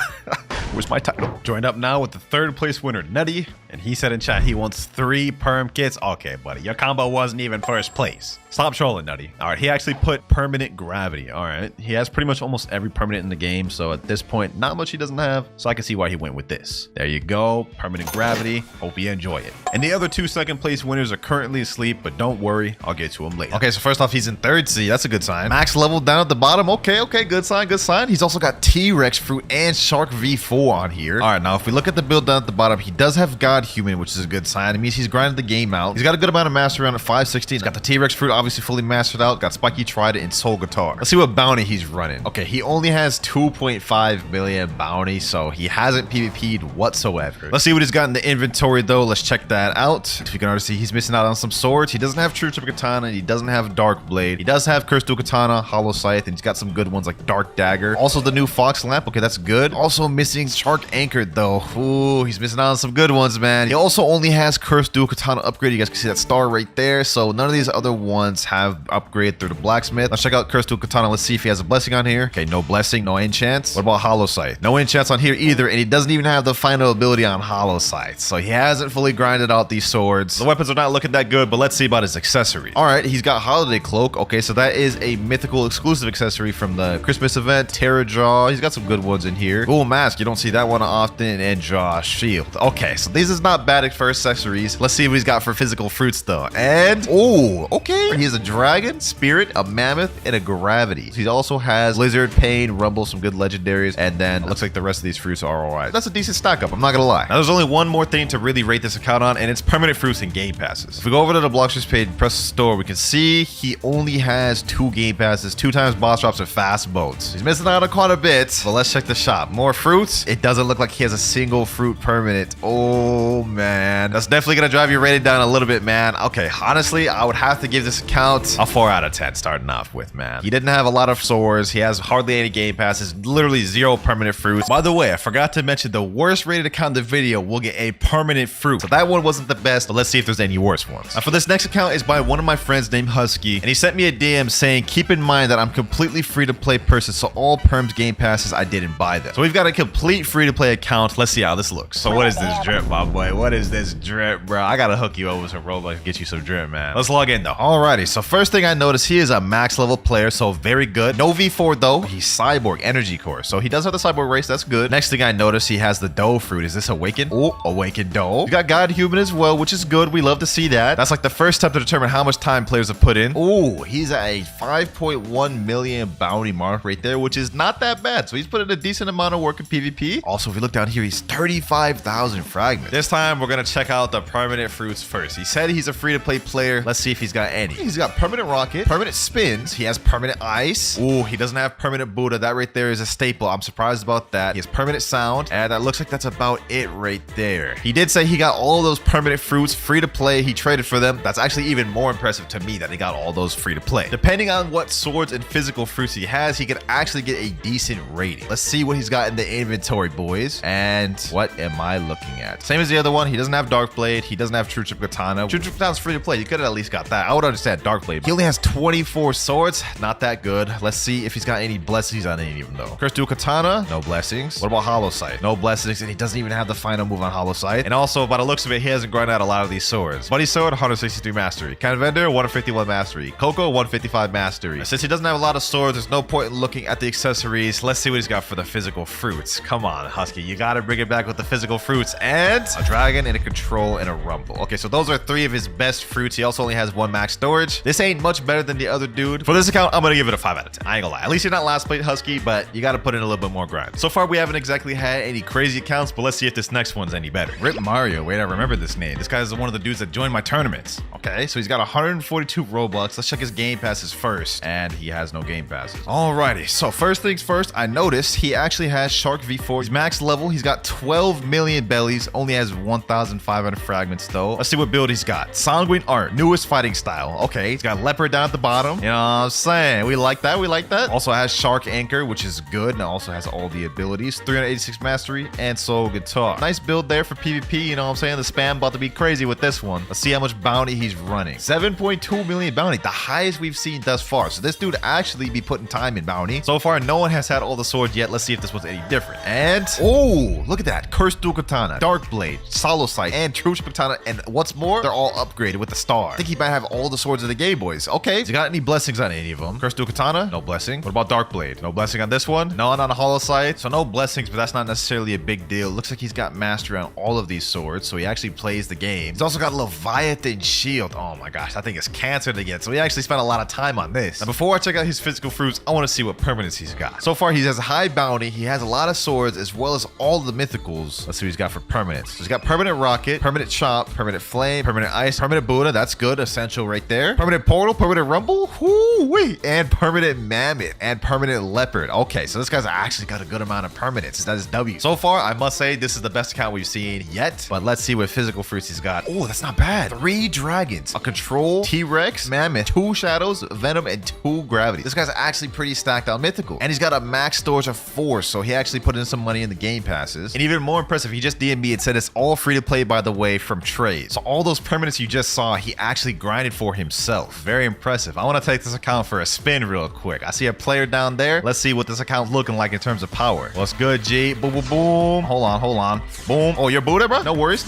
Where's my title? Joined up now with the 3rd place winner, Nutty, and he said in chat he wants 3 perm kits. Okay, buddy, your combo wasn't even 1st place. Stop trolling, Nutty. All right, he actually put permanent gravity. All right, he has pretty much almost every permanent in the game, so at this point, not much he doesn't have, so I can see why he went with this. There you go, permanent gravity. Hope you enjoy it. And the other 2 2nd place winners are currently asleep, but don't worry, I'll get to him later. Okay, so first off, he's in 3rd seed. That's a good sign. Max level down at the bottom. Okay, good sign, good sign. He's also got T-Rex fruit and Shark V4 on here. All right, now if we look at the build down at the bottom, he does have God Human, which is a good sign. It means he's grinded the game out. He's got a good amount of mastery around at 516. He's got the T-Rex fruit obviously fully mastered out. Got Spiky Trident and Soul Guitar. Let's see what bounty he's running. Okay, he only has 2.5 million bounty, so he hasn't PvP'd whatsoever. Let's see what he's got in the inventory though. Let's check that out. If you can already see, he's missing out on some swords. He doesn't have True Triple Katana, and he doesn't have Dark Blade. He does have Cursed Dual Katana, Hollow Scythe, and he's got some good ones like Dark Dagger. Also the new Fox Lamp. Okay, that's good. Also missing Shark Anchored though. Ooh, he's missing out on some good ones, man. He also only has Cursed Dual Katana upgrade. You guys can see that star right there. So none of these other ones have upgrade through the blacksmith. Let's check out Cursed Dual Katana. Let's see if he has a blessing on here. Okay, no blessing, no enchants. What about Hollow Scythe? No enchants on here either, and he doesn't even have the final ability on Hollow Scythe. So he hasn't fully grinded out these swords. The weapons are not looking that good, but let's see about his accessories. All right, he's got Holiday Cloak. Okay, so that is a mythical exclusive accessory from the Christmas event. Terra Jaw. He's got some good ones in here. Cool Mask. You don't see that one often. And Jaw Shield. Okay, so these is not bad for accessories. Let's see what he's got for physical fruits though. And oh, okay. He has a dragon, spirit, a mammoth, and a gravity. He also has Lizard, Pain, Rumble, some good legendaries, and then it looks like the rest of these fruits are alright. That's a decent stack up, I'm not gonna lie. Now there's only one more thing to really rate this account on, and it's permanent fruits and game passes. If we go over to the Blox's page and press the store, we can see he only has 2 game passes, 2 times boss drops, and fast boats. He's missing out on quite a bit, but let's check the shop. More fruits. It doesn't look like he has a single fruit permanent. Oh man, that's definitely gonna drive your rating down a little bit, man. Okay, honestly, I would have to give this account a 4 out of 10 starting off with, man. He didn't have a lot of swords. He has hardly any game passes, literally 0 permanent fruits. By the way, I forgot to mention the worst rated account in the video will get a permanent fruit. So that one wasn't the best, but let's see if there's any worse ones. Now for this next account is by one of my friends named Husky, and he sent me a DM saying, keep in mind that I'm completely free to play person, so all perms game passes, I didn't buy them. So we've got a complete free to play account. Let's see how this looks. So what is this drip, my boy? What is this drip, bro? I gotta hook you over to Roblox and get you some drip, man. Let's log in though. Alrighty, so first thing I noticed, he is a max level player, so very good. No V4 though. He's Cyborg Energy Core, so he does have the Cyborg race. That's good. Next thing I noticed, he has the Dough fruit. Is this Awaken? Oh, Awaken Dough. You got God Human as well, which is good. We love to see that. That's like the first step to determine how much time players have put in. Oh, he's at a 5.1 million bounty mark right there, which is not that bad. So he's put in a decent amount of work in PvP. Also, if you look down here, he's 35,000 fragments. This time, we're gonna check out the permanent fruits first. He said he's a free-to-play player. Let's see if he's got any. He's got permanent rocket, permanent spins. He has permanent ice. Oh, he doesn't have permanent Buddha. That right there is a staple. I'm surprised about that. He has permanent sound, and that looks like that's about it right there. He did say he got all of those permanent fruits free to play. He traded for them. That's actually even more impressive to me that he got all those free to play. Depending on what swords and physical fruits he has, he can actually get a decent rating. Let's see what he's got in the inventory, boys. And what am I looking at? Same as the other one. He doesn't have Dark Blade. He doesn't have True Triple Katana. True Triple Katana's free to play. You could have at least got that. I would understand Dark Blade. He only has 24 swords. Not that good. Let's see if he's got any blessings on any of them though. Cursed Dual Katana, no blessings. What about Hollow Scythe? No blessings, and he doesn't even have the final move on Hollow Scythe. And also, by the looks of it, he hasn't grinded out a lot of these swords. Buddy Sword, 163 mastery. Kind Vendor, 151 mastery. Coco, 155 mastery. Since he doesn't have a lot of swords, there's no point in looking at the accessories. Let's see what he's got for the physical fruits. Come Come on, Husky. You gotta bring it back with the physical fruits and a dragon and a control and a rumble. Okay, so those are 3 of his best fruits. He also only has 1 max storage. This ain't much better than the other dude. For this account, I'm gonna give it a 5 out of 10. I ain't gonna lie. At least you're not last plate, Husky, but you gotta put in a little bit more grind. So far, we haven't exactly had any crazy accounts, but let's see if this next one's any better. Rip Mario. Wait, I remember this name. This guy's one of the dudes that joined my tournaments. Okay, so he's got 142 Robux. Let's check his game passes first. And he has no game passes. Alrighty, so first things first, I noticed he actually has Shark V4. He's max level. He's got 12 million bellies. Only has 1,500 fragments though. Let's see what build he's got. Sanguine Art, newest fighting style. Okay, he's got Leopard down at the bottom. You know what I'm saying? We like that. We like that. Also has Shark Anchor, which is good. And also has all the abilities. 386 mastery and Soul Guitar. Nice build there for PvP. You know what I'm saying? The spam about to be crazy with this one. Let's see how much bounty he's running. 7.2 million bounty. The highest we've seen thus far. So this dude actually be putting time in bounty. So far, no one has had all the swords yet. Let's see if this was any different. And, oh, look at that. Cursed Dual Katana, Dark Blade, Solo Sight, and True Katana. And what's more, they're all upgraded with the star. I think he might have all the swords of the Game Boys. Okay. Has he got any blessings on any of them? Cursed Dual Katana? No blessing. What about Dark Blade? No blessing on this one? None on the Hollow Sight. So no blessings, but that's not necessarily a big deal. Looks like he's got mastery on all of these swords. So he actually plays the game. He's also got Leviathan Shield. Oh my gosh. I think it's cancer to get. So he actually spent a lot of time on this. Now, before I check out his physical fruits, I want to see what permanents he's got. So far, he has a high bounty. He has a lot of swords as well as all the mythicals. Let's see what he's got for permanents. So he's got permanent rocket, permanent chop, permanent flame, permanent ice, permanent Buddha. That's good. Essential right there. Permanent portal, permanent rumble. Whoo-wee. And permanent mammoth and permanent leopard. Okay, so this guy's actually got a good amount of permanents. That is W. So far, I must say this is the best account we've seen yet. But let's see what physical fruits he's got. Oh, that's not bad. 3 dragons, a control, T-Rex, mammoth, 2 shadows, venom, and 2 gravity. This guy's actually pretty stacked on mythical. And he's got a max storage of 4, so he actually put in some money in the game passes. And even more impressive, he just DM'd me and said it's all free to play, by the way, from trade. So all those permanents you just saw, he actually grinded for himself. Very impressive. I want to take this account for a spin real quick. I see a player down there. Let's see what this account's looking like in terms of power. What's good, G? Boom, boom, boom. Hold on. Boom. Oh, you're Buddha, bro? No worries.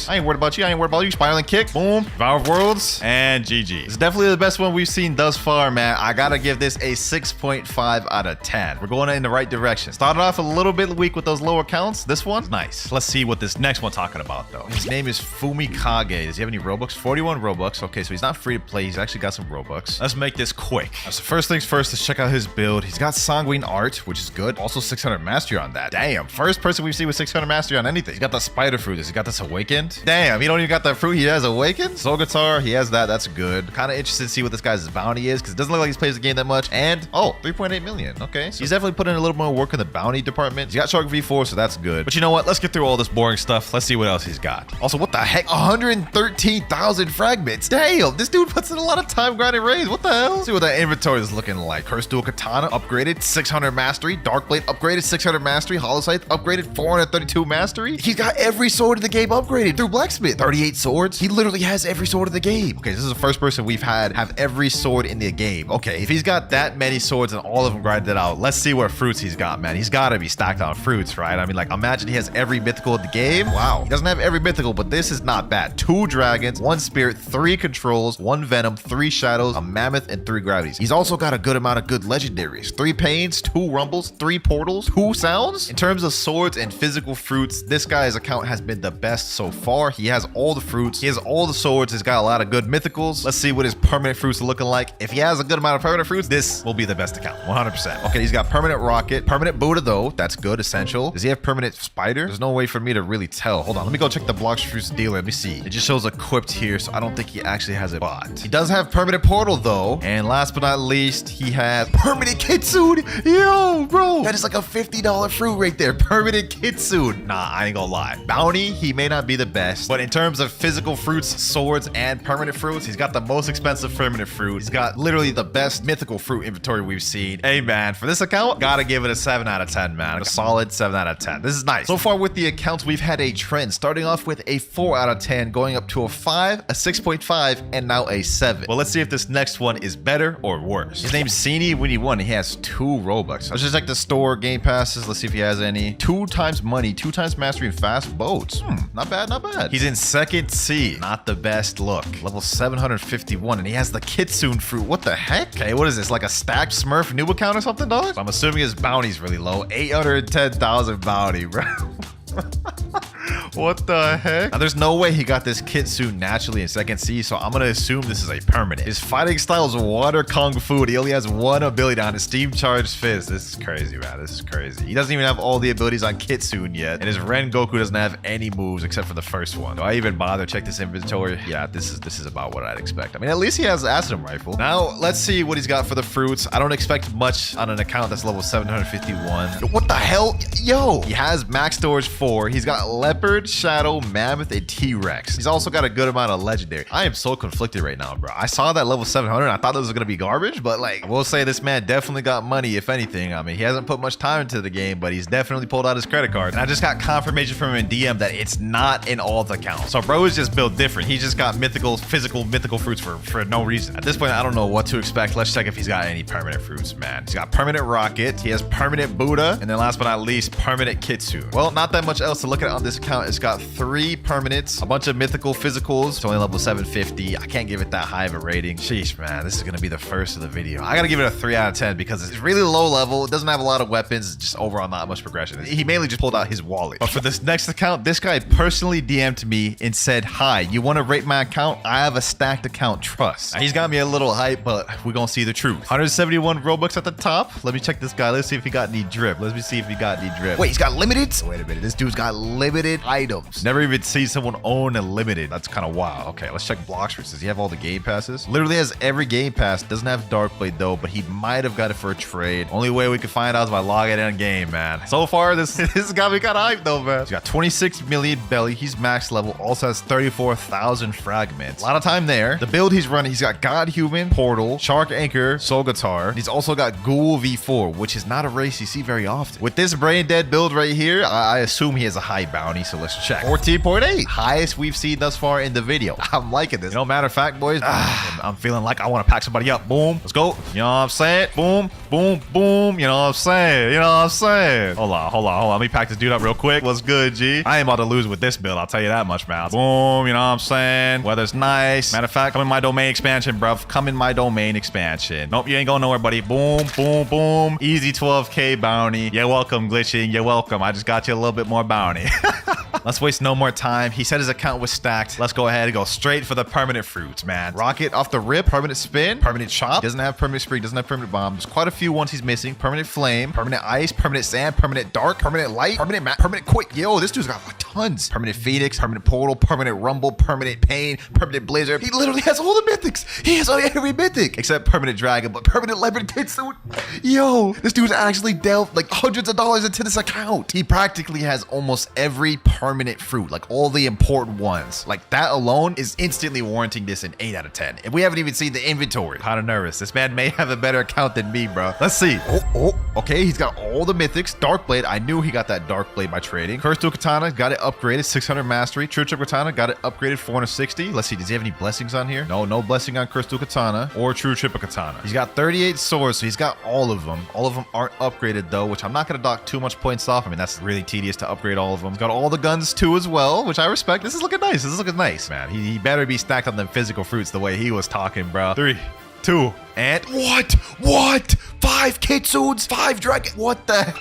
I ain't worried about you. Spiraling kick. Boom. Devour of Worlds. And GG. It's definitely the best one we've seen thus far, man. I gotta give this a 6.5 out of 10. We're going in the right direction. Started off a little bit weak with those lower counts. This one's nice. Let's see what this next one's talking about, though. His name is Fumikage. Does he have any Robux? 41 Robux. Okay, so he's not free to play. He's actually got some Robux. Let's make this quick. So first things first, let's check out his build. He's got Sanguine Art, which is good. Also 600 mastery on that. Damn. First person we've seen with 600 mastery on anything. He's got the Spider Fruit. Has he got this Awakened? Damn, he don't even got that fruit. He has Awakened. Soul Guitar, he has that. That's good. Kind of interested to see what this guy's bounty is, because it doesn't look like he's plays the game that much. And, oh, 3.8 million. Okay. So he's definitely put in a little more work in the bounty department. He's got Shark V4, so that's good. But you know what? Let's get through all this boring stuff. Let's see what else he's got. Also, what the heck? 113,000 fragments. Damn, this dude puts in a lot of time grinding raids. What the hell? Let's see what that inventory is looking like. Cursed Dual Katana upgraded 600 mastery. Dark Blade upgraded 600 mastery. Hollow Sight upgraded 432 mastery. He's got every sword in the game upgraded through Blacksmith. 38 swords. He literally has every sword in the game. Okay, this is the first person we've had have every sword in the game. Okay, if he's got that many swords and all of them grinded out, let's see what fruits he's got, man. He's got to be stacked on fruits, right? I mean, like, imagine he has every mythical in the game. Wow. He doesn't have every mythical, but this is not bad. 2 dragons, 1 spirit, 3 controls, 1 venom, 3 shadows, a mammoth, and 3 gravities. He's also got a good amount of good legendaries. 3 pains, 2 rumbles, 3 portals, 2 sounds. In terms of swords and physical fruits, this guy's account has been the best so far. He has all the fruits. He has all the swords. He's got a lot of good mythicals. Let's see what his permanent fruits are looking like. If he has a good amount of permanent fruits, this will be the best account. 100%. Okay, he's got permanent rocket, permanent Buddha though. That's good, essential. Does he have permanent spider? There's no way for me to really tell. Hold on, let me go check the Blox fruits dealer. Let me see. It just shows equipped here, so I don't think he actually has a bot. He does have permanent portal though. And last but not least, he has permanent Kitsune. Yo, bro, that is like a $50 fruit right there. Permanent Kitsune. Nah, I ain't gonna lie. Bounty, he may not be the best, but in terms of physical fruits, swords, and permanent fruits, he's got the most expensive permanent fruit. He's got literally the best mythical fruit inventory we've seen. Hey man, for this account, gotta give it a 7 out of 10, man. A solid 7 out of 10. This is nice. So far with the accounts, we've had a trend, starting off with a 4 out of 10, going up to a 5, a 6.5, and now a 7. Well, let's see if this next one is better or worse. His name's Seeny Winnie 1. He has 2 Robux. Let's just check the store game passes. Let's see if he has any. 2 times money, 2 times mastery, and fast boats. Not bad, not bad. He's in second C. Not the best look. Level 751, and he has the Kitsune fruit. What the heck? Okay, what is this? Like a stacked Smurf new account or something, dog? I'm assuming his bounty's really low. 810 10,000 bounty, bro. What the heck? Now, there's no way he got this kit suit naturally in second C, so I'm gonna assume this is a permanent. His fighting style is water kung fu. He only has one ability on his steam charged fist. This is crazy, man. This is crazy. He doesn't even have all the abilities on Kitsune yet, and his Ren Goku doesn't have any moves except for the first one. Do I even bother check this inventory? Yeah, this is about what I'd expect. I mean, at least he has the Acid Rifle. Now, let's see what he's got for the fruits. I don't expect much on an account that's level 751. What the hell? Yo! He has max storage 4. He's got Leopard, Shadow, Mammoth, and T-Rex. He's also got a good amount of legendary. I am so conflicted right now, bro. I saw that level 700. I thought this was gonna be garbage, but like, I will say this man definitely got money, if anything. I mean, he hasn't put much time into the game, but he's definitely pulled out his credit card. And I just got confirmation from him in DM that it's not an alt account. So bro is just built different. He just got mythical fruits for no reason. At this point, I don't know what to expect. Let's check if he's got any permanent fruits, man. He's got permanent Rocket. He has permanent Buddha. And then last but not least, permanent Kitsune. Well, not that much else to look at on this account. It's got 3 permanents, a bunch of mythical physicals. It's only level 750. I can't give it that high of a rating. Sheesh, man. This is going to be the first of the video. I got to give it a 3 out of 10 because it's really low level. It doesn't have a lot of weapons. It's just overall not much progression. He mainly just pulled out his wallet. But for this next account, this guy personally DM'd me and said, "Hi, you want to rate my account? I have a stacked account, trust." Now, he's got me a little hype, but we're going to see the truth. 171 Robux at the top. Let me check this guy. Let's see if he got any drip. Let me see if he got any drip. Wait, he's got limited? Wait a minute. This dude's got limited items. Never even seen someone own a limited. That's kind of wild. Okay, let's check Blox. Does he have all the game passes? Literally has every game pass. Doesn't have Darkblade though, but he might have got it for a trade. Only way we can find out is by logging in game, man. So far, this got me kind of hyped though, man. He's got 26 million belly. He's max level. Also has 34,000 fragments. A lot of time there. The build he's running, he's got God Human, Portal, Shark Anchor, Soul Guitar. He's also got Ghoul V4, which is not a race you see very often. With this brain dead build right here, I assume he has a high bounty, so let's check. 14.8, highest we've seen thus far in the video. I'm liking this. You know, matter of fact, boys, I'm feeling like I want to pack somebody up. Boom, let's go. You know what I'm saying? Boom, boom, boom. You know what I'm saying? You know what I'm saying? Hold on. Let me pack this dude up real quick. What's good, G? I ain't about to lose with this build. I'll tell you that much, man. Boom, you know what I'm saying? Weather's nice. Matter of fact, come in my domain expansion, bruv. Come in my domain expansion. Nope, you ain't going nowhere, buddy. Boom, boom, boom. Easy 12K bounty. You're welcome, glitching. You're welcome. I just got you a little bit more bounty. Let's waste no more time. He said his account was stacked. Let's go ahead and go straight for the permanent fruits, man. Rocket off the rip, permanent spin, permanent chop. Doesn't have permanent spring, doesn't have permanent bomb. There's quite a few ones he's missing. Permanent flame, permanent ice, permanent sand, permanent dark, permanent light, permanent map, permanent quick. Yo, this dude's got tons. Permanent phoenix, permanent portal, permanent rumble, permanent pain, permanent blizzard. He literally has all the mythics. He has every mythic except permanent dragon, but permanent leopard kitsune. Yo, this dude's actually dealt like hundreds of dollars into this account. He practically has almost every permanent fruit, like all the important ones. Like that alone is instantly warranting this an 8 out of 10. And we haven't even seen the inventory. Kind of nervous. This man may have a better account than me, bro. Let's see. Okay, he's got all the mythics. Darkblade, I knew he got that Darkblade by trading. Curse Dual Katana, got it upgraded, 600 mastery. True Trip Katana, got it upgraded, 460. Let's see, does he have any blessings on here? No blessing on Curse Dual Katana or True Trip Katana. He's got 38 swords, so he's got all of them. All of them aren't upgraded though, which I'm not gonna dock too much points off. I mean, that's really tedious to upgrade all of them. He's got all the guns too as well, which I respect. This is looking nice. This is looking nice, man. He better be stacked on them physical fruits the way he was talking, bro. 3, 2, and what? 5 kitsunes, 5 dragon. What the?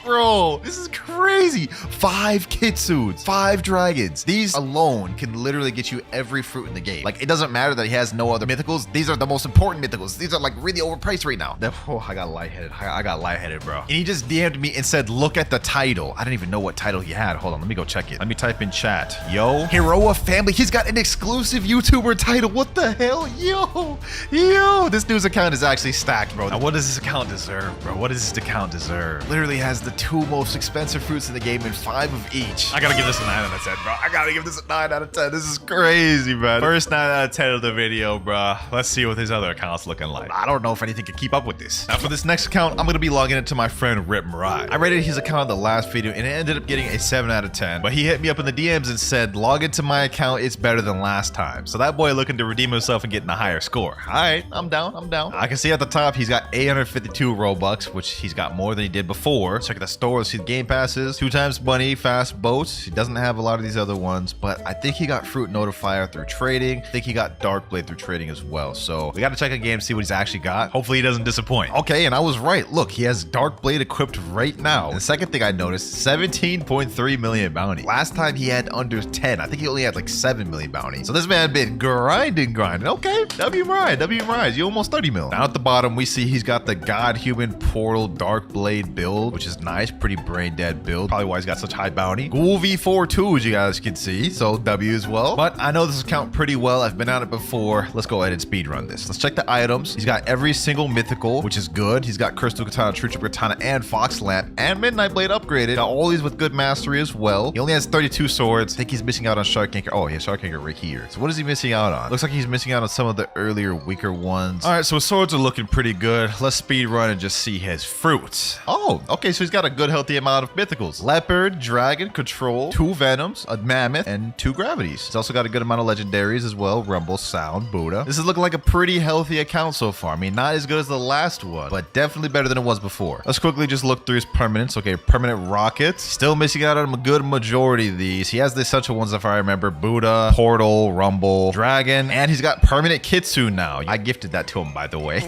Bro, this is crazy. 5 kitsunes, 5 dragons. These alone can literally get you every fruit in the game. Like, it doesn't matter that he has no other mythicals. These are the most important mythicals. These are like really overpriced right now. Oh, I got lightheaded. I got lightheaded, bro. And he just DM'd me and said, look at the title. I didn't even know what title he had. Hold on, let me go check it. Let me type in chat. Yo, Heroa family. He's got an exclusive YouTuber title. What the hell? Yo, this dude's account is actually stacked, bro. Now, what does this account deserve, bro? What does this account deserve? Literally has the 2 most expensive fruits in the game and 5 of each. I gotta give this a 9 out of 10, bro. I gotta give this a 9 out of 10. This is crazy, man. First 9 out of 10 of the video, bro. Let's see what his other account's looking like. I don't know if anything can keep up with this. Now, for this next account, I'm gonna be logging into my friend RipGuy. I rated his account in the last video and it ended up getting a 7 out of 10. But he hit me up in the DMs and said, log into my account. It's better than last time. So that boy looking to redeem himself and getting a higher score. All right, I'm down. I can see at the top, he's got 852 Robux, which he's got more than he did before. Check the store. See the game passes. 2 times money, fast boats. He doesn't have a lot of these other ones, but I think he got fruit notifier through trading. I think he got dark blade through trading as well. So we got to check a game, see what he's actually got. Hopefully he doesn't disappoint. Okay, and I was right. Look, he has dark blade equipped right now. And the second thing I noticed, 17.3 million bounty. Last time he had under 10. I think he only had like 7 million bounty. So this man been grinding. Okay, W Rise. You almost 30 mil. Down at the bottom, we see he's got the God Human Portal Dark Blade build, which is nice. Pretty brain dead build. Probably why he's got such high bounty. Ghoul V4 too, as you guys can see. So W as well. But I know this account pretty well. I've been on it before. Let's go ahead and speed run this. Let's check the items. He's got every single mythical, which is good. He's got Crystal Katana, True Trip Katana, and Fox Lamp, and Midnight Blade upgraded. Got all these with good mastery as well. He only has 32 swords. I think he's missing out on Shark Anchor. Oh, he has Shark Anchor right here. So what is he missing out on? Looks like he's missing out on some of the earlier weaker ones. All right, so his swords are looking pretty good. Let's speed run and just see his fruits. Oh, okay, so he's got a good healthy amount of mythicals. Leopard, Dragon, Control, 2 Venoms, a Mammoth, and 2 Gravities. He's also got a good amount of legendaries as well. Rumble, Sound, Buddha. This is looking like a pretty healthy account so far. I mean, not as good as the last one, but definitely better than it was before. Let's quickly just look through his permanents. Okay, permanent rockets. Still missing out on a good majority of these. He has the essential ones if I remember. Buddha, Portal, Rumble, Dragon, and he's got permanent Kitsune now. I gifted that to him, by the way.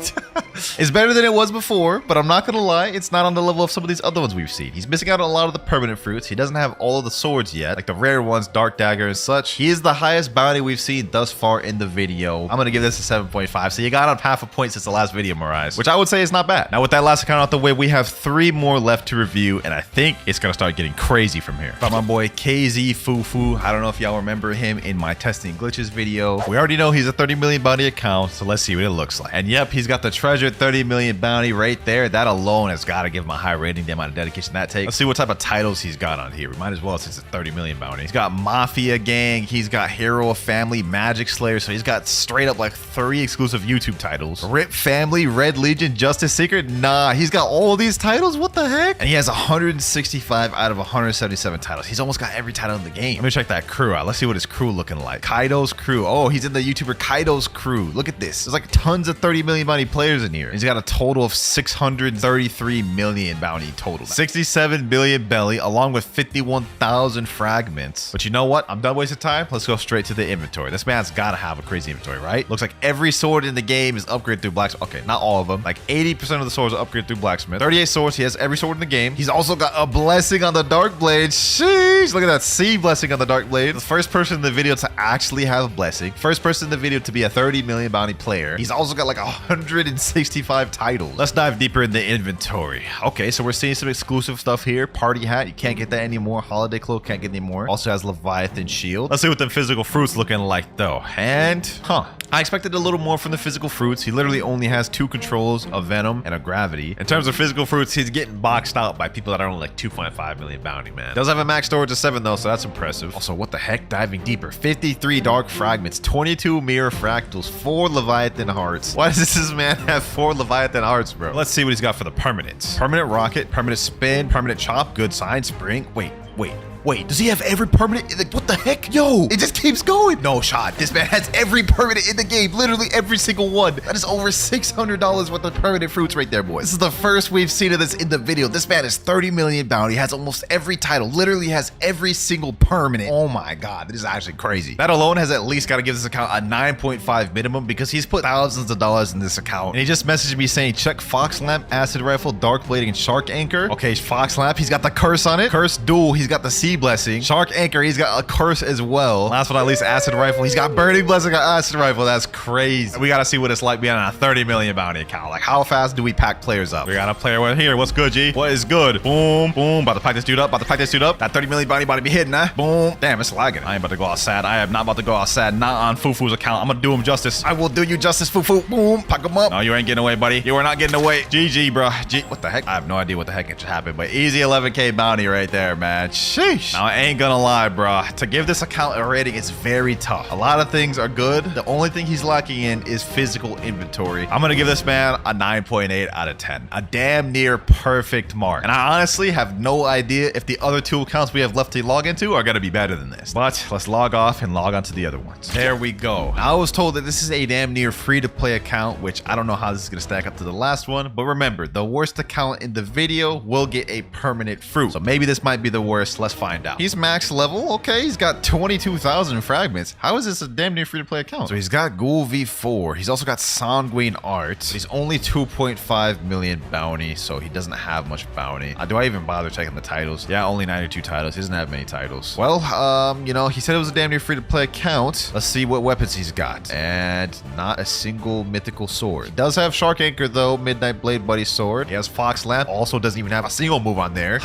It's better than it was before, but I'm not gonna lie, it's not on the level of some of these other ones we've seen. He's missing out on a lot of the permanent fruits. He doesn't have all of the swords yet, like the rare ones, Dark Dagger and such. He is the highest bounty we've seen thus far in the video. I'm gonna give this a 7.5. So you got up half a point since the last video, Marza, which I would say is not bad. Now with that last account out the way, we have 3 more left to review, and I think it's gonna start getting crazy from here. By my boy KZ Fufu. I don't know if y'all remember him in my testing glitches video. We already know he's a 30 million bounty account, so let's see what it looks like. And yep, he's got the treasure 30 million bounty right there. That alone has got to give him a high rating, the amount of dedication that takes. Let's see what type of titles he's got on here. We might as well, since it's 30 million bounty. He's got Mafia Gang, he's got Hero of Family, Magic Slayer, so he's got straight up like 3 exclusive YouTube titles. Rip Family, Red Legion, Justice Secret. Nah, he's got all these titles. What the heck? And he has 165 out of 177 titles. He's almost got every title in the game. Let me check that crew out. Let's see what his crew looking like. Kaido's crew. Oh, he's in the YouTuber Kaido's crew. Look at this. There's like tons of 30 million bounty players in here. He's got a total of 633 million bounty total. 67 billion belly, along with 51,000 fragments. But you know what? I'm done wasting time. Let's go straight to the inventory. This man's got to have a crazy inventory, right? Looks like every sword in the game is upgraded through blacksmith. Okay, not all of them. Like 80% of the swords are upgraded through blacksmith. 38 swords. He has every sword in the game. He's also got a blessing on the dark blade. Sheesh. Look at that C blessing on the dark blade. The first person in the video to actually have a blessing. First person in the video to be a 30 million bounty player. He's also got like 165 titles. Let's dive deeper in the inventory. Okay, so we're seeing some exclusive stuff here. Party hat, you can't get that anymore. Holiday cloak, can't get any more. Also has Leviathan shield. Let's see what the physical fruits looking like though. And I expected a little more from the physical fruits. He literally only has 2 controls, a venom and a gravity. In terms of physical fruits, he's getting boxed out by people that are only like 2.5 million bounty, man. Does have a max storage of 7 though, so that's impressive. Also, what the heck? Diving deeper. 53 dark fragments, 22 mirror fractals, 4 Leviathan hearts. Why does this man have 4 Leviathan hearts, bro? Let's see what he's got for the permanents. Permanent rocket, permanent spin, permanent chop, good sign, spring. Wait, does he have every permanent? Like, what the heck? Yo, it just keeps going. No shot. This man has every permanent in the game. Literally every single one. That is over $600 worth of permanent fruits right there, boys. This is the first we've seen of this in the video. This man is 30 million bounty. Has almost every title. Literally has every single permanent. Oh my God, this is actually crazy. That alone has at least got to give this account a 9.5 minimum because he's put thousands of dollars in this account. And he just messaged me saying, check Fox Lamp, Acid Rifle, Dark Blading, and Shark Anchor. Okay, Fox Lamp, he's got the curse on it. Curse duel, he's got the C blessing. Shark Anchor, he's got a curse as well. Last but not least, Acid Rifle. He's got burning blessing on Acid Rifle. That's crazy. We gotta see what it's like being on a 30 million bounty account. Like, how fast do we pack players up? We got a player right here. What's good, G? What is good? Boom, boom. About to pack this dude up. That 30 million bounty about to be hitting, huh? Boom. Damn, it's lagging. I ain't about to go outside. I am not about to go outside. Not on Fufu's account. I'm gonna do him justice. I will do you justice, Fufu. Boom. Pack him up. No, you ain't getting away, buddy. You are not getting away. GG, bro. What the heck? I have no idea what the heck just happened, but easy 11K bounty right there, man. Sheesh. Sheesh. Now, I ain't gonna lie, bro. To give this account a rating is very tough. A lot of things are good. The only thing he's lacking in is physical inventory. I'm gonna give this man a 9.8 out of 10. A damn near perfect mark. And I honestly have no idea if the other 2 accounts we have left to log into are gonna be better than this. But let's log off and log on to the other ones. There we go. I was told that this is a damn near free-to-play account, which I don't know how this is gonna stack up to the last one. But remember, the worst account in the video will get a permanent fruit. So maybe this might be the worst. Let's find out. He's max level. Okay, he's got 22,000 fragments. How is this a damn near free-to-play account? So he's got Ghoul V4. He's also got Sanguine Art. He's only 2.5 million bounty, so he doesn't have much bounty. Do I even bother checking the titles? Yeah, only 92 titles. He doesn't have many titles. Well, you know, he said it was a damn near free-to-play account. Let's see what weapons he's got. And not a single mythical sword. He does have Shark Anchor, though. Midnight Blade Buddy Sword. He has Fox Lamp. Also doesn't even have a single move on there.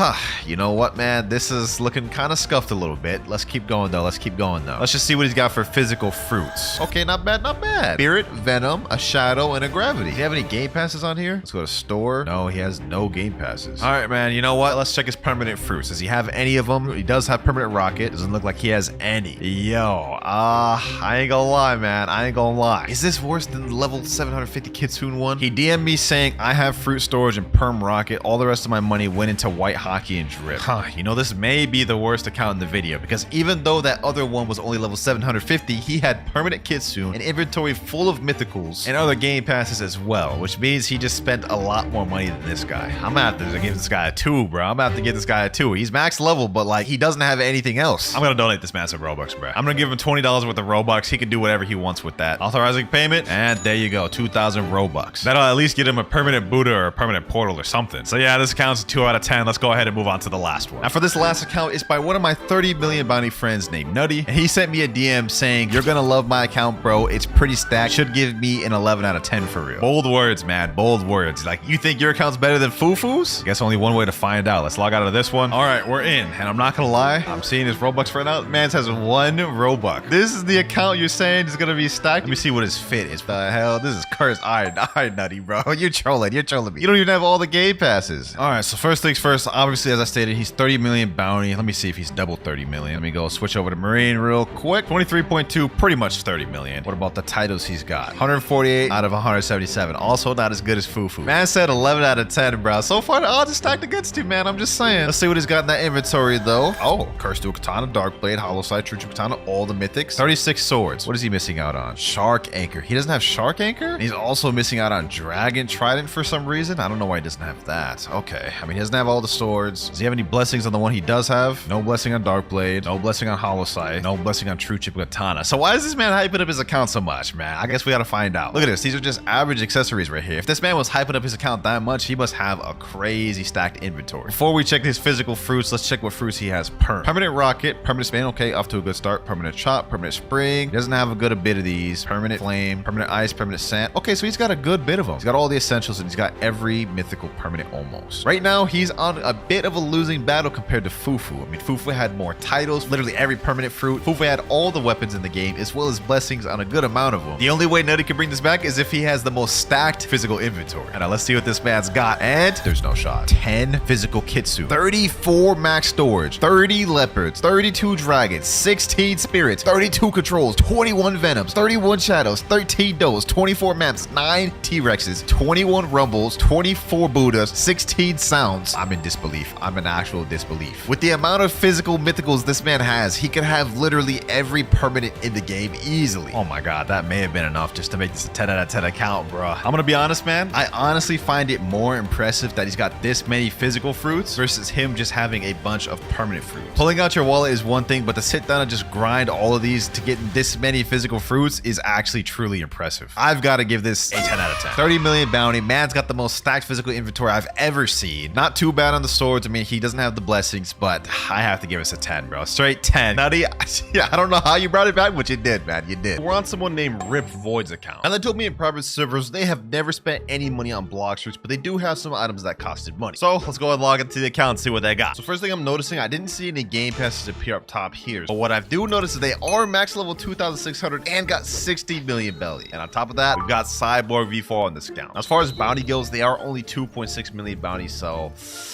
You know what, man? This is looking kind of scuffed a little bit. Let's keep going, though. Let's keep going, though. Let's just see what he's got for physical fruits. Okay, not bad, not bad. Spirit, Venom, a Shadow, and a Gravity. Do you have any game passes on here? Let's go to store. No, he has no game passes. All right, man. You know what? Let's check his permanent fruits. Does he have any of them? He does have permanent rocket. Doesn't look like he has any. Yo, I ain't gonna lie, man. I ain't gonna lie. Is this worse than the level 750 Kitsune one? He DM'd me saying, I have fruit storage and perm rocket. All the rest of my money went into white hockey and drip. You know, this may be the worst account in the video because even though that other one was only level 750, he had permanent Kitsune, an inventory full of mythicals, and other game passes as well, which means he just spent a lot more money than this guy. I'm gonna have to give this guy a 2, bro. I'm gonna have to give this guy a 2. He's max level, but like he doesn't have anything else. I'm gonna donate this man some Robux, bro. I'm gonna give him $20 worth of Robux. He can do whatever he wants with that. Authorizing payment, and there you go, 2,000 Robux. That'll at least get him a permanent Buddha or a permanent portal or something. So yeah, this account's a 2 out of 10. Let's go ahead and move on to the last one. Now for this last account, it's by one of my 30 million bounty friends named Nutty, and he sent me a DM saying, you're gonna love my account, bro. It's pretty stacked. Should give me an 11 out of 10 for real. Bold words, man. Bold words. Like, you think your account's better than Fufu's? I guess only one way to find out. Let's log out of this one. All right, we're in. And I'm not gonna lie, I'm seeing his Robux right now. Man has 1 Robux. This is the account you're saying is gonna be stacked? Let me see what his fit is. The hell? This is cursed. All right, Nutty, bro. You're trolling. You're trolling me. You don't even have all the game passes. All right, so first things first, obviously, as I stated, he's 30 million bounty. Let me see if he's double 30 million. Let me go switch over to Marine real quick. 23.2, pretty much 30 million. What about the titles he's got? 148 out of 177. Also not as good as Fufu. Man said 11 out of 10, bro. So far, the odds are stacked against him, man. I'm just saying. Let's see what he's got in that inventory, though. Oh, Curse Dual Katana, Dark Blade, Hollow Sight, True Katana, all the mythics. 36 swords. What is he missing out on? Shark Anchor. He doesn't have Shark Anchor? And he's also missing out on Dragon Trident for some reason. I don't know why he doesn't have that. Okay. I mean, he doesn't have all the swords. Does he have any blessings on the one he does have? No blessing on Dark Blade. No blessing on Hollow Sight. No blessing on True Katana. So why is this man hyping up his account so much, man? I guess we gotta find out. Look at this. These are just average accessories right here. If this man was hyping up his account that much, he must have a crazy stacked inventory. Before we check his physical fruits, let's check what fruits he has. Permanent Rocket, Permanent Span, okay, off to a good start. Permanent Chop, Permanent Spring. He doesn't have a good bit of these. Permanent Flame, Permanent Ice, Permanent Sand. Okay, so he's got a good bit of them. He's got all the essentials and he's got every mythical permanent almost. Right now, he's on a bit of a losing battle compared to Fufu. I mean, Fufu had more titles, literally every permanent fruit. Fufu had all the weapons in the game as well as blessings on a good amount of them. The only way Nutty can bring this back is if he has the most stacked physical inventory. And now let's see what this man's got. And there's no shot. 10 physical Kitsu, 34 max storage, 30 leopards, 32 dragons, 16 spirits, 32 controls, 21 venoms, 31 shadows, 13 does, 24 maps, 9 T-Rexes, 21 rumbles, 24 Buddhas, 16 sounds. I'm in disbelief. I'm in actual disbelief. With the amount of physical mythicals this man has, he could have literally every permanent in the game easily. Oh my god, that may have been enough just to make this a 10 out of 10 account, bro. I'm gonna be honest, man. I honestly find it more impressive that he's got this many physical fruits versus him just having a bunch of permanent fruits. Pulling out your wallet is one thing, but to sit down and just grind all of these to get this many physical fruits is actually truly impressive. I've got to give this a 10 out of 10. 30 million bounty. Man's got the most stacked physical inventory I've ever seen. Not too bad on the swords. I mean, he doesn't have the blessings, but I have to give us a 10, bro. Straight 10. Nutty, yeah, I don't know how you brought it back, but you did, man. You did. We're on someone named Rip Void's account. And they told me in private servers they have never spent any money on Blox fruits, but they do have some items that costed money. So let's go and log into the account and see what they got. So first thing I'm noticing, I didn't see any game passes appear up top here. But what I do notice is they are max level 2,600 and got 60 million belly. And on top of that, we've got Cyborg V4 on this account. As far as bounty goes, they are only 2.6 million bounties, so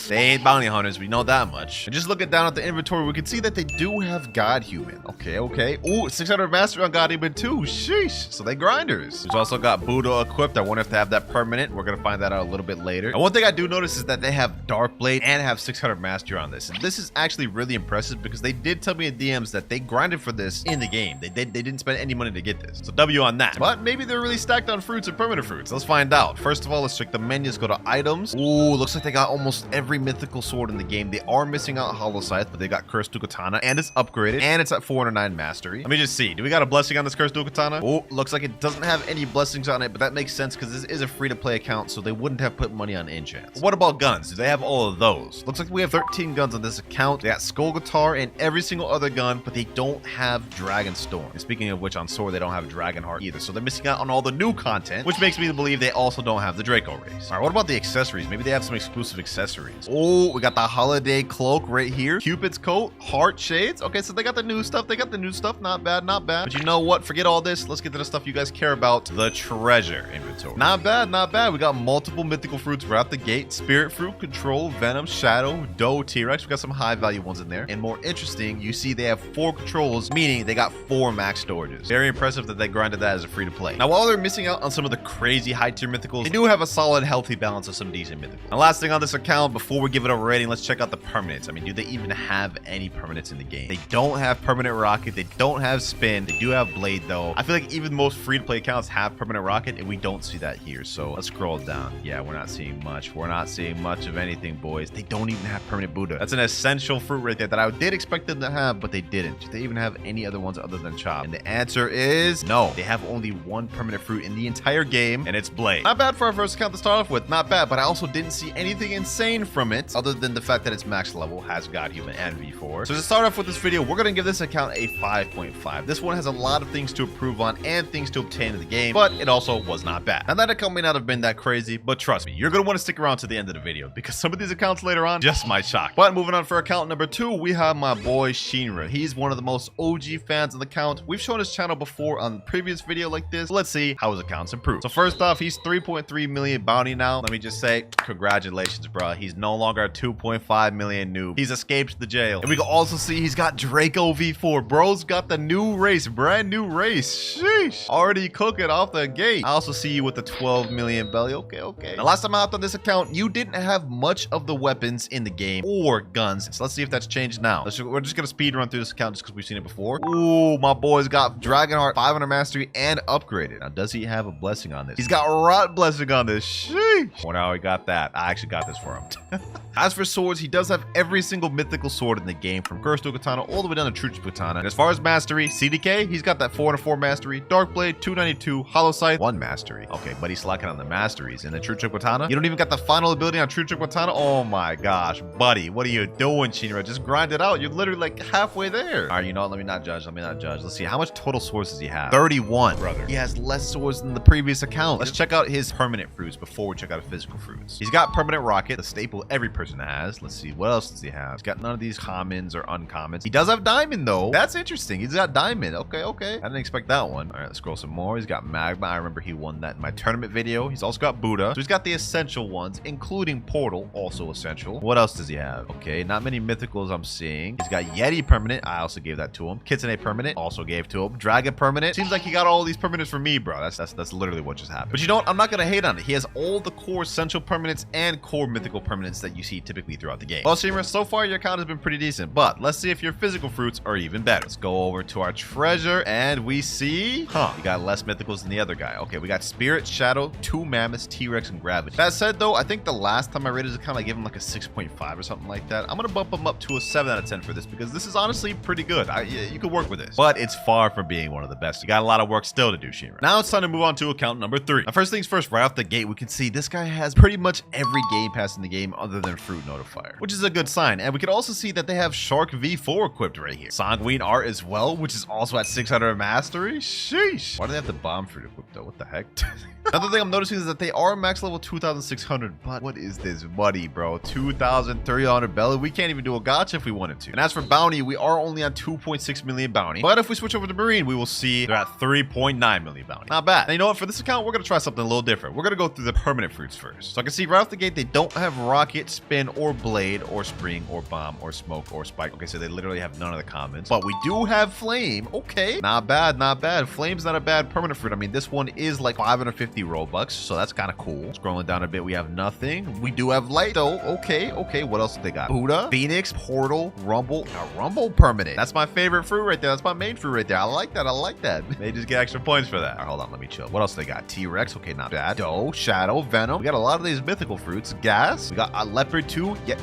they ain't bounty hunters. We know that much. And just look at down at the inventory, we can see that they do have God Human. Okay, okay. Ooh, 600 mastery on God Human too. Sheesh. So they grinders. We've also got Buddha equipped. I wonder if they have that permanent. We're gonna find that out a little bit later. And one thing I do notice is that they have Dark Blade and have 600 mastery on this. And this is actually really impressive because they did tell me in DMs that they grinded for this in the game. They didn't spend any money to get this. So W on that. But maybe they're really stacked on fruits and permanent fruits. Let's find out. First of all, let's check the menus. Go to items. Ooh, looks like they got almost every mythical sword in the game. They are missing out Hollow Scythe, but they got Cursed Dual Katana and it's upgraded and it's at 409 mastery. Let me just see. Do we got a blessing on this Cursed Dual Katana? Oh, looks like it doesn't have any blessings on it, but that makes sense because this is a free-to-play account, so they wouldn't have put money on enchants. What about guns? Do they have all of those? Looks like we have 13 guns on this account. They got Skull Guitar and every single other gun, but they don't have Dragon Storm. And speaking of which, on sword, they don't have Dragon Heart either, so they're missing out on all the new content, which makes me believe they also don't have the Draco race. All right, what about the accessories? Maybe they have some exclusive accessories. Oh, we got the Holiday Cloak right here. Cupid's Coat, Heart Shades. Okay, so they got the new stuff. They got the new stuff. Not bad, not bad. But you know what? Forget all this. Let's get to the stuff you guys care about. The treasure inventory. Not bad, not bad. We got multiple mythical fruits right out the gate. Spirit Fruit, Control, Venom, Shadow, Doe, T-Rex. We got some high value ones in there. And more interesting, you see they have 4 controls, meaning they got 4 max storages. Very impressive that they grinded that as a free to play. Now, while they're missing out on some of the crazy high tier mythicals, they do have a solid, healthy balance of some decent mythicals. And last thing on this account, before we give it a rating, let's check out the permanents. I mean, do they even have any permanents in the game? They don't have permanent rocket. They don't have spin. They do have blade though. I feel like even most free to play accounts have permanent rocket and we don't see that here. So let's scroll down. Yeah, we're not seeing much. We're not seeing much of anything, boys. They don't even have permanent Buddha. That's an essential fruit right there that I did expect them to have, but they didn't. Do they even have any other ones other than Chop? And the answer is no. They have only one permanent fruit in the entire game, and it's Blade. Not bad for our first account to start off with. Not bad, but I also didn't see anything insane from it other than the fact that it's max level, has God Human and V4. So to start off with this video, we're going to give this account a 5.5. This one has a lot of things to improve on and things to obtain in the game, but it also was not bad. Now that account may not have been that crazy, but trust me, you're going to want to stick around to the end of the video because some of these accounts later on just might shock. But moving on for account number 2, we have my boy Shinra. He's one of the most OG fans of the account. We've shown his channel before on the previous video like this. Let's see how his account's improved. So first off, he's 3.3 million bounty now. Let me just say, congratulations, bro. He's no longer a 2.5 million noob. He's escaped the jail. And we can also see he's got Draco V4. Bro's got the new race, brand new race. Sheesh. Already cooking off the gate. I also see you with the 12 million belly. Okay, okay. Now, last time I hopped on this account, you didn't have much of the weapons in the game or guns. So let's see if that's changed now. We're just gonna speed run through this account just because we've seen it before. Ooh, my boy's got Dragon Heart, 500 mastery, and upgraded. Now, does he have a blessing on this? He's got Rot blessing on this. Sheesh. Well, now he got that. I actually got this for him. As for swords, he does have every single mythical sword in the game, from Cursed Dual Katana all the way down to True Katana. And as far as mastery, CDK, he's got that 404 mastery, Dark Blade 292, Hollow Scythe 1 mastery. Okay, but he's slacking on the masteries. And the True Katana, you don't even got the final ability on True Katana. Oh my gosh, buddy, what are you doing, Shinra? Just grind it out. You're literally like halfway there. All right, you know what? Let me not judge. Let me not judge. Let's see, how much total swords does he have? 31, brother. He has less swords than the previous account. Let's check out his permanent fruits before we check out his physical fruits. He's got permanent rocket, the staple every person has. Let's see, what else does he have? He's got none of these commons or uncommons. He does have diamond though. That's interesting. He's got diamond. Okay, okay. I didn't expect that one. All right, let's scroll some more. He's got magma. I remember he won that in my tournament video. He's also got Buddha. So he's got the essential ones, including Portal, also essential. What else does he have? Okay, not many mythicals I'm seeing. He's got Yeti permanent. I also gave that to him. Kitsune permanent, also gave to him. Dragon permanent. Seems like he got all these permanents for me, bro. That's literally what just happened. But you know what? I'm not gonna hate on it. He has all the core essential permanents and core mythical permanents that you see typically throughout the game. Well, Shinra, so far your account has been pretty decent, but let's see if your physical fruits are even better. Let's go over to our treasure and we see, you got less mythicals than the other guy. Okay, we got Spirit, Shadow, 2 Mammoths, T-Rex, and Gravity. That said though, I think the last time I rated his account, I gave him like a 6.5 or something like that. I'm gonna bump him up to a 7 out of 10 for this because this is honestly pretty good. You could work with this, but it's far from being one of the best. You got a lot of work still to do, Shinra. Now it's time to move on to account number 3. Now, first things first, right off the gate, we can see this guy has pretty much every game pass in the game other than Fruit Notifier, which is a good sign. And we can also see that they have Shark V4 equipped right here. Sanguine Art as well, which is also at 600 mastery. Sheesh. Why do they have the Bomb Fruit equipped though? What the heck? Another thing I'm noticing is that they are max level 2,600, but what is this money, bro? 2,300 belly. We can't even do a gacha if we wanted to. And as for bounty, we are only on 2.6 million bounty. But if we switch over to Marine, we will see they're at 3.9 million bounty. Not bad. And you know what? For this account, we're going to try something a little different. We're going to go through the permanent fruits first. So I can see right off the gate, they don't have rocket, spin, or blade, or spring, or bomb or smoke or spike. Okay, so they literally have none of the commons, but we do have flame. Okay, not bad, not bad. Flame's not a bad permanent fruit. I mean, this one is like 550 Robux, so that's kind of cool. Scrolling down a bit, we have nothing. We do have light though. Okay, okay. What else do they got? Buddha, Phoenix, Portal, Rumble. Now, Rumble permanent. That's my favorite fruit right there. That's my main fruit right there. I like that. I like that. They just get extra points for that. All right, hold on. Let me chill. What else they got? T-Rex. Okay, not bad. Doe, Shadow, Venom. We got a lot of these mythical fruits. Gas. We got a Leopard too. Yeah,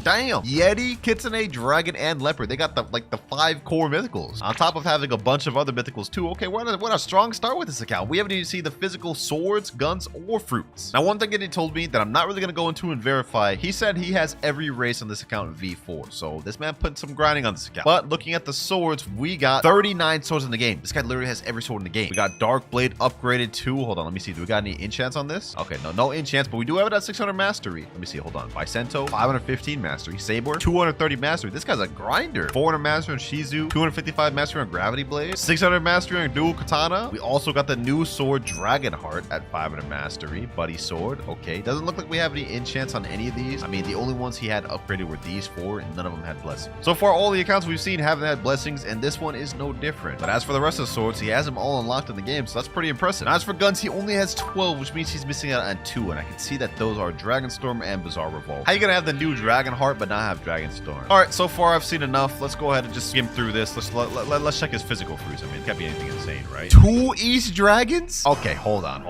damn. Yeti, Kitsune, Dragon, and Leopard. They got the 5 core mythicals. On top of having a bunch of other mythicals too. Okay, what a strong start with this account. We haven't even seen the physical swords, guns, or fruits. Now, one thing that he told me that I'm not really going to go into and verify, he said he has every race on this account V4. So this man put some grinding on this account. But looking at the swords, we got 39 swords in the game. This guy literally has every sword in the game. We got Dark Blade upgraded too. Hold on, let me see. Do we got any enchants on this? Okay, no enchants, but we do have it at 600 mastery. Let me see. Hold on. By Sento, 515 mastery. Saber, 230 mastery. This guy's a grinder. 400 mastery on Shizu, 255 mastery on Gravity Blade, 600 mastery on Dual Katana. We also got the new sword Dragonheart at 500 mastery. Buddy sword. Okay, doesn't look like we have any enchants on any of these. I mean, the only ones he had upgraded were these 4, and none of them had blessings. So far, all the accounts we've seen haven't had blessings, and this one is no different. But as for the rest of the swords, he has them all unlocked in the game, so that's pretty impressive. Now, as for guns, he only has 12, which means he's missing out on 2, and I can see that those are Dragonstorm and Bizarre Revolt. How you gonna have the new Dragonheart but not have Dragonstorm? All right, so far I've seen enough. Let's go ahead and just skim through this. Let's check his physical fruits. I mean, it can't be anything insane, right? 2 East Dragons? Okay, hold on,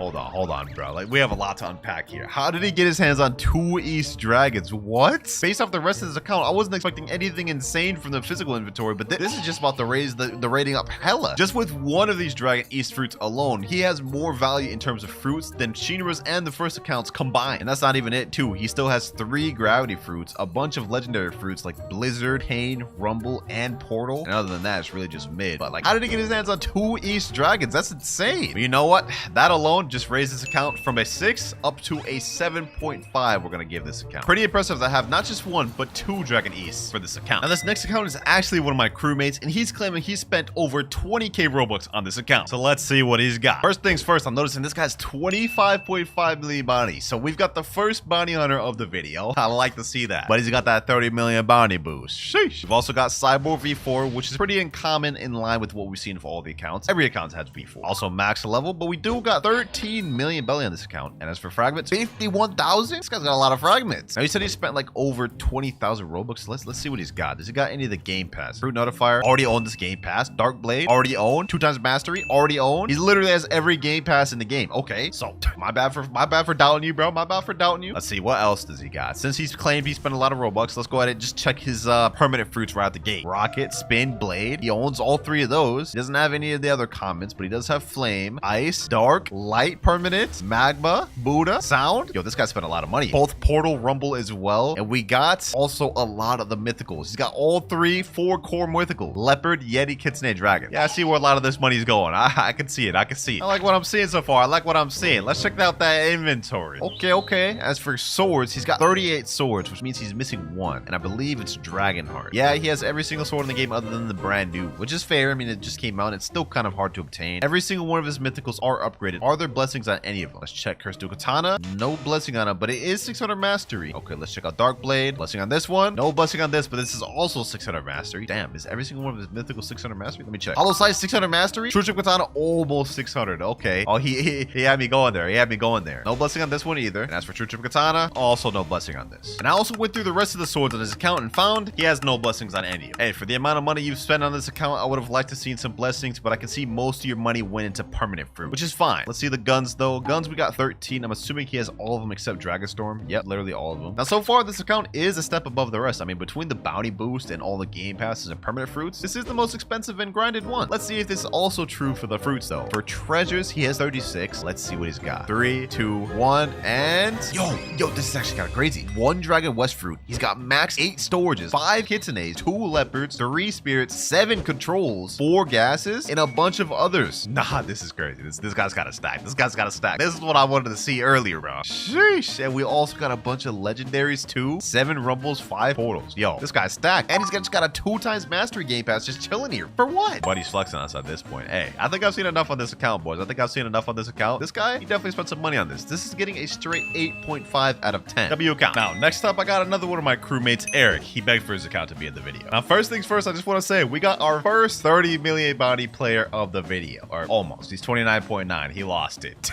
bro. Like, we have a lot to unpack here. How did he get his hands on 2 East Dragons? What? Based off the rest of his account, I wasn't expecting anything insane from the physical inventory, but this is just about to raise the rating up hella. Just with one of these Dragon East fruits alone, he has more value in terms of fruits than Shinra's and the first accounts combined. And that's not even it too. He still has 3 gravity fruits, a bunch of legendary fruits like Blizzard, Kane, Rumble, and Portal. And other than that, it's really just mid. But like, how did he get his hands on 2 East Dragons? That's insane. But you know what? That alone just raised this account from a 6 up to a 7.5. We're gonna give this account. Pretty impressive to have not just 1, but 2 Dragon Easts for this account. Now, this next account is actually one of my crewmates, and he's claiming he spent over 20k Robux on this account. So let's see what he's got. First things first, I'm noticing this guy's 25.5 million bounty. So we've got the first bounty hunter of the video. I like to see that. But he's got that 30 million bounty boost. Sheesh. We've also got Cyborg V4, which is pretty uncommon in line with what we've seen for all the accounts. Every account has V4. Also max level, but we do got 13 million belly on this account. And as for fragments, 51,000? This guy's got a lot of fragments. Now, he said he spent like over 20,000 Robux. Let's see what he's got. Does he got any of the game pass? Fruit Notifier, already owned this game pass. Dark Blade, already owned. 2 times mastery, already owned. He literally has every game pass in the game. Okay, so my bad for doubting you, bro. My bad for doubting you. Let's see, what else does he got? Since he's claimed he spent a lot of Robux, let's go ahead and just check his permanent fruits right out the gate. Rocket, Spin, Blade. He owns all 3 of those. He doesn't have any of the other comments, but he does have Flame, Ice, Dark, Light permanent, Magma, Buddha, Sound. Yo, this guy spent a lot of money. Both Portal, Rumble as well. And we got also a lot of the mythicals. He's got all 4 core mythicals. Leopard, Yeti, Kitsune, Dragon. Yeah, I see where a lot of this money's going. I can see it. I can see it. I like what I'm seeing so far. I like what I'm seeing. Let's check out that inventory. Okay. As for swords, he's got 38 swords, which means he's missing 1. And I believe it's Dragonheart. Yeah, he has every single sword in the game other than the brand new, which is fair. I mean, it just came out. It's still kind of hard to obtain. Every single one of his mythicals are upgraded. Are there blessings on any of them? Let's check Curse Dual Katana. No blessing on it, but it is 600 mastery. Okay, let's check out Dark Blade. Blessing on this one. No blessing on this, but this is also 600 mastery. Damn, is every single one of his mythicals 600 mastery? Let me check. Hollow Sight 600 mastery. True Chip Katana almost 600. Okay. Oh, he had me going there. He had me going there. No blessing on this one either. And as for True Chip Katana, also no blessing on this. And I also went through the rest of the swords on his account and found he has no blessings on any of them. Hey, for the amount of money you've spent on this account, I would have liked to seen some blessings, but I can see most of your money went into permanent fruit, which is fine. Let's see the guns though. Guns, we got 13. I'm assuming he has all of them except Dragonstorm. Yep, literally all of them. Now, so far, this account is a step above the rest. I mean, between the bounty boost and all the game passes and permanent fruits, this is the most expensive and grinded one. Let's see if this is also true for the fruits though. For treasures, he has 36. Let's see what he's got. 3, 2, 1, and yo, this is actually kind of crazy. 1 Dragon West fruit. He's got max 8 storages, 5 Kitsunes, 2 leopards, 3 spirits, 7 controls, 4 gases, and a bunch of others. Nah, this is crazy. This guy's got a stack. This guy's got a stack. This is what I wanted to see earlier, bro. Sheesh. And we also got a bunch of legendaries too. 7 rumbles, 5 portals. Yo, this guy's stacked. And he's just got a 2 times mastery game pass just chilling here. For what? Buddy's flexing us at this point. Hey, I think I've seen enough on this account, boys. I think I've seen enough on this account. This guy, he definitely spent some money on this. This is getting a straight 8.5 out of 10. W account. Now, next up, I got another one of my crewmates mates Eric. He begged for his account to be in the video. Now, first things first, I just want to say we got our first 30 million bounty player of the video, or almost. He's 29.9. He lost it.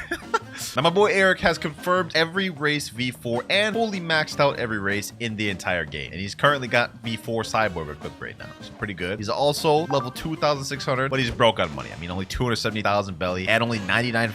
Now, my boy Eric has confirmed every race V4 and fully maxed out every race in the entire game. And he's currently got V4 cyborg equipped right now. It's pretty good. He's also level 2,600, but he's broke on money. I mean, only 270,000 belly and only 99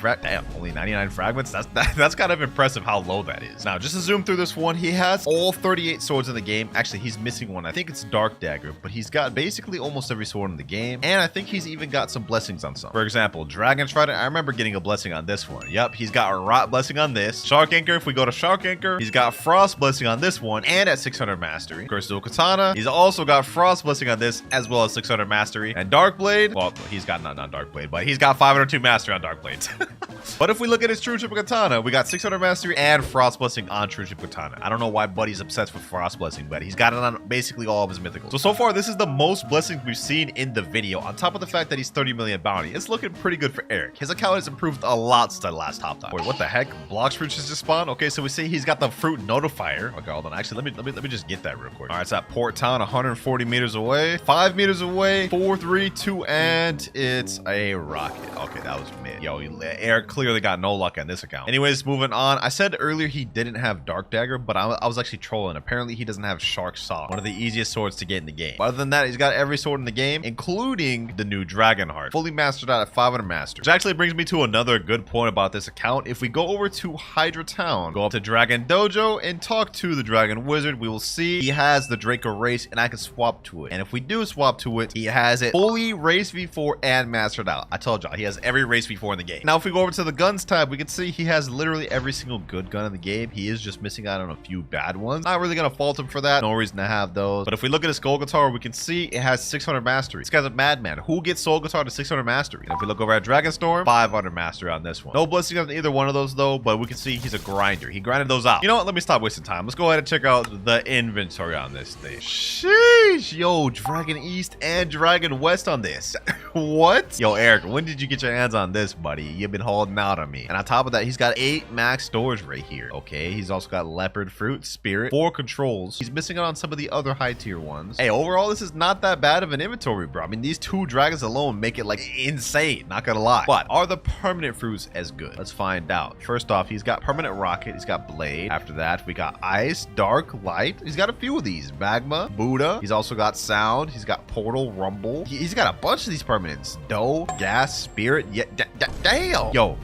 only 99 fragments. That's kind of impressive how low that is. Now, just to zoom through this one, he has all 38 swords in the game. Actually, he's missing one. I think it's Dark Dagger, but he's got basically almost every sword in the game. And I think he's even got some blessings on some. For example, Dragon Trident. I remember getting a blessing on this one. Yep, he's got a Rot blessing on this. Shark Anchor, if we go to Shark Anchor, he's got Frost blessing on this one and at 600 mastery. Crystal Katana, he's also got Frost blessing on this as well as 600 mastery. And Dark Blade, well, he's got not Dark Blade, but he's got 502 mastery on Dark Blades. But if we look at his True Triple Katana, we got 600 mastery and Frost blessing on True Triple Katana. I don't know why Buddy's obsessed with Frost blessing, but he's got it on basically all of his mythicals. So far, this is the most blessings we've seen in the video. On top of the fact that he's 30 million bounty, it's looking pretty good for Eric. His account has improved a lot since the last top time. Wait, what the heck? Blox fruits just spawned? Okay, so we see he's got the fruit notifier. Okay, hold on. Actually, let me just get that real quick. All right, it's at Port Town, 140 meters away, 5 meters away, 4, 3, 2, and it's a rocket. Okay, that was mid. Yo, Eric clearly got no luck on this account. Anyways, moving on. I said earlier he didn't have Dark Dagger, but I was actually trolling. Apparently, he doesn't have Shark Saw, one of the easiest swords to get in the game. But other than that, he's got every sword in the game, including the new Dragon Heart, fully mastered out at 500 master. Which actually brings me to another good point about this account. If we go over to Hydra Town, go up to Dragon Dojo, and talk to the Dragon Wizard, we will see he has the Draco race, and I can swap to it. And if we do swap to it, he has it fully race V4 and mastered out. I told y'all, he has every race V4 in the game. Now, if we go over to the guns tab, we can see he has literally every single good gun in the game. He is just missing out on a few bad ones. Not really gonna fault him for that. No reason to have those. But if we look at his Skull Guitar, we can see it has 600 mastery. This guy's a madman. Who gets Soul Guitar to 600 mastery? And if we look over at Dragon Storm, 500 mastery on this one. No blessing on either one of those though, but we can see he's a grinder. He grinded those out. You know what? Let me stop wasting time. Let's go ahead and check out the inventory on this thing. Sheesh. Yo, Dragon East and Dragon West on this. What? Yo, Eric, when did you get your hands on this, buddy? You've been holding out on me. And on top of that, he's got 8 max storage right here. Okay, he's also got Leopard Fruit, Spirit, 4 controls. He's missing out on some of the other high tier ones. Hey, overall, this is not that bad of an inventory, bro. I mean, these 2 dragons alone make it like insane, not gonna lie. But are the permanent fruits as good? Let's find out. First off, he's got permanent rocket, he's got blade. After that, we got ice, dark, light. He's got a few of these. Magma, Buddha. He's also got sound. He's got portal, rumble. He's got a bunch of these permanents. Dough, gas, spirit. Yeah, damn. Yo,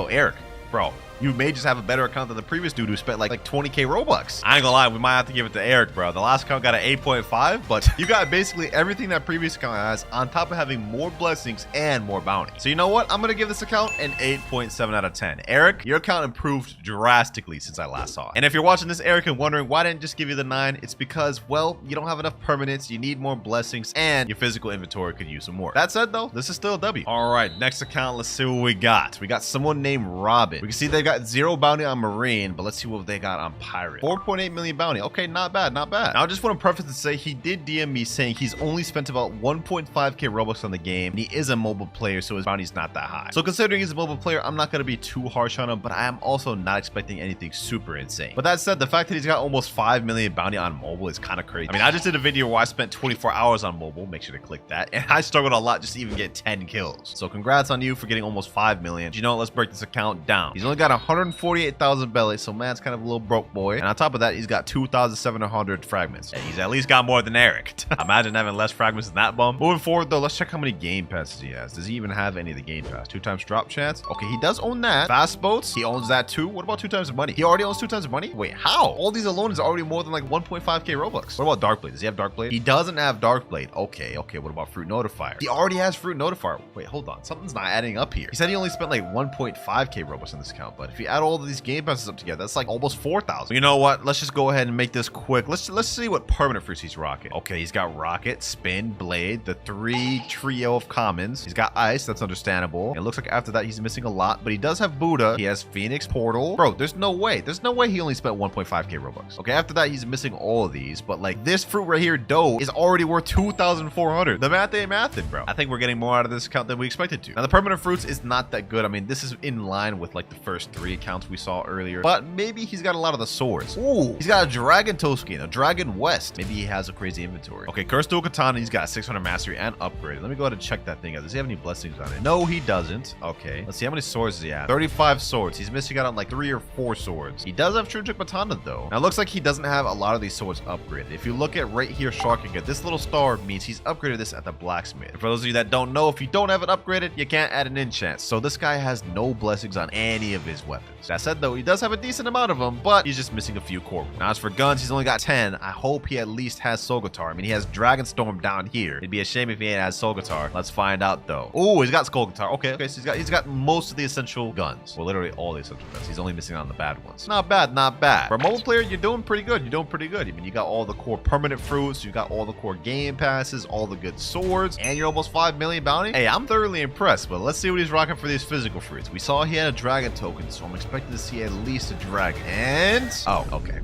Eric, bro. You may just have a better account than the previous dude who spent like 20k Robux. I ain't gonna lie, we might have to give it to Eric, bro. The last account got an 8.5, but you got basically everything that previous account has on top of having more blessings and more bounty. So you know what? I'm gonna give this account an 8.7 out of 10. Eric, your account improved drastically since I last saw it. And if you're watching this, Eric, and wondering why didn't I just give you the 9, it's because, well, you don't have enough permanents, you need more blessings, and your physical inventory could use some more. That said, though, this is still a W. All right, next account, let's see what we got. We got someone named Robin. We can see they got 0 bounty on Marine, but let's see what they got on Pirate. 4.8 million bounty. Okay, not bad, not bad. Now, I just want to preface to say he did DM me saying he's only spent about 1.5k Robux on the game, and he is a mobile player, so his bounty's not that high. So considering he's a mobile player, I'm not going to be too harsh on him, but I am also not expecting anything super insane. But that said, the fact that he's got almost 5 million bounty on mobile is kind of crazy. I mean, I just did a video where I spent 24 hours on mobile. Make sure to click that. And I struggled a lot just to even get 10 kills. So congrats on you for getting almost 5 million. You know what? Let's break this account down. He's only got 148,000 belly, so man's kind of a little broke boy. And on top of that, he's got 2,700 fragments. And he's at least got more than Eric. Imagine having less fragments than that bum. Moving forward, though, let's check how many game passes he has. Does he even have any of the game pass? 2 times drop chance. Okay, he does own that. Fast boats, he owns that too. What about 2 times the money? He already owns 2 times the money? Wait, how? All these alone is already more than like 1.5k Robux. What about Dark Blade? Does he have Dark Blade? He doesn't have Dark Blade. Okay, what about Fruit Notifier? He already has Fruit Notifier. Wait, hold on. Something's not adding up here. He said he only spent like 1.5k Robux on this account, but if you add all of these game passes up together, that's like almost 4,000. You know what? Let's just go ahead and make this quick. Let's see what permanent fruits he's rocking. Okay, he's got Rocket, Spin, Blade, the 3 trio of commons. He's got Ice. That's understandable. It looks like after that he's missing a lot, but he does have Buddha. He has Phoenix, Portal. Bro, there's no way. There's no way he only spent 1.5k Robux. Okay, after that he's missing all of these, but like this fruit right here, Dough, is already worth 2,400. The math ain't mathin', bro. I think we're getting more out of this account than we expected to. Now, the permanent fruits is not that good. I mean, this is in line with like the first 3 accounts we saw earlier. But maybe he's got a lot of the swords. Ooh, he's got a Dragon Toe skin, a Dragon West. Maybe he has a crazy inventory. Okay, Cursed Dual Katana, he's got 600 mastery and upgraded. Let me go ahead and check that thing out. Does he have any blessings on it? No, he doesn't. Okay, let's see how many swords does he have. 35 swords. He's missing out on like 3 or 4 swords. He does have True Trick Katana though. Now it looks like he doesn't have a lot of these swords upgraded. If you look at right here, Sharkman, this little star means he's upgraded this at the blacksmith. And for those of you that don't know, if you don't have it upgraded, you can't add an enchant. So this guy has no blessings on any of his weapons. That said though, he does have a decent amount of them, but he's just missing a few core. Now as for guns, he's only got 10. I hope he at least has Soul Guitar. I mean, he has Dragon Storm down here. It'd be a shame if he ain't has Soul Guitar. Let's find out though. Oh, he's got Skull Guitar. Okay, so he's got most of the essential guns. Well, literally all the essential guns. He's only missing out on the bad ones. Not bad, not bad. For a mobile player, you're doing pretty good. You're doing pretty good. I mean, you got all the core permanent fruits, you got all the core game passes, all the good swords, and you're almost 5 million bounty. Hey, I'm thoroughly impressed, but let's see what he's rocking for these physical fruits. We saw he had a dragon token, so I'm expecting to see at least a dragon. And oh, okay.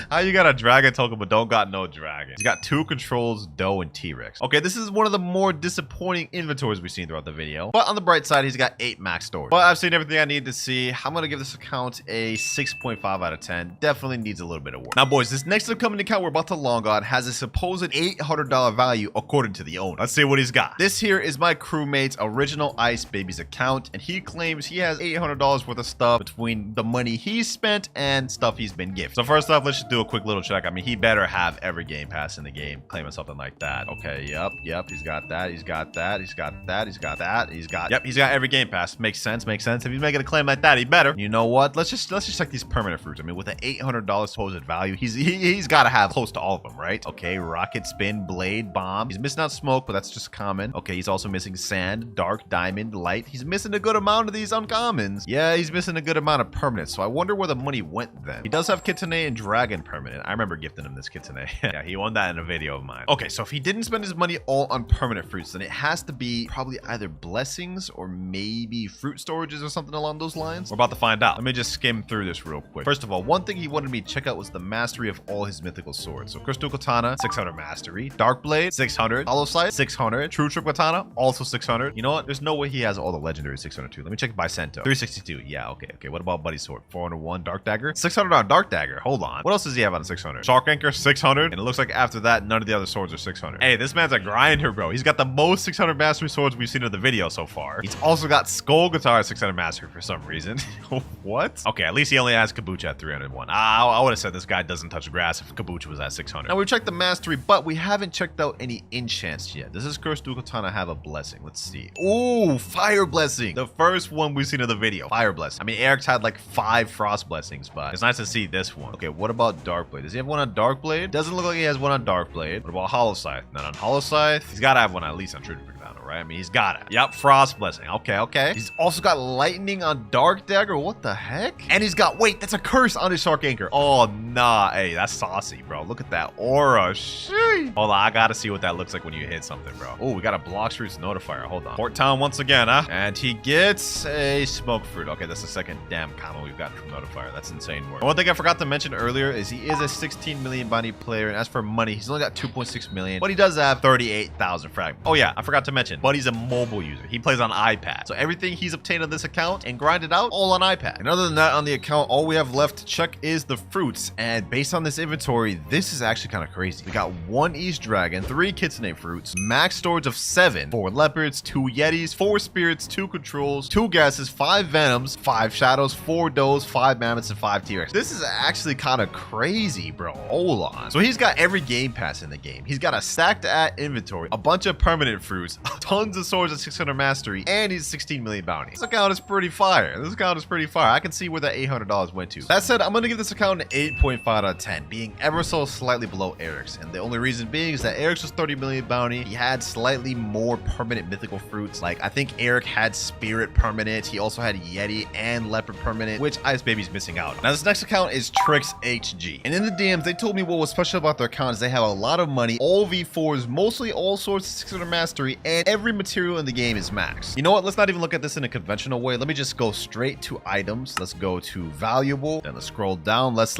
How you got a dragon token but don't got no dragon? He's got 2 controls, Doe and T-Rex. Okay, this is one of the more disappointing inventories we've seen throughout the video, but on the bright side, he's got 8 max storage. But I've seen everything I need to see. I'm gonna give this account a 6.5 out of 10. Definitely needs a little bit of work. Now boys, this next upcoming account we're about to log on has a supposed $800 value according to the owner. Let's see what he's got. This here is my crewmate's original Ice Baby's account, and he claims he has $800 worth of stuff between the money he's spent and stuff he's been gifted. So first off, let's just do a quick little check. I mean, he better have every game pass in the game claiming something like that. Okay, yep, he's got that, he's got that, he's got that, he's got that, he's got every game pass. Makes sense. If he's making a claim like that, he better. You know what? Let's just check these permanent fruits. I mean, with an $800 supposed value, he's got to have close to all of them, right? Okay, rocket, spin, blade, bomb. He's missing out smoke, but that's just common. Okay, he's also missing sand, dark, diamond, light. He's missing a good amount of these uncommons. Yeah, he's missing a good amount of permanents. So I wonder where the money went then. He does have Kitsune and Dragon permanent. I remember gifting him this Kitsune. Yeah, he won that in a video of mine. Okay, so if he didn't spend his money all on permanent fruits, then it has to be probably either blessings or maybe fruit storages or something along those lines. We're about to find out. Let me just skim through this real quick. First of all, one thing he wanted me to check out was the mastery of all his mythical swords. So Crystal Katana, 600 mastery. Dark Blade, 600. Hollow Sight, 600. True Trick Katana, also 600. You know what? There's no way he has all the legendary 602. Let me check by Sento. 362. Yeah, okay. What about Buddy Sword? 401. Dark Dagger, 600 on Dark Dagger. Hold on. What else does he have on 600? Shark Anchor, 600. And it looks like after that, none of the other swords are 600. Hey, this man's a grinder, bro. He's got the most 600 mastery swords we've seen in the video so far. He's also got Skull Guitar 600 mastery for some reason. What? Okay, at least he only has Kabucha at 301. I would have said this guy doesn't touch grass if Kabucha was at 600. Now we checked the mastery, but we haven't checked out any enchants yet. Does this Cursed Dual Katana have a blessing? Let's see. Ooh, Fire Blessing. The first one we've seen in the video. Fire Blessing. I mean, Eric's had like 5 Frost Blessings, but it's nice to see this one. Okay, what about Dark Blade? Does he have one on Dark Blade? Doesn't look like he has one on Dark Blade. What about Hollow Scythe? Not on Hollow Scythe. He's got to have one at least on True Trick Katana, right? I mean, he's got it. Yep, Frost Blessing. Okay. He's also got Lightning on Dark Dagger. What the heck? And he's got, wait, that's a curse on his Shark Anchor. Oh, nah. Hey, that's saucy, bro. Look at that aura. Sheesh. Hold on, I gotta see what that looks like when you hit something, bro. Oh, we got a Blox Roots Notifier. Hold on. Port Town once again, huh? And he gets a Smoke Fruit. Okay, that's the second damn combo we've gotten from Notifier. That's insane work. One thing I forgot to mention earlier is he is a 16 million bounty player, and as for money, he's only got 2.6 million, but he does have 38,000 fragments. Oh yeah, I forgot to mention, but he's a mobile user. He plays on iPad, so everything he's obtained on this account and grinded out, all on iPad. And other than that, on the account, all we have left to check is the fruits, and based on this inventory, this is actually kind of crazy. We got 1 East Dragon, 3 Kitsune fruits, max storage of 7, 4 leopards, 2 yetis, 4 spirits, 2 controls, 2 gases, 5 venoms, 5 shadows, 4 does, 5 mammoths, and 5 T-Rex. This is actually kind of crazy, bro. Hold on. So he's got every game pass in the game. He's got a stacked at inventory, a bunch of permanent fruits, tons of swords at 600 mastery, and he's 16 million bounty. This account is pretty fire. I can see where that $800 went to. That said, I'm going to give this account an 8.5 out of 10, being ever so slightly below Eric's. And the only reason being is that Eric's was 30 million bounty. He had slightly more permanent mythical fruits. Like, I think Eric had Spirit permanent. He also had Yeti and Leopard permanent, which Ice Baby's missing out on. Now, this next account is Trix HG. And in the DMs, they told me what was special about their account is they have a lot of money, all V4s, mostly all swords, 600 mastery, and every material in the game is maxed. You know what? Let's not even look at this in a conventional way. Let me just go straight to items. Let's go to valuable. Then let's scroll down. Let's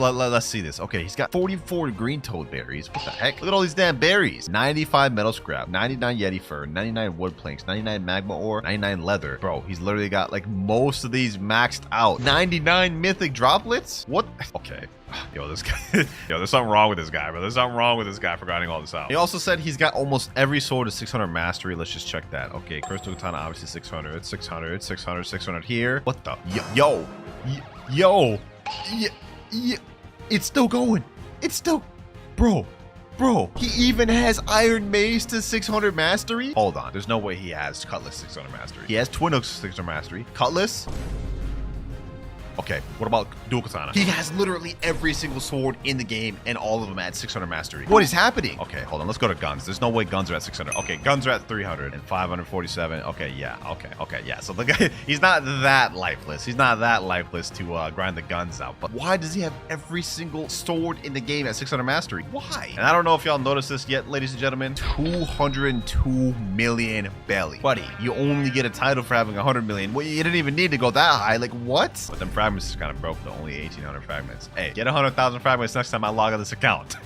see this. Okay, he's got 44 green toad berries. What the heck? Look at all these damn berries. 95 metal scrap, 99 yeti fur, 99 wood planks, 99 magma ore, 99 leather. Bro, he's literally got like most of these maxed out. 99 mythic droplets? What? Okay. Yo, this guy. Yo, there's something wrong with this guy, bro. There's something wrong with this guy for grinding all this out. He also said he's got almost every sword of 600 mastery. Let's just check that. Okay, Crystal Katana, obviously 600, 600, 600, 600 here. What the? Yo. It's still going. It's still. Bro, he even has Iron Mace to 600 mastery? Hold on. There's no way he has Cutlass 600 mastery. He has Twin Hooks 600 mastery. Cutlass? Okay, what about Dual Katana? He has literally every single sword in the game and all of them at 600 mastery. What is happening? Okay, hold on. Let's go to guns. There's no way guns are at 600. Okay, guns are at 300 and 547. Okay, yeah. Okay, yeah. So the guy, he's not that lifeless. He's not that lifeless to grind the guns out. But why does he have every single sword in the game at 600 mastery? Why? And I don't know if y'all noticed this yet, ladies and gentlemen. 202 million belly. Buddy, you only get a title for having 100 million. Well, you didn't even need to go that high. Like, what? But them fragments is kind of broke though. Only 1,800 fragments. Hey, get 100,000 fragments next time I log on this account.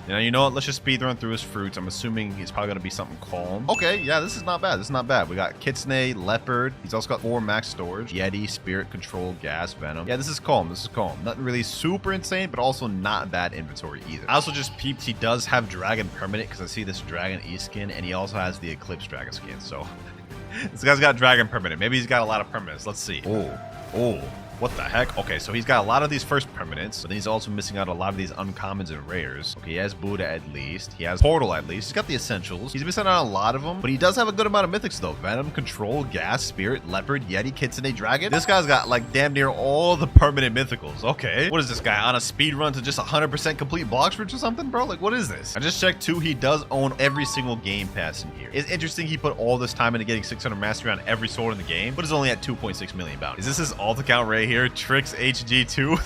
You know what? Let's just speed run through his fruits. I'm assuming he's probably gonna be something calm. Okay, yeah, this is not bad. This is not bad. We got Kitsune, Leopard. He's also got 4 max storage. Yeti, Spirit Control, Gas, Venom. Yeah, this is calm. This is calm. Nothing really super insane, but also not bad inventory either. I also just peeped he does have Dragon Permanent because I see this Dragon E skin, and he also has the Eclipse Dragon skin. So this guy's got Dragon Permanent. Maybe he's got a lot of permanents. Let's see. Oh. What the heck? Okay, so he's got a lot of these first permanents, but then he's also missing out a lot of these uncommons and rares. Okay, he has Buddha at least. He has Portal at least. He's got the essentials. He's missing out on a lot of them, but he does have a good amount of mythics though. Venom, Control, Gas, Spirit, Leopard, Yeti, Kitsune, Dragon. This guy's got like damn near all the permanent mythicals. Okay. What is this guy on a speed run to just 100% complete Blox routes or something, bro? Like, what is this? I just checked too. He does own every single game pass in here. It's interesting he put all this time into getting 600 mastery on every sword in the game, but is only at 2.6 million bounty. Is this his alt account right here? Tricks HG2.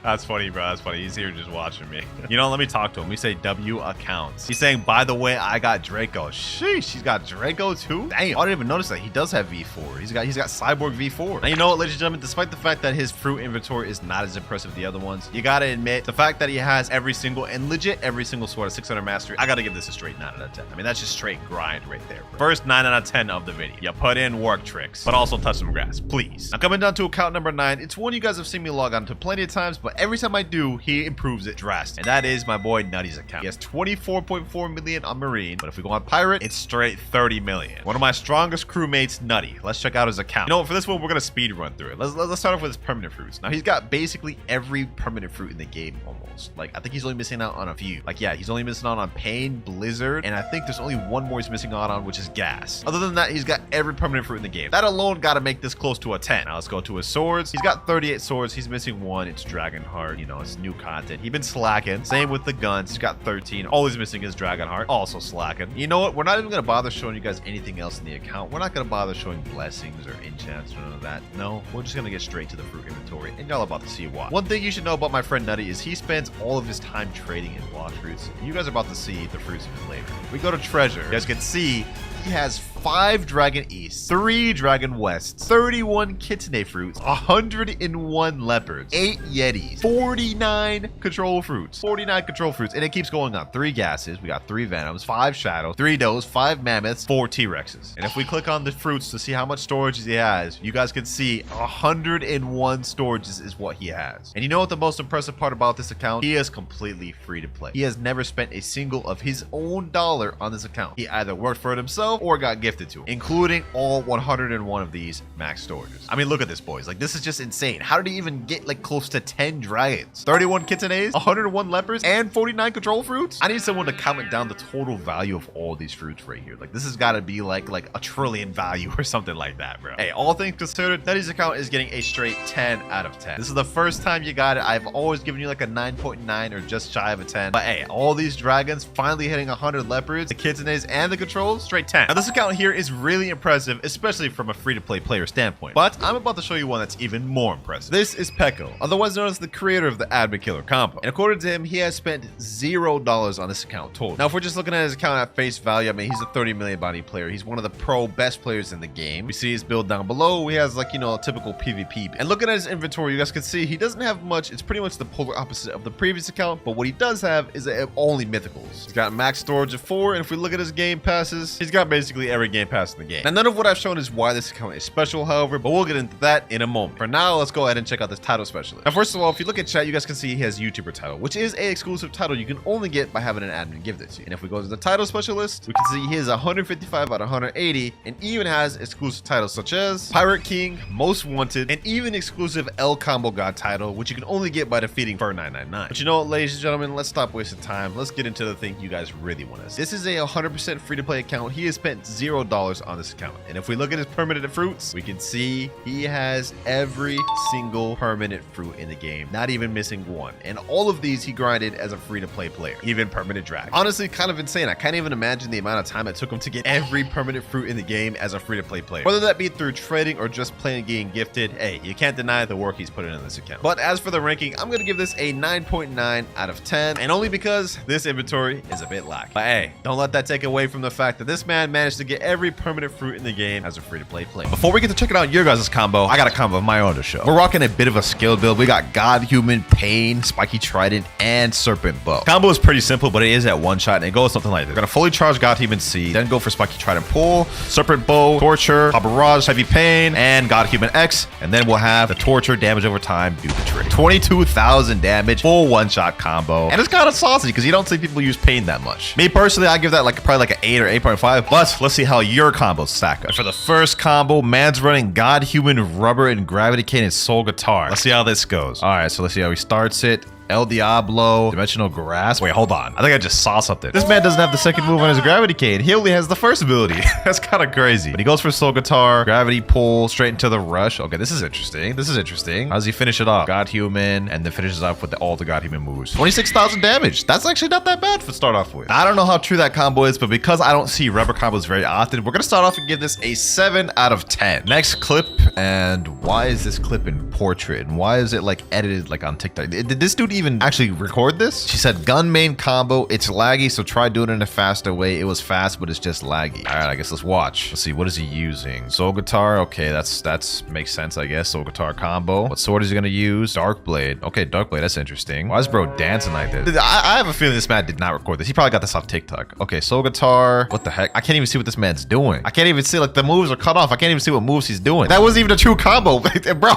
That's funny, bro. That's funny. He's here just watching me. You know, let me talk to him. We say W accounts. He's saying, by the way, I got Draco. Sheesh, he's got Draco too? Damn, I didn't even notice that. He does have V4. He's got Cyborg V4. Now, you know what, ladies and gentlemen, despite the fact that his fruit inventory is not as impressive as the other ones, you gotta admit, the fact that he has every single sword at 600 mastery, I gotta give this a straight 9 out of 10. I mean, that's just straight grind right there, bro. First 9 out of 10 of the video. You put in work tricks, but also touch some grass, please. Now, coming down to account number 9, it's one you guys have seen me log on to plenty of times, but every time I do, he improves it drastically. And that is my boy Nutty's account. He has 24.4 million on Marine, but if we go on Pirate, it's straight 30 million. One of my strongest crewmates, Nutty. Let's check out his account. You know what, for this one, we're gonna speed run through it. Let's start off with his permanent fruits. Now, he's got basically every permanent fruit in the game almost. Like, I think he's only missing out on a few. Like, yeah, he's only missing out on Pain, Blizzard, and I think there's only one more he's missing out on, which is Gas. Other than that, he's got every permanent fruit in the game. That alone gotta make this close to a 10. Now, let's go to his swords. He's got 38 swords. He's missing one. It's Dragonheart. You know, it's new content. He's been slacking. Same with the guns. He's got 13. All he's missing is Dragonheart. Also slacking. You know what? We're not even gonna bother showing you guys anything else in the account. We're not gonna bother showing blessings or enchants or none of that. No, we're just gonna get straight to the fruit inventory, and y'all are about to see why. One thing you should know about my friend Nutty is he spends all of his time trading in Blox fruits. You guys are about to see the fruits of his labor. We go to treasure. You guys can see he has 5 Dragon East, 3 Dragon West, 31 Kitsune fruits, 101 leopards, 8 Yetis, 49 control fruits, and it keeps going on. 3 gases, we got 3 venoms, 5 shadows, 3 does, 5 mammoths, 4 T-Rexes. And if we click on the fruits to see how much storage he has, you guys can see 101 storages is what he has. And you know what the most impressive part about this account? He is completely free to play. He has never spent a single of his own dollar on this account. He either worked for it himself or got gifted to him, including all 101 of these max storages. I mean, look at this, boys. Like, this is just insane. How did he even get like close to 10 dragons, 31 kitsunes, 101 leopards, and 49 control fruits? I need someone to comment down the total value of all these fruits right here. Like, this has got to be like a trillion value or something like that, bro. Hey, all things considered, Nutty's account is getting a straight 10 out of 10. This is the first time you got it. I've always given you like a 9.9 or just shy of a 10. But hey, all these dragons finally hitting 100 leopards, the kitsunes, and the controls, straight 10. 10. Now this account here is really impressive, especially from a free-to-play player standpoint. But I'm about to show you one that's even more impressive. This is Peko, otherwise known as the creator of the Admin Killer combo. And according to him, he has spent $0 on this account total. Now if we're just looking at his account at face value, I mean, he's a 30 million bounty player. He's one of the pro best players in the game. We see his build down below. He has like, you know, a typical PvP. And looking at his inventory, you guys can see he doesn't have much. It's pretty much the polar opposite of the previous account, but what he does have is only mythicals. He's got max storage of 4, and if we look at his game passes, he's got basically every game pass in the game. Now none of what I've shown is why this account is special, however, but we'll get into that in a moment. For now, let's go ahead and check out this title specialist. Now first of all, if you look at chat, you guys can see he has YouTuber title, which is a exclusive title you can only get by having an admin give this to you. And if we go to the title specialist, we can see he is 155 out of 180 and even has exclusive titles such as Pirate King, Most Wanted, and even exclusive El Combo God title, which you can only get by defeating Fur 999. But you know what, ladies and gentlemen, let's stop wasting time. Let's get into the thing you guys really want to see. This is a 100% free-to-play account. He has spent $0 on this account. And if we look at his permanent fruits, we can see he has every single permanent fruit in the game, not even missing one. And all of these he grinded as a free-to-play player, even permanent drag. Honestly, kind of insane. I can't even imagine the amount of time it took him to get every permanent fruit in the game as a free-to-play player. Whether that be through trading or just playing getting gifted, hey, you can't deny the work he's put in this account. But as for the ranking, I'm going to give this a 9.9 out of 10, and only because this inventory is a bit lacking. But hey, don't let that take away from the fact that this man managed to get every permanent fruit in the game as a free-to-play player. Before we get to checking out your guys' combo, I got a combo of my own to show. We're rocking a bit of a skill build. We got God Human, Pain, Spiky Trident, and Serpent Bow. Combo is pretty simple, but it is at one shot, and it goes something like this. We're gonna fully charge God Human Seed, then go for Spiky Trident Pull, Serpent Bow, Torture, Barrage, Heavy Pain, and God Human X, and then we'll have the Torture damage over time do the trick. 22,000 damage, full one-shot combo, and it's kind of saucy because you don't see people use Pain that much. Me personally, I give that probably like an 8 or 8.5, but let's see how your combos stack up. For the first combo, man's running God Human, Rubber, and Gravity Cane and Soul Guitar. Let's see how this goes. All right, so let's see how he starts it. El Diablo, Dimensional Grass. Wait, hold on. I think I just saw something. This man doesn't have the second move on his Gravity Cane. He only has the first ability. That's kind of crazy. But he goes for Soul Guitar, Gravity Pull, straight into the Rush. Okay, this is interesting. This is interesting. How does he finish it off? God Human, and then finishes off with all the God Human moves. 26,000 damage. That's actually not that bad to start off with. I don't know how true that combo is, but because I don't see rubber combos very often, we're going to start off and give this a 7 out of 10. Next clip, and why is this clip in portrait? And why is it like edited like on TikTok? Did this dude even actually record this? She said gun main combo, it's laggy, so try doing it in a faster way. It was fast, but it's just laggy. All right, I guess let's watch. Let's see, what is he using? Soul Guitar, okay, that's makes sense, I guess. Soul Guitar combo. What sword is he gonna use? Dark Blade. Okay, Dark Blade, that's interesting. Why is bro dancing like this? I have a feeling this man did not record this. He probably got this off TikTok. Okay, Soul Guitar. What the heck? I can't even see what this man's doing. I can't even see, like, the moves are cut off. I can't even see what moves he's doing. That wasn't even a true combo, bro.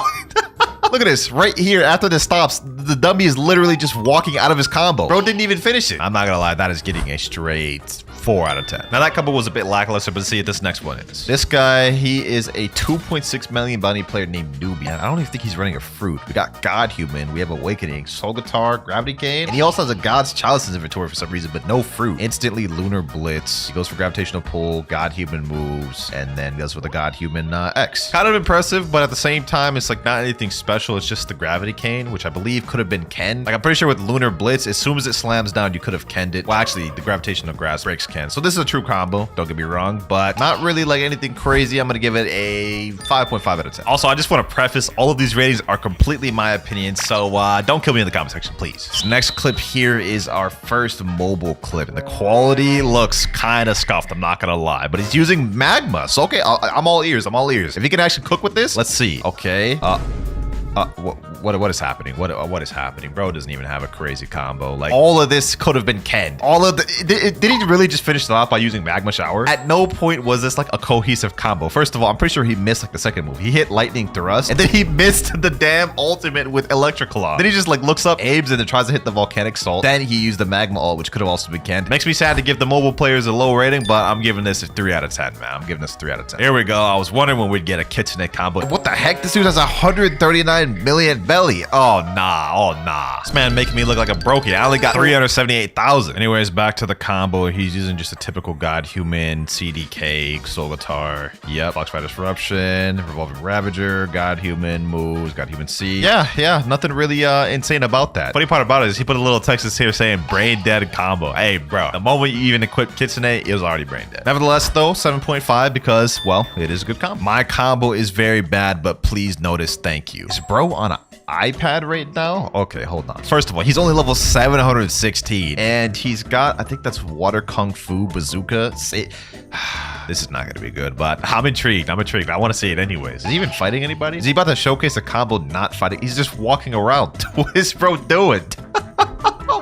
Look at this right here. After this stops, the dummy is literally just walking out of his combo. Bro didn't even finish it. I'm not gonna lie, that is getting a straight 4 out of 10. Now that combo was a bit lackluster, but see what this next one is. This guy, he is a 2.6 million bounty player named Newbie. I don't even think he's running a fruit. We got God Human, we have Awakening, Soul Guitar, Gravity Cane, and he also has a God's Chalice in his inventory for some reason, but no fruit. Instantly Lunar Blitz. He goes for Gravitational Pull, God Human moves, and then goes for the God Human X. Kind of impressive, but at the same time, it's like not anything special. It's just the Gravity Cane, which I believe could have been Ken. Like, I'm pretty sure with Lunar Blitz, as soon as it slams down, you could have Kenned it. Well, actually, the Gravitational Grass breaks Ken. So this is a true combo, don't get me wrong, but not really like anything crazy. I'm gonna give it a 5.5 out of 10. Also, I just want to preface, all of these ratings are completely my opinion, so don't kill me in the comment section, please. This next clip here is our first mobile clip, and the quality looks kind of scuffed, I'm not gonna lie, but he's using magma, so okay, I'm all ears. If he can actually cook with this, let's see. Okay, what is happening? What is happening? Bro doesn't even have a crazy combo. Like, all of this could have been Ken. All of the did he really just finish it off by using Magma Shower? At no point was this like a cohesive combo. First of all, I'm pretty sure he missed like the second move. He hit Lightning Thrust, and then he missed the damn ultimate with Electric Claw. Then he just like looks up, aims, and then tries to hit the Volcanic Salt. Then he used the Magma ult, which could have also been Ken. Makes me sad to give the mobile players a low rating, but I'm giving this a 3 out of 10, man. I'm giving this a 3 out of 10. Here we go. I was wondering when we'd get a Kitchenet combo. What the heck? This dude has 139 9 million belly. Oh, nah. Oh, nah. This man making me look like a brokey. I only got 378,000. Anyways, back to the combo. He's using just a typical God Human, CDK, Soul Guitar. Yep. Blox by Disruption, Revolving Ravager, God Human moves, God Human C. Yeah. Nothing really insane about that. Funny part about it is he put a little text here saying brain dead combo. Hey, bro. The moment you even equipped Kitsune, it was already brain dead. Nevertheless, though, 7.5 because, well, it is a good combo. My combo is very bad, but please notice thank you. Is bro on an iPad right now? Okay, hold on. First of all, he's only level 716 and he's got, I think that's Water Kung Fu Bazooka. This is not gonna be good, but I'm intrigued. I want to see it anyways. Is he even fighting anybody? Is he about to showcase a combo not fighting? He's just walking around. What is bro doing?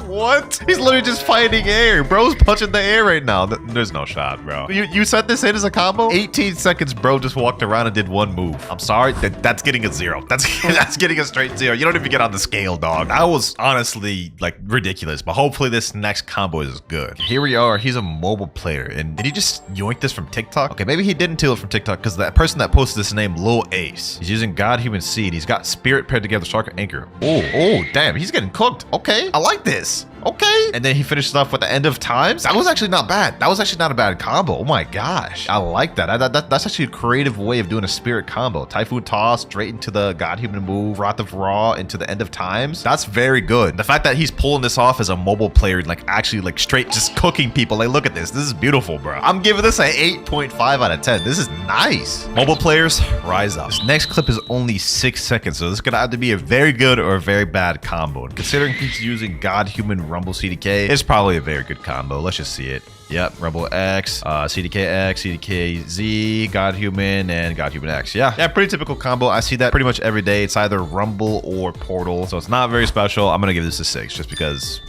What? He's literally just fighting air. Bro's punching the air right now. There's no shot, bro. You set this in as a combo? 18 seconds, bro just walked around and did one move. I'm sorry, that's getting a 0. That's getting a straight 0. You don't even get on the scale, dog. That was honestly like ridiculous, but hopefully this next combo is good. Here we are. He's a mobile player, and did he just yoink this from TikTok? Okay, maybe he didn't steal it from TikTok because that person that posted this name, Lil Ace. He's using God Human Seed. He's got Spirit paired together, Shark Anchor. Oh, damn. He's getting cooked. Okay, I like this. Okay. And then he finishes off with the End of Times. That was actually not bad. That was actually not a bad combo. Oh my gosh. I like that. That's actually a creative way of doing a spirit combo. Typhoon Toss straight into the God Human move, Wrath of Ra into the End of Times. That's very good. The fact that he's pulling this off as a mobile player, like actually like straight just cooking people. Like, look at this. This is beautiful, bro. I'm giving this an 8.5 out of 10. This is nice. Mobile players, rise up. This next clip is only 6 seconds, so this is gonna have to be a very good or a very bad combo. And considering he's using God Human Rumble CDK, it's probably a very good combo. Let's just see it. Yep, Rumble X, CDK X, CDK Z, God Human, and God Human X. Yeah, pretty typical combo. I see that pretty much every day. It's either Rumble or Portal, so it's not very special. I'm gonna give this a 6 just because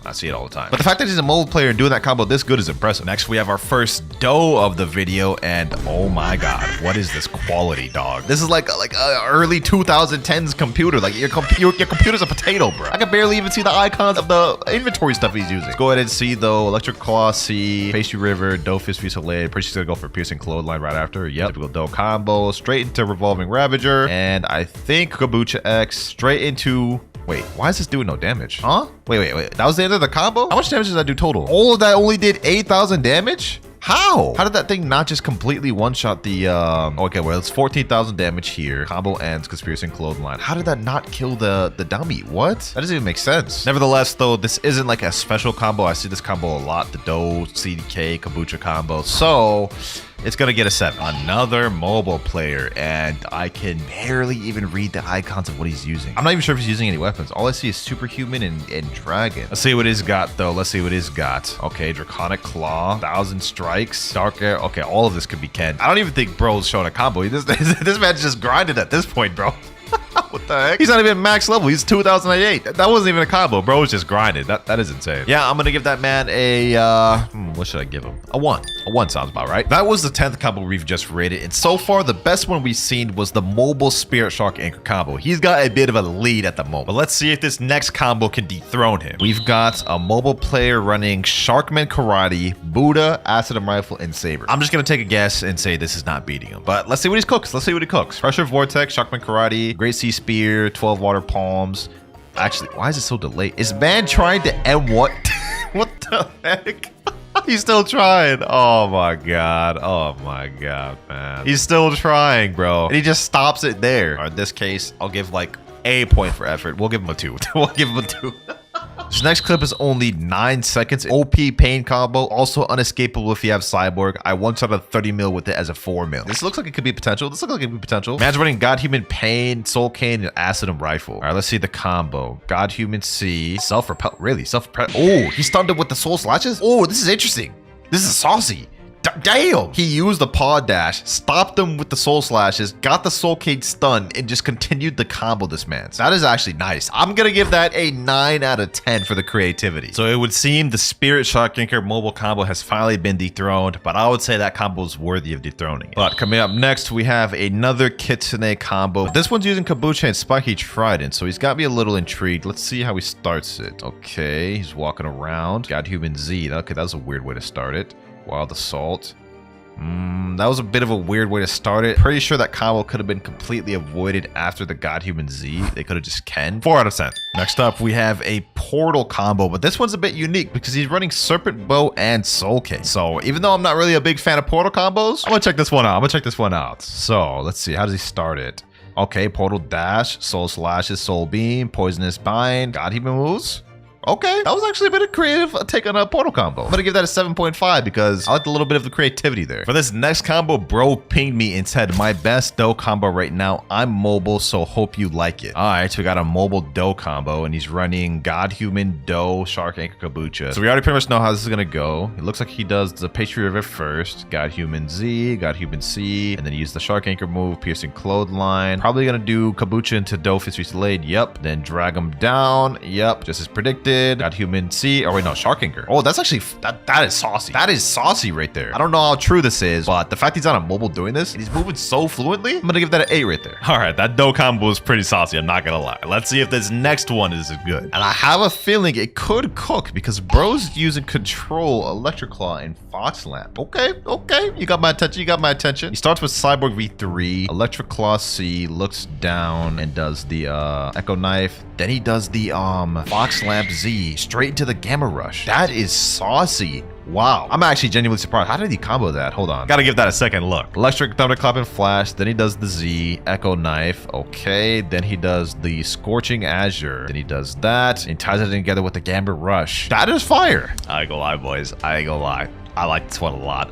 I see it all the time. But the fact that he's a mobile player and doing that combo this good is impressive. Next, we have our first doe of the video, and oh my god, what is this quality, dog? This is like a early 2010s computer. Like your computer's a potato, bro. I can barely even see the icons of the inventory stuff he's using. Let's go ahead and see though. Electric Claw C, Pasty River, Doe Fist Fusillade. Pretty sure he's gonna go for Piercing Clothesline right after. Yep, typical doe combo. Straight into Revolving Ravager, and I think Kabucha X straight into. Wait, why is this doing no damage? Huh? Wait. That was the end of the combo? How much damage did that do total? All of that only did 8,000 damage? How? How did that thing not just completely one-shot the, okay, well, it's 14,000 damage here. Combo ends, Conspiracy and Clothesline. How did that not kill the dummy? What? That doesn't even make sense. Nevertheless, though, this isn't like a special combo. I see this combo a lot. The Doe, CDK, Kabucha combo. So it's gonna get a 7. Another mobile player, and I can barely even read the icons of what he's using. I'm not even sure if he's using any weapons. All I see is Superhuman and Dragon. Let's see what he's got, though. Let's see what he's got. Okay, Draconic Claw, 1,000 Strikes, Dark Air. Okay, all of this could be Ken. I don't even think bro's showing a combo. This man's just grinded at this point, bro. What the heck? He's not even max level. He's 2008. That wasn't even a combo. Bro was just grinded. That is insane. Yeah, I'm gonna give that man a what should I give him? A 1. A 1 sounds about right. That was the 10th combo we've just rated, and so far the best one we've seen was the mobile Spirit Shark Anchor combo. He's got a bit of a lead at the moment, but let's see if this next combo can dethrone him. We've got a mobile player running Sharkman Karate, Buddha, Acid and Rifle, and Saber. I'm just gonna take a guess and say this is not beating him, but let's see what he cooks. Let's see what he cooks. Pressure Vortex, Sharkman Karate, Great Sea Spear, 12 Water Palms. Actually, why is it so delayed? Is man trying to end what? What the heck? He's still trying. Oh my god. Oh my god, man. He's still trying, bro. And he just stops it there. In this case, I'll give like a point for effort. We'll give him a 2. We'll give him a 2. This next clip is only 9 seconds. OP pain combo, also unescapable if you have Cyborg. I one-shot a 30 mil with it as a 4 mil. This looks like it could be potential. This looks like it could be potential. Man's running God Human Pain, Soul Kane, and Acid and Rifle. All right, let's see the combo. God Human C, Self-Repel. Really? Self-Repel. Oh, he stunned him with the Soul Slashes? Oh, this is interesting. This is saucy. Damn! He used the paw dash, stopped them with the soul slashes, got the soul cage stun, and just continued the combo this man. That is actually nice. I'm gonna give that a 9 out of 10 for the creativity. So it would seem the Spirit Shark Anchor mobile combo has finally been dethroned, but I would say that combo is worthy of dethroning it. But coming up next, we have another Kitsune combo. This one's using Kabucha and Spiky Trident, so he's got me a little intrigued. Let's see how he starts it. Okay, he's walking around. God Human Z. Okay, that was a weird way to start it. Wild Assault. That was a bit of a weird way to start it. Pretty sure that combo could have been completely avoided after the God Human Z. They could have just Ken. 4 out of 10. Next up, we have a Portal combo, but this one's a bit unique because he's running Serpent Bow and Soul King. So even though I'm not really a big fan of Portal combos, I'm gonna check this one out. So let's see. How does he start it? Okay, Portal Dash, Soul Slashes, Soul Beam, Poisonous Bind, God Human moves. Okay, that was actually a bit of creative take on a Portal combo. I'm gonna give that a 7.5 because I liked a little bit of the creativity there. For this next combo, bro pinged me and said, my best dough combo right now. I'm mobile, so hope you like it. All right, so we got a mobile dough combo and he's running God Human, Dough, Shark Anchor, Kabucha. So we already pretty much know how this is gonna go. It looks like he does the Pastry River first, God Human Z, God Human C, and then he used the Shark Anchor move, Piercing Clothesline. Probably gonna do Kabucha into Dough, Fist Reach Delayed, yep. Then drag him down, yep, just as predicted. Got Human C. Oh wait, no, Shark Anchor. Oh, that's actually that is saucy. That is saucy right there. I don't know how true this is, but the fact he's on a mobile doing this and he's moving so fluently, I'm gonna give that an 8 right there. All right, that dough combo is pretty saucy. I'm not gonna lie. Let's see if this next one is as good. And I have a feeling it could cook because bro's using Control, Electric Claw, and Fox Lamp. Okay, you got my attention. He starts with Cyborg V3, Electric Claw C, looks down and does the Echo Knife. Then he does the Fox Lamp Z straight into the Gamma Rush. That is saucy. Wow. I'm actually genuinely surprised. How did he combo that? Hold on. Gotta give that a second look. Electric Thunderclap and Flash. Then he does the Z. Echo Knife. Okay. Then he does the Scorching Azure. Then he does that and ties it together with the Gamma Rush. That is fire. I ain't gonna lie, boys. I ain't gonna lie. I like this one a lot.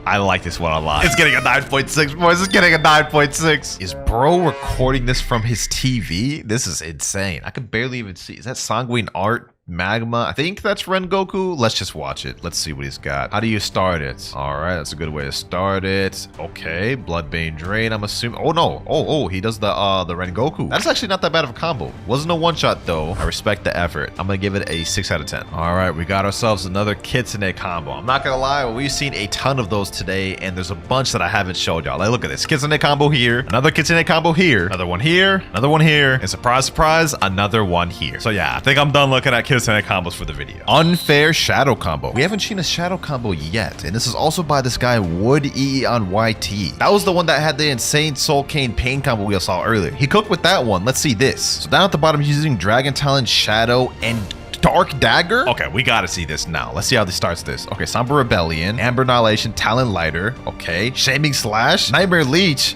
It's getting a 9.6, boys. It's getting a 9.6. Is bro recording this from his TV? This is insane. I can barely even see. Is that Sanguine Art? Magma? I think that's Rengoku. Let's just watch it. Let's see what he's got. How do you start it? All right, that's a good way to start it. Okay, Bloodbane Drain, I'm assuming. Oh no. Oh, he does the Rengoku. That's actually not that bad of a combo. Wasn't a one-shot though. I respect the effort. I'm gonna give it a 6 out of 10. All right, we got ourselves another Kitsune combo. I'm not gonna lie, we've seen a ton of those today, and there's a bunch that I haven't showed y'all. Like, look at this. Kitsune combo here, another Kitsune combo here, another one here, another one here, and surprise, surprise, another one here. So yeah, I think I'm done looking at Kitsune combos for the video. Unfair Shadow combo. We haven't seen a Shadow combo yet, and this is also by this guy Wood EE on YT. That was the one that had the insane Soul Kane Pain combo we all saw earlier. He cooked with that one. Let's see this. So down at the bottom, he's using Dragon Talon, Shadow, and Dark Dagger? Okay, we gotta see this now. Let's see how this starts this. Okay, Somber Rebellion, Amber Annihilation, Talon Lighter. Okay, Shaming Slash, Nightmare Leech.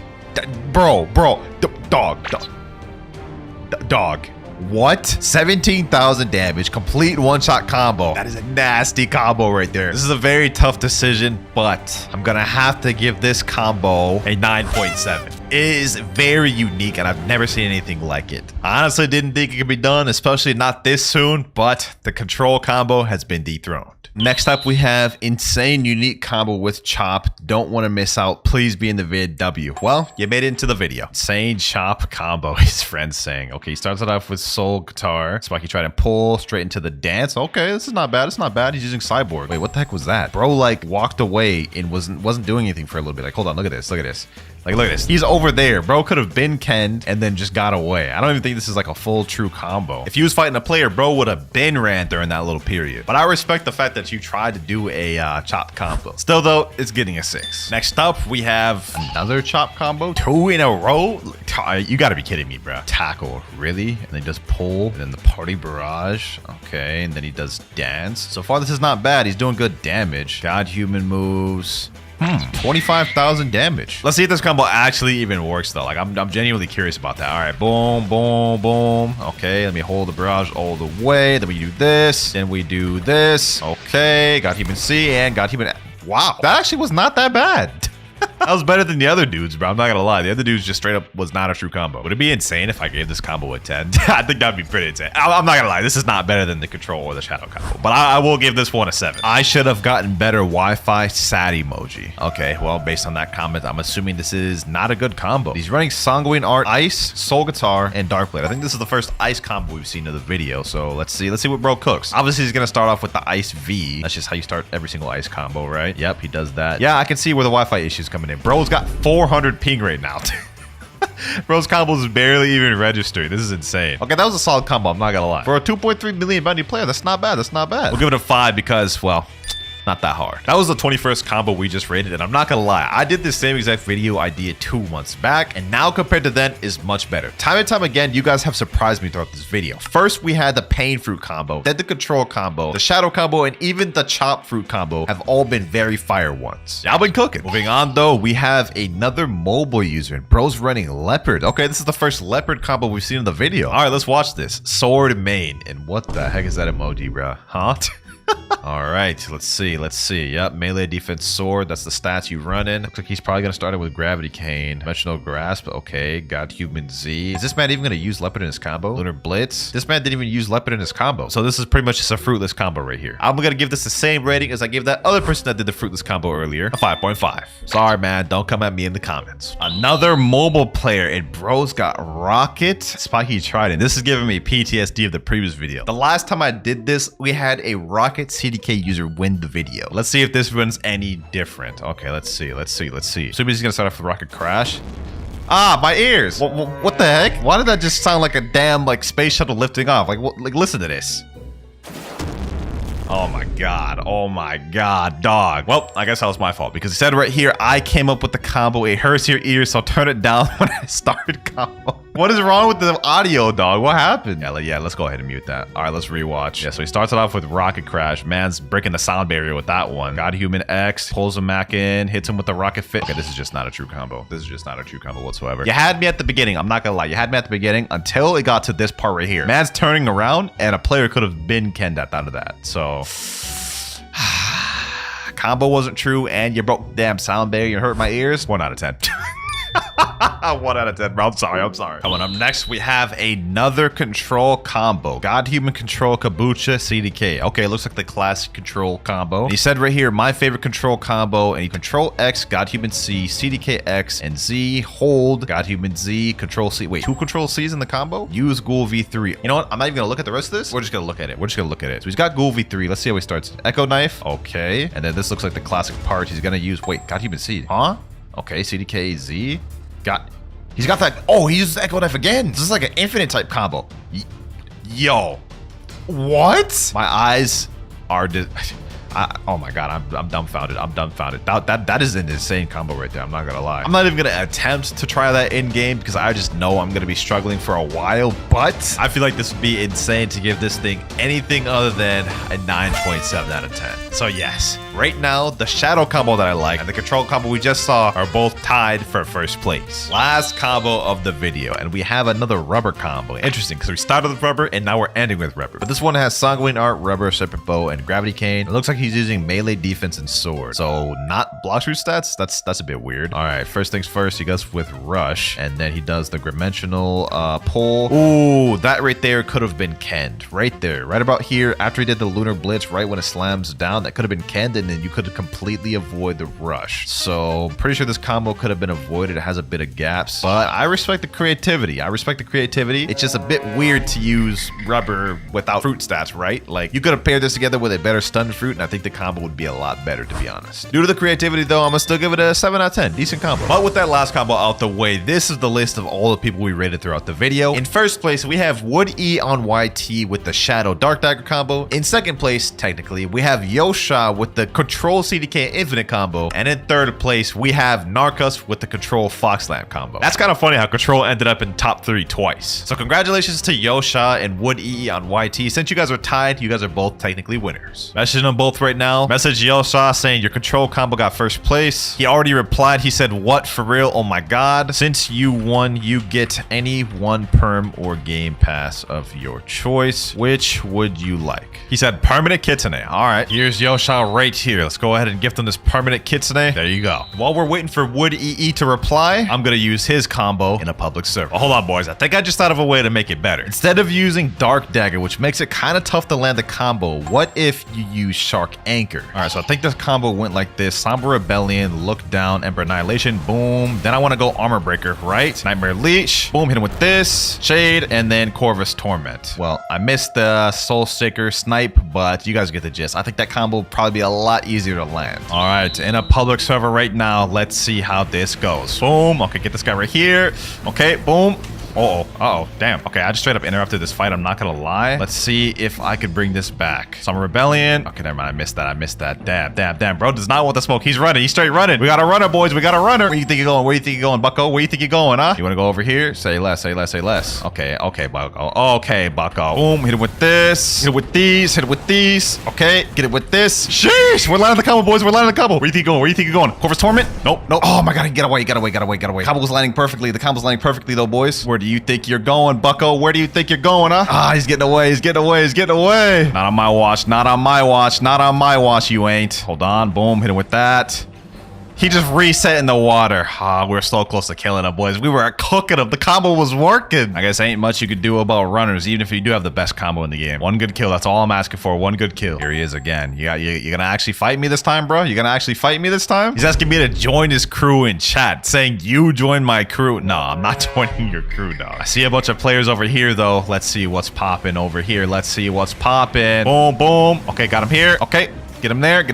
Dog. What? 17,000 damage, complete one-shot combo. That is a nasty combo right there. This is a very tough decision, but I'm gonna have to give this combo a 9.7. It is very unique, and I've never seen anything like it. I honestly didn't think it could be done, especially not this soon, but the Control combo has been dethroned. Next up, we have insane unique combo with Chop. Don't want to miss out. Please be in the vid W. Well, you made it into the video. Insane Chop combo, his friend's saying. Okay, he starts it off with Soul Guitar. Spiky tried to pull straight into the dance. Okay, this is not bad. It's not bad. He's using Cyborg. Wait, what the heck was that? Bro, like, walked away and wasn't doing anything for a little bit. Like, hold on, look at this. Look at this. Like, look at this. He's over there. Bro could have been Kenned and then just got away. I don't even think this is like a full true combo. If he was fighting a player, bro would have been ran during that little period. But I respect the fact that you tried to do a chop combo. Still though, it's getting a 6. Next up, we have another chop combo. 2 in a row. You gotta be kidding me, bro. Tackle, really? And then he does pull, and then the party barrage. Okay, and then he does dance. So far, this is not bad. He's doing good damage. God Human moves. 25,000 damage. Let's see if this combo actually even works though. Like I'm genuinely curious about that. All right, boom, boom, boom. Okay, let me hold the barrage all the way. Then we do this. Then we do this. Okay, got Human C and got Human. Wow, that actually was not that bad. That was better than the other dudes, bro. I'm not gonna lie. The other dudes just straight up was not a true combo. Would it be insane if I gave this combo a 10? I think that'd be pretty insane. I'm not gonna lie. This is not better than the Control or the Shadow combo, but I will give this one a 7. I should have gotten better Wi-Fi sad emoji. Okay, well, based on that comment, I'm assuming this is not a good combo. He's running Sanguine Art, Ice, Soul Guitar, and Dark Blade. I think this is the first Ice combo we've seen in the video, so let's see what bro cooks. Obviously, he's gonna start off with the Ice V. That's just how you start every single Ice combo, right? Yep, he does that. Yeah, I can see where the Wi-Fi issue's coming in. Bro's got 400 ping right now. Bro's combos is barely even registered. This is insane. Okay, that was a solid combo. I'm not gonna lie. For a 2.3 million bounty player, that's not bad. That's not bad. We'll give it a 5 because, well, Not that hard. That was the 21st combo we just rated, and I'm not gonna lie, I did the same exact video idea 2 months back, and now compared to then is much better. Time and time again, you guys have surprised me throughout this video. First, we had the pain fruit combo, then the control combo, the shadow combo, and even the chop fruit combo have all been very fire ones. Y'all been cooking. Moving on though, we have another mobile user, and bro's running leopard. Okay, this is the first leopard combo we've seen in the video. All right, let's watch this. Sword main, and what the heck is that emoji, bro? Huh? All right, let's see. Yep, melee defense sword. That's the stats you run in. Looks like he's probably gonna start it with gravity cane. Dimensional grasp. Okay, got human Z. Is this man even gonna use leopard in his combo? Lunar blitz. This man didn't even use leopard in his combo. So this is pretty much just a fruitless combo right here. I'm gonna give this the same rating as I gave that other person that did the fruitless combo earlier, a 5.5. Sorry, man. Don't come at me in the comments. Another mobile player, and bro's got rocket. Spiky tried it. This is giving me PTSD of the previous video. The last time I did this, we had a rocket CDK user win the video. Let's see if this one's any different. Okay, let's see. So he's gonna start off with rocket crash. Ah, my ears. What the heck? Why did that just sound like a damn like space shuttle lifting off? Like, what? Like, listen to this. Oh my god, dog. Well, I guess that was my fault because it said right here, I came up with the combo. It hurts your ears, so turn it down when I started combo. What is wrong with the audio, dog? What happened? Yeah, let's go ahead and mute that. All right, let's rewatch. Yeah, so he starts it off with rocket crash. Man's breaking the sound barrier with that one. God human X, pulls him back in, hits him with the rocket fit. Okay, this is just not a true combo. This is just not a true combo whatsoever. You had me at the beginning. I'm not gonna lie. You had me at the beginning until it got to this part right here. Man's turning around, and a player could have been Ken out of that. So combo wasn't true, and you broke the damn sound barrier. You hurt my ears. 1 out of 10. 1 out of 10, bro. I'm sorry. Coming up next, we have another control combo. God human control kabucha CDK. Okay, looks like the classic control combo. And he said right here, my favorite control combo. And he control X, God human C, CDK X, and Z, hold, God human Z, control C. Wait, 2 control C's in the combo? Use Ghoul V3. You know what? I'm not even gonna look at the rest of this. We're just gonna look at it. So he's got Ghoul V3. Let's see how he starts. Echo knife. Okay. And then this looks like the classic part. He's gonna use, wait, God human C. Huh? Okay, CDK Z. He's got that. Oh, he uses Echo Knife again. This is like an infinite type combo. Yo. What? My eyes are oh my god, I'm dumbfounded. That is an insane combo right there. I'm not gonna lie. I'm not even gonna attempt to try that in game because I just know I'm gonna be struggling for a while. But I feel like this would be insane to give this thing anything other than a 9.7 out of 10. So yes, right now the shadow combo that I like and the control combo we just saw are both tied for first place. Last combo of the video, and we have another rubber combo. Interesting, because we started with rubber and now we're ending with rubber. But this one has sanguine art, rubber, serpent bow, and gravity cane. It looks like he's using melee defense and sword, so not Blox root stats. That's a bit weird. All right, first things first, he goes with rush, and then he does the dimensional pull. Ooh, that right there could have been Kenned right there, right about here. After he did the lunar blitz, right when it slams down, that could have been Kenned, and then you could completely avoid the rush. So pretty sure this combo could have been avoided. It has a bit of gaps, but I respect the creativity. It's just a bit weird to use rubber without fruit stats, right? Like, you could have paired this together with a better stun fruit, and I think the combo would be a lot better, to be honest. Due to the creativity though, I'm gonna still give it a 7 out of 10. Decent combo. But with that last combo out the way, this is the list of all the people we rated throughout the video. In first place, we have Wood E on YT with the Shadow Dark Dagger combo. In second place, technically, we have Yosha with the Control CDK Infinite combo. And in third place, we have Narcus with the Control Foxlamp combo. That's kind of funny how Control ended up in top 3 twice. So congratulations to Yosha and Wood E on YT. Since you guys are tied, you guys are both technically winners. Messaging them both right now. Message Yosha saying your control combo got first place. He already replied. He said, what, for real? Oh my god. Since you won, you get any one perm or game pass of your choice. Which would you like? He said permanent kitsune. All right, here's Yosha right here. Let's go ahead and gift him this permanent kitsune. There you go. While we're waiting for Wood EE to reply, I'm gonna use his combo in a public server. Hold on, boys. I think I just thought of a way to make it better. Instead of using Dark Dagger, which makes it kind of tough to land the combo, what if you use Shark Anchor? All right, so I think this combo went like this. Somber Rebellion, Look Down, Emperor Annihilation, boom. Then I want to go Armor Breaker, right? Nightmare Leech, boom, hit him with this. Shade, and then Corvus Torment. Well, I missed the Soul Shaker Snipe, but you guys get the gist. I think that combo would probably be a lot easier to land. All right, in a public server right now, let's see how this goes. Boom, okay, get this guy right here. Okay, boom. Uh-oh. Damn. Okay, I just straight up interrupted this fight. I'm not gonna lie. Let's see if I could bring this back. Summer Rebellion. Okay, never mind. I missed that. Damn. Bro does not want the smoke. He's running. He's straight running. We got a runner, boys. We got a runner. Where you think you're going, Bucko? Where you think you're going, huh? You wanna go over here? Say less. Okay, Bucko. Boom. Hit it with this. Hit it with these. Okay, get it with this. Sheesh. We're landing the combo, boys. Where you think you're going? Corvus Torment? Nope. Oh my god, get away. Combo's landing perfectly. The combo's landing perfectly though, boys. Where do you think you're going, Bucko? Where do you think you're going, huh? Ah, he's getting away. Not on my watch, you ain't. Hold on. Boom. Hit him with that. He just reset in the water. Ah, we're so close to killing him, boys. We were cooking him. The combo was working. I guess ain't much you could do about runners, even if you do have the best combo in the game. One good kill. That's all I'm asking for. One good kill. Here he is again. You gonna actually fight me this time, bro? He's asking me to join his crew in chat, saying you join my crew. No, I'm not joining your crew, dog. I see a bunch of players over here, though. Let's see what's popping over here. Boom. Okay, got him here. Okay. Get him there.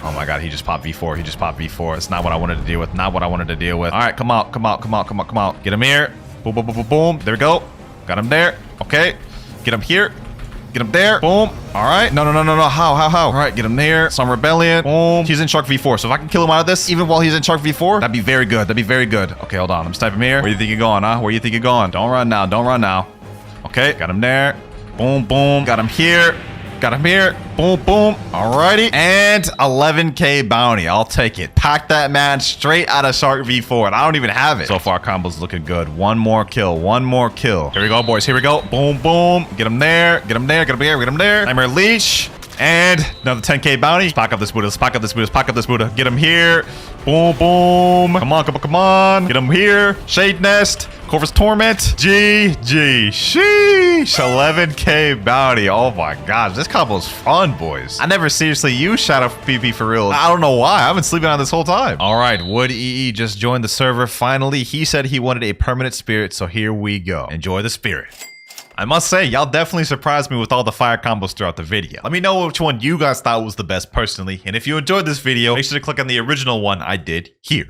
Oh my god, he just popped V4. It's not what I wanted to deal with. All right, come out. Get him here. Boom. There we go. Got him there. Okay. Get him here. Get him there. Boom. All right. No. How? All right, get him there. Some Rebellion. Boom. He's in Shark V4. So if I can kill him out of this, even while he's in Shark V4, that'd be very good. Okay, hold on. I'm just typing here. Where you think you're going, huh? Don't run now. Okay. Got him there. Boom. Got him here. Boom. Alrighty. And 11k bounty. I'll take it. Pack that man straight out of Shark V4. And I don't even have it. So far, combo's looking good. One more kill. Here we go, boys. Boom. Get him there. Nightmare Leash. And another 10k bounty. Let's pack up this Buddha. Get him here. Boom. Come on. Get him here. Shade Nest. Corvus Torment. GG. Sheesh. 11k bounty. Oh my gosh. This combo's fun, boys. I never seriously used Shadow PP for real. I don't know why. I've been sleeping on this whole time. All right. Wood EE just joined the server. Finally, he said he wanted a permanent spirit. So here we go. Enjoy the spirit. I must say, y'all definitely surprised me with all the fire combos throughout the video. Let me know which one you guys thought was the best personally, and if you enjoyed this video, make sure to click on the original one I did here.